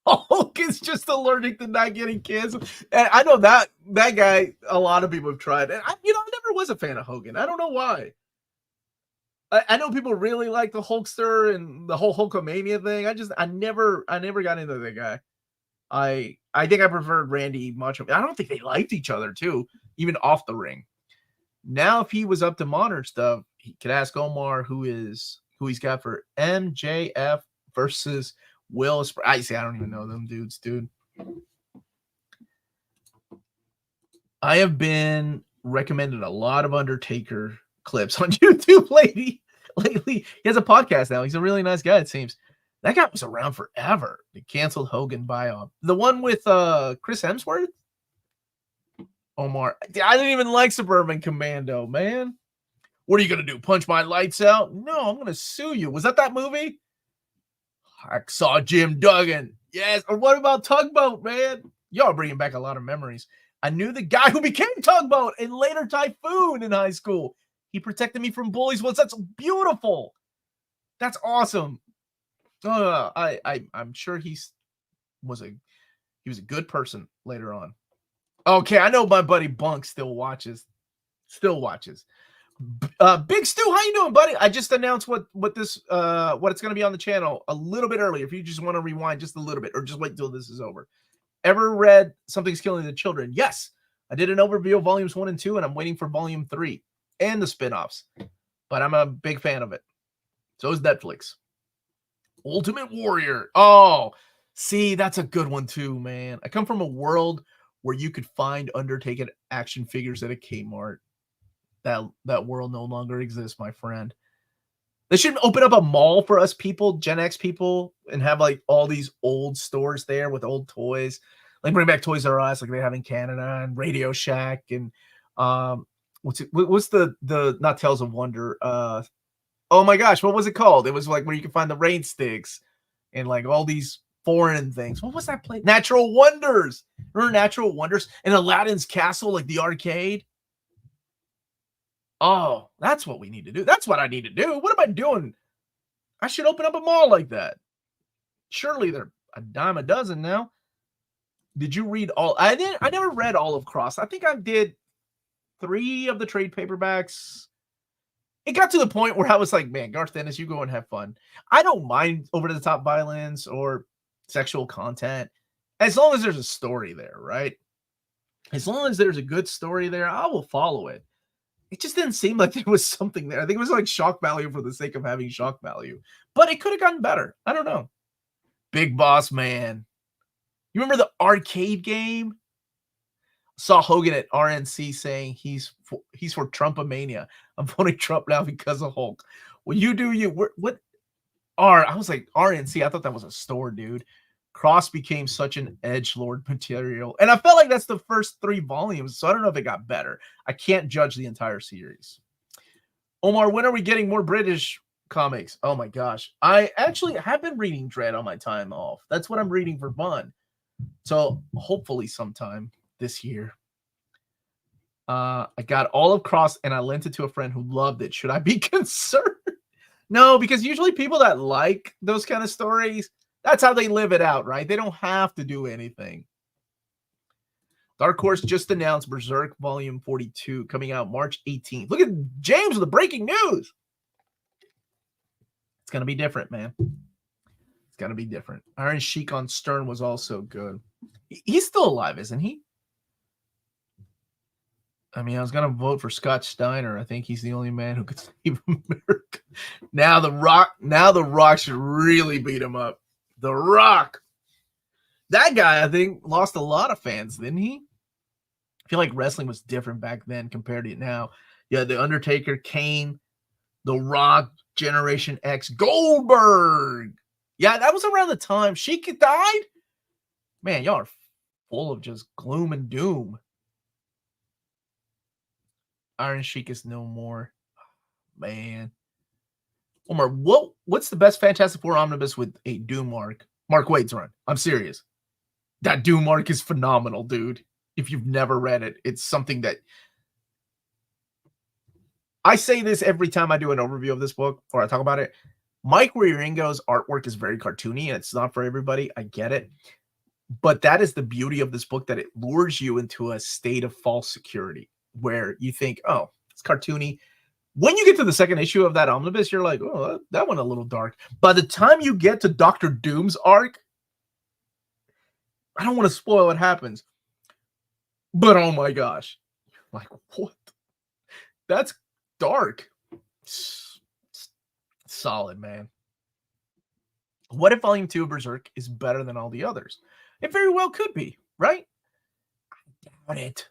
Hulk is just allergic to not getting canceled. And I know that guy, a lot of people have tried. And I never was a fan of Hogan. I don't know why. I know people really like the Hulkster and the whole Hulkamania thing. I never got into that guy. I think I preferred Randy much. I don't think they liked each other too, even off the ring. Now, if he was up to modern stuff, he could ask Omar who he's got for MJF versus Will. I don't even know them dudes, dude. I have been recommended a lot of Undertaker clips on YouTube lately. He has a podcast now. He's a really nice guy, it seems. That guy was around forever. The canceled Hogan buyout. The one with Chris Hemsworth? Omar. I didn't even like Suburban Commando, man. What are you going to do? Punch my lights out? No, I'm going to sue you. Was that movie? I saw Jim Duggan. Yes. Or what about Tugboat, man? Y'all are bringing back a lot of memories. I knew the guy who became Tugboat and later Typhoon in high school. He protected me from bullies once. That's beautiful. That's awesome. I'm sure he was a good person later on. Okay, I know my buddy Bunk still watches. Big Stu, how you doing, buddy? I just announced what it's going to be on the channel a little bit earlier. If you just want to rewind just a little bit, or just wait till this is over. Ever read Something's Killing the Children? Yes, I did an overview of volumes 1 and 2, and I'm waiting for volume 3 and the spinoffs. But I'm a big fan of it. So is Netflix. Ultimate Warrior. Oh, see, that's a good one too, man. I come from a world where you could find Undertaker action figures at a Kmart. That world no longer exists, my friend. They should open up a mall for us people, Gen X people, and have like all these old stores there with old toys. Like bring back Toys R Us, like they have in Canada, and Radio Shack, and what's the not Tales of Wonder? Oh my gosh, what was it called? It was like where you can find the rain sticks and like all these foreign things. What was that place? Natural Wonders. Remember Natural Wonders and Aladdin's Castle, like the arcade? Oh, that's what we need to do. That's what I need to do. What am I doing? I should open up a mall like that. Surely they're a dime a dozen now. Did you read all? I never read all of Cross. I think I did 3 of the trade paperbacks. It got to the point where I was like, man, Garth Ennis, you go and have fun. I don't mind over-the-top violence or sexual content as long as there's a story there, right? As long as there's a good story there, I will follow it. It just didn't seem like there was something there. I think it was like shock value for the sake of having shock value. But it could have gotten better. I don't know. Big Boss Man. You remember the arcade game? Saw Hogan at RNC saying he's for Trumpomania. I'm voting Trump now because of Hulk. Well, you do you. What? I was like, RNC. I thought that was a store, dude. Cross became such an edgelord material. And I felt like that's the first 3 volumes, so I don't know if it got better. I can't judge the entire series. Omar, when are we getting more British comics? Oh my gosh. I actually have been reading Dread on my time off. That's what I'm reading for fun. So hopefully sometime this year. I got all of Cross and I lent it to a friend who loved it. Should I be concerned? No, because usually people that like those kind of stories, that's how they live it out, right? They don't have to do anything. Dark Horse just announced Berserk Volume 42 coming out March 18th. Look at James with the breaking news. It's going to be different, man. It's going to be different. Iron Sheik on Stern was also good. He's still alive, isn't he? I mean, I was going to vote for Scott Steiner. I think he's the only man who could save America. Now the Rock should really beat him up. The Rock. That guy, I think, lost a lot of fans, didn't he? I feel like wrestling was different back then compared to now. Yeah, The Undertaker, Kane, The Rock, Generation X, Goldberg. Yeah, that was around the time Sheik died. Man, y'all are full of just gloom and doom. Iron Sheik is no more. Man. Omar, what's the best Fantastic Four omnibus with a Doom arc? Mark Waid's run. I'm serious. That Doom arc is phenomenal, dude. If you've never read it, it's something that I say this every time I do an overview of this book or I talk about it. Mike Wieringo's artwork is very cartoony and it's not for everybody. I get it. But that is the beauty of this book, that it lures you into a state of false security where you think, oh, it's cartoony. When you get to the second issue of that omnibus, you're like, oh, that went a little dark. By the time you get to Dr. Doom's arc, I don't want to spoil what happens, but oh my gosh, like, what? That's dark. Solid, man. What if Volume 2 of Berserk is better than all the others? It very well could be, right? I doubt it.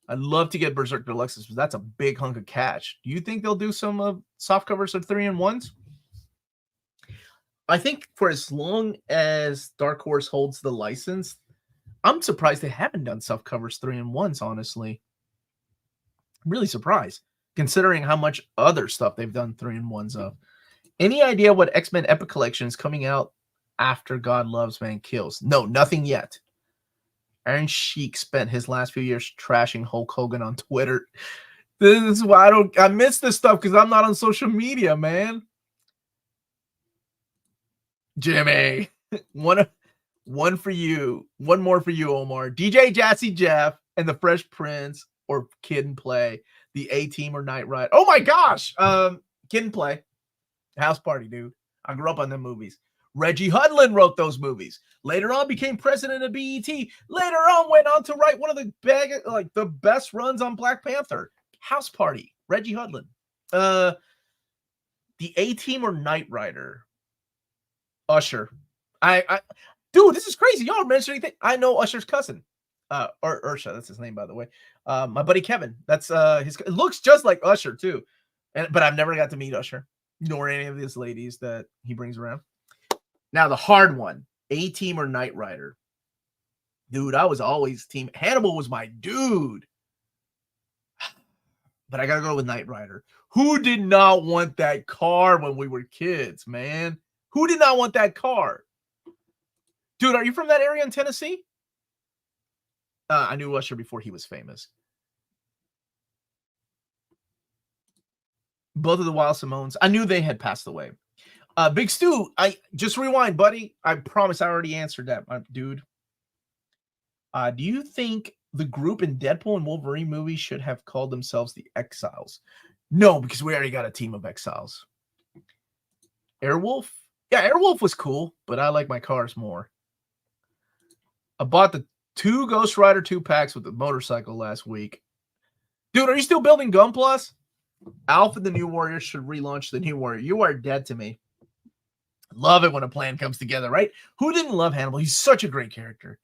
I'd love to get Berserk Deluxes, but that's a big hunk of cash. Do you think they'll do some soft covers of 3-in-1s? I think for as long as Dark Horse holds the license, I'm surprised they haven't done soft covers 3-in-1s, honestly. I'm really surprised, considering how much other stuff they've done 3-in-1s of. Any idea what X-Men Epic Collection is coming out after God Loves, Man Kills? No, nothing yet. Iron Sheik spent his last few years trashing Hulk Hogan on Twitter. This is why I miss this stuff, because I'm not on social media, man. Jimmy, one for you. One more for you, Omar. DJ Jazzy Jeff and the Fresh Prince or Kid and Play. The A-Team or Knight Rider. Oh my gosh. Kid and Play. House Party, dude. I grew up on them movies. Reggie Hudlin wrote those movies. Later on, became president of BET. Later on, went on to write one of the best runs on Black Panther. House Party, Reggie Hudlin. The A-Team or Knight Rider. Usher. Dude, this is crazy. Y'all mentioned anything? I know Usher's cousin. Or Ursha, that's his name, by the way. My buddy Kevin. That's it looks just like Usher too. But I've never got to meet Usher, nor any of these ladies that he brings around. Now, the hard one, A-Team or Knight Rider. Dude, I was always team. Hannibal was my dude. But I got to go with Knight Rider. Who did not want that car when we were kids, man? Who did not want that car? Dude, are you from that area in Tennessee? I knew Usher before he was famous. Both of the Wild Simones. I knew they had passed away. Big Stu, I just rewind, buddy. I promise I already answered that, my dude. Do you think the group in Deadpool and Wolverine movies should have called themselves the Exiles? No, because we already got a team of Exiles. Airwolf? Yeah, Airwolf was cool, but I like my cars more. I bought the 2 Ghost Rider 2-packs with the motorcycle last week. Dude, are you still building Gun Plus? Alpha the New Warrior should relaunch the New Warrior. You are dead to me. Love it when a plan comes together, right? Who didn't love Hannibal? He's such a great character.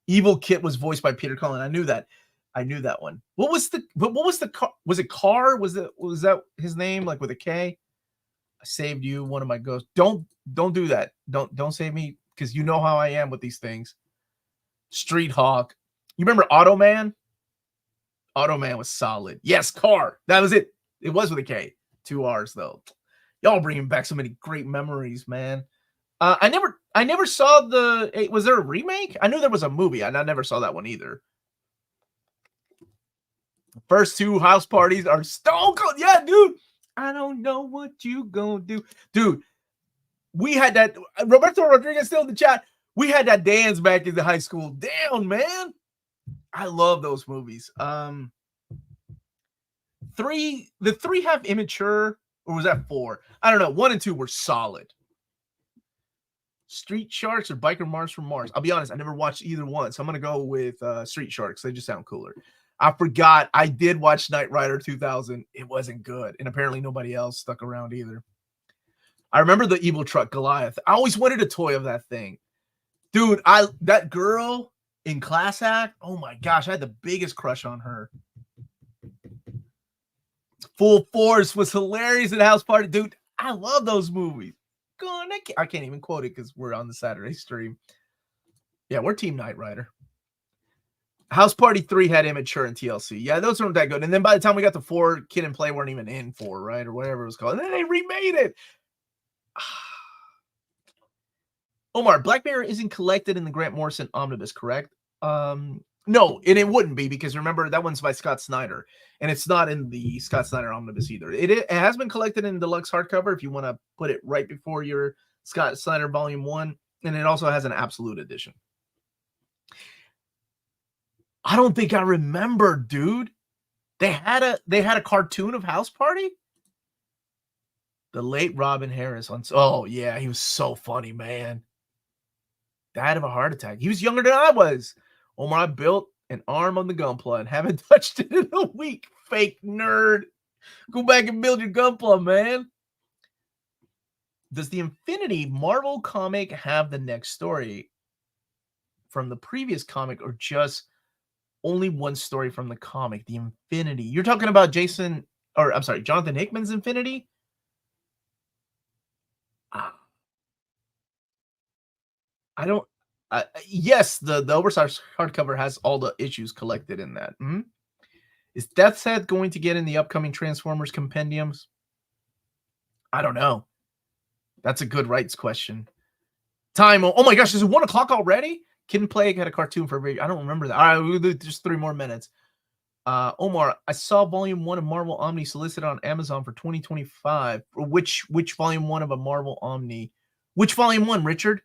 Evil Kit was voiced by Peter Cullen. I knew that. I knew that one. What was the car? Was it Carr? Was that his name? Like with a K? I saved you, one of my ghosts. Don't do that. Don't save me, because you know how I am with these things. Street Hawk. You remember Automan? Automan was solid. Yes, Carr. That was it. It was with a K. 2 R's though. Y'all bringing back so many great memories, man. I never saw the. Was there a remake? I knew there was a movie, and I never saw that one either. First 2 house parties are stone cold. Yeah, dude. I don't know what you gonna do, dude. We had that. Roberto Rodriguez still in the chat. We had that dance back in the high school. Damn, man. I love those movies. The 3 have immature, or was that 4? I don't know. 1 and 2 were solid. Street Sharks or Biker Mars from Mars? I'll be honest, I never watched either one, so I'm gonna go with Street Sharks. They just sound cooler. I forgot I did watch Knight Rider 2000. It wasn't good, and apparently nobody else stuck around either. I remember the Evil Truck Goliath. I always wanted a toy of that thing, dude. That girl in Class Act. Oh my gosh, I had the biggest crush on her. Full Force was hilarious at House Party, dude. I love those movies. I can't even quote it because we're on the Saturday stream. Yeah, we're Team Knight Rider. House Party 3 had immature and TLC. Yeah, those weren't that good. And then by the time we got to 4, Kid and Play weren't even in 4, right? Or whatever it was called. And then they remade it. Omar, Black Mirror isn't collected in the Grant Morrison Omnibus, correct? No, and it wouldn't be, because remember, that one's by Scott Snyder. And it's not in the Scott Snyder Omnibus either. It has been collected in deluxe hardcover if you want to put it right before your Scott Snyder Volume 1. And it also has an absolute edition. I don't think I remember, dude. They had a cartoon of House Party? The late Robin Harris on. Oh yeah, he was so funny, man. Died of a heart attack. He was younger than I was. Omar, I built an arm on the Gunpla and haven't touched it in a week. Fake nerd. Go back and build your Gunpla, man. Does the Infinity Marvel comic have the next story from the previous comic, or just only one story from the comic? The Infinity. You're talking about Jonathan Hickman's Infinity? I don't. Yes, the oversized hardcover has all the issues collected in that. Mm-hmm. Is Death's Head going to get in the upcoming Transformers compendiums? I don't know. That's a good rights question. Time. Oh my gosh, is it 1 o'clock already? Kid and Plague had a cartoon for I don't remember that. All right, we'll do just 3 more minutes. Omar, I saw volume 1 of Marvel Omni solicited on Amazon for 2025. Which volume 1 of a Marvel Omni? Which volume 1, Richard?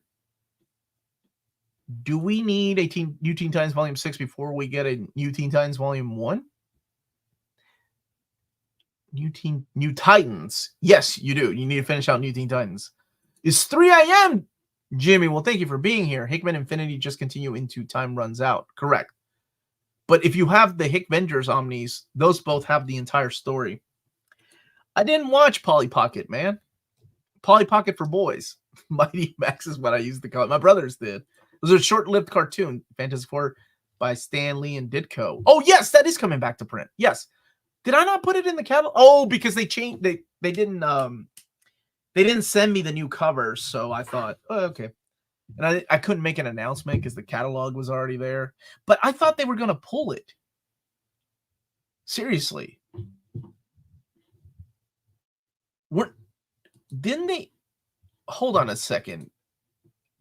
Do we need New Teen Titans Volume 6 before we get a New Teen Titans Volume 1? New Titans. Yes, you do. You need to finish out New Teen Titans. It's 3 a.m., Jimmy. Well, thank you for being here. Hickman Infinity just continue into Time Runs Out. Correct. But if you have the Hickvengers Omnis, those both have the entire story. I didn't watch Polly Pocket, man. Polly Pocket for boys. Mighty Max is what I used to call it. My brothers did. It was a short-lived cartoon, Fantasy Four by Stan Lee and Ditko. Oh, yes, that is coming back to print. Yes. Did I not put it in the catalog? Oh, because they changed. They didn't send me the new covers, so I thought, oh, okay. And I couldn't make an announcement because the catalog was already there. But I thought they were going to pull it. Seriously. Didn't they? Hold on a second.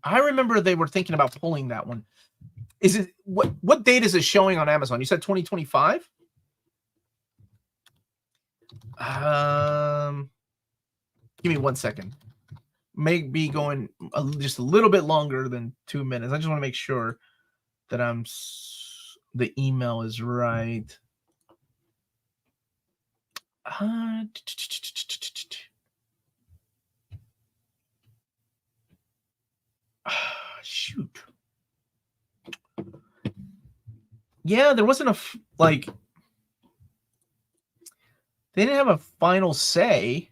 I remember they were thinking about pulling that one. Is it what date is it showing on Amazon? You said 2025? Give me 1 second. Maybe going just a little bit longer than 2 minutes. I just want to make sure that the email is right. Shoot. Yeah, there wasn't they didn't have a final say.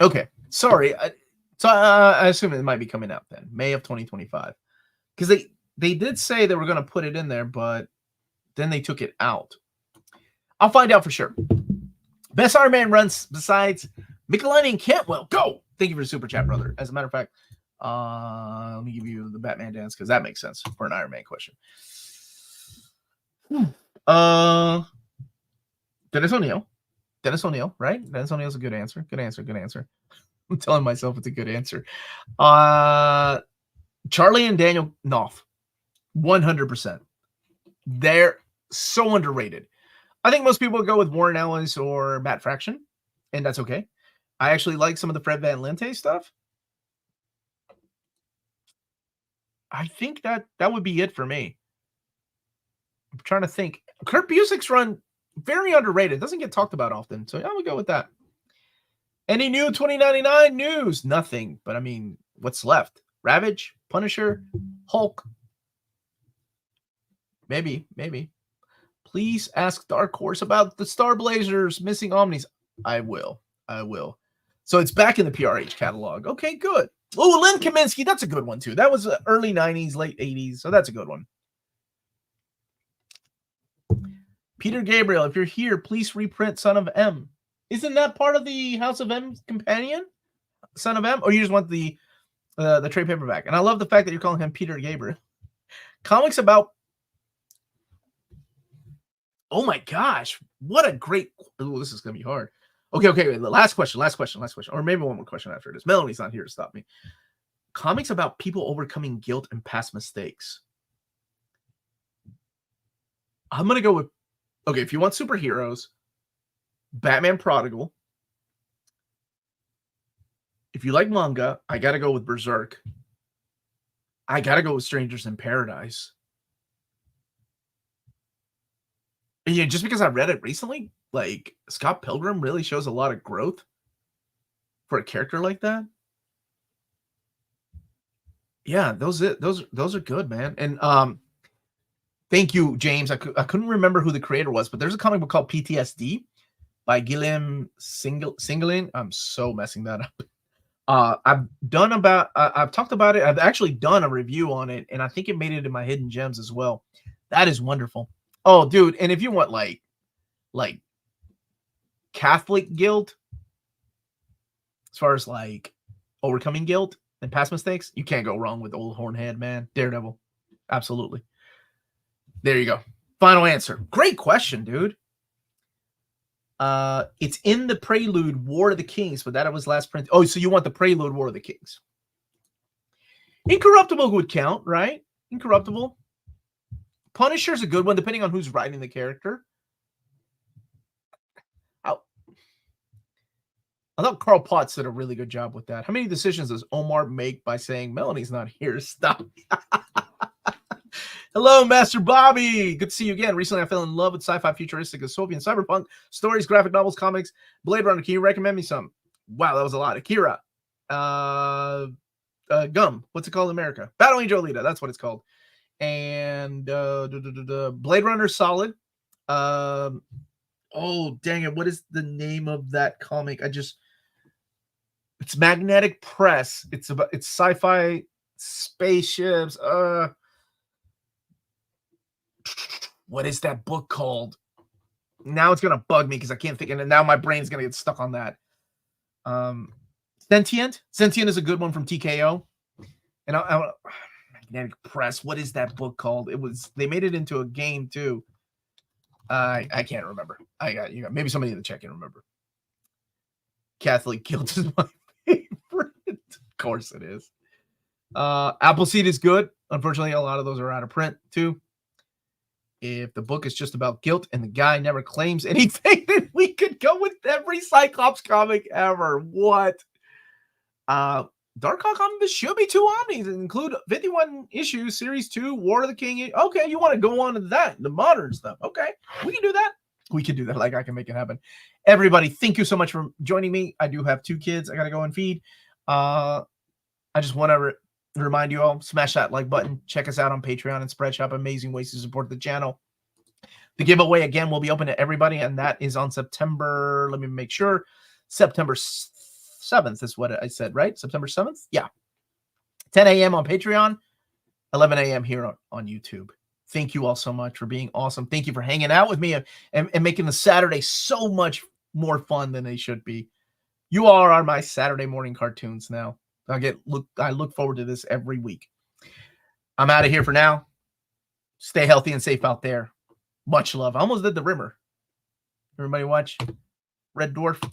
Okay. Sorry. I assume it might be coming out then, May of 2025. Because they did say they were going to put it in there, but then they took it out. I'll find out for sure. Best Iron Man runs besides Michelini and Cantwell. Go! Thank you for the super chat, brother. As a matter of fact, let me give you the Batman dance because that makes sense for an Iron Man question. Dennis O'Neill, right? Dennis O'Neill's a good answer. Good answer. I'm telling myself it's a good answer. Charlie and Daniel Knopf, 100%. They're so underrated. I think most people go with Warren Ellis or Matt Fraction, and that's okay. I actually like some of the Fred Van Lente stuff. I think that would be it for me. I'm trying to think. Kurt Busiek's run, very underrated. Doesn't get talked about often, so I would go with that. Any new 2099 news? Nothing. But I mean, what's left? Ravage, Punisher, Hulk. Maybe. Please ask Dark Horse about the Star Blazers missing Omnis. I will. So it's back in the PRH catalog. Okay, good. Oh, Len Kaminsky. That's a good one, too. That was early 90s, late 80s. So that's a good one. Peter Gabriel, if you're here, please reprint Son of M. Isn't that part of the House of M companion? Son of M? Or you just want the trade paperback? And I love the fact that you're calling him Peter Gabriel. Comics about... Oh my gosh. What a great... Oh, this is going to be hard. Okay. The last question. Or maybe one more question after this. Melanie's not here to stop me. Comics about people overcoming guilt and past mistakes. I'm going to go with... Okay, if you want superheroes, Batman Prodigal. If you like manga, I got to go with Berserk. I got to go with Strangers in Paradise. Yeah, just because I read it recently, like Scott Pilgrim really shows a lot of growth for a character like that. Yeah, those are good, man. And thank you, James. I couldn't remember who the creator was, but there's a comic book called PTSD by Guillem Singelin. I'm so messing that up. I've talked about it. I've actually done a review on it, and I think it made it in my hidden gems as well. That is wonderful. Oh, dude, and if you want like Catholic guilt, as far as like overcoming guilt and past mistakes, you can't go wrong with Old Hornhead, man. Daredevil. Absolutely. There you go. Final answer. Great question, dude. It's in the Prelude War of the Kings, but that was last print. Oh, so you want the Prelude War of the Kings. Incorruptible would count, right? Incorruptible. Punisher's a good one, depending on who's writing the character. I thought Carl Potts did a really good job with that. How many decisions does Omar make by saying Melanie's not here? Stop. Hello, Master Bobby. Good to see you again. Recently, I fell in love with sci-fi, futuristic, dystopian, cyberpunk stories, graphic novels, comics, Blade Runner. Can you recommend me some? Wow, that was a lot. Akira. Gum. What's it called in America? Battle Angel Alita. That's what it's called. And Blade Runner, solid. Oh, dang it. What is the name of that comic? It's Magnetic Press. It's sci-fi spaceships. What is that book called? Now it's gonna bug me because I can't think, and now my brain's gonna get stuck on that. Sentient is a good one from TKO. And Magnetic Press. What is that book called? They made it into a game too. I can't remember. Maybe somebody in the chat can remember. Catholic guilt is my favorite. Of course it is. Appleseed is good. Unfortunately, a lot of those are out of print too. If the book is just about guilt and the guy never claims anything, then we could go with every Cyclops comic ever. What? Dark Hawk Omnibus should be 2 omnis and include 51 issues, Series 2, War of the King. Okay, you want to go on to that, the modern stuff. Okay, we can do that. We can do that. Like, I can make it happen. Everybody, thank you so much for joining me. I do have 2 kids I got to go and feed. I just want to remind you all, smash that like button. Check us out on Patreon and Spreadshop. Amazing ways to support the channel. The giveaway, again, will be open to everybody, and that is on September, let me make sure, September 7th is what I said, right? September 7th? Yeah. 10 a.m. on Patreon, 11 a.m. here on YouTube. Thank you all so much for being awesome. Thank you for hanging out with me and making the Saturday so much more fun than they should be. You all are my Saturday morning cartoons now. I look forward to this every week. I'm out of here for now. Stay healthy and safe out there. Much love. I almost did the Rimmer. Everybody watch Red Dwarf.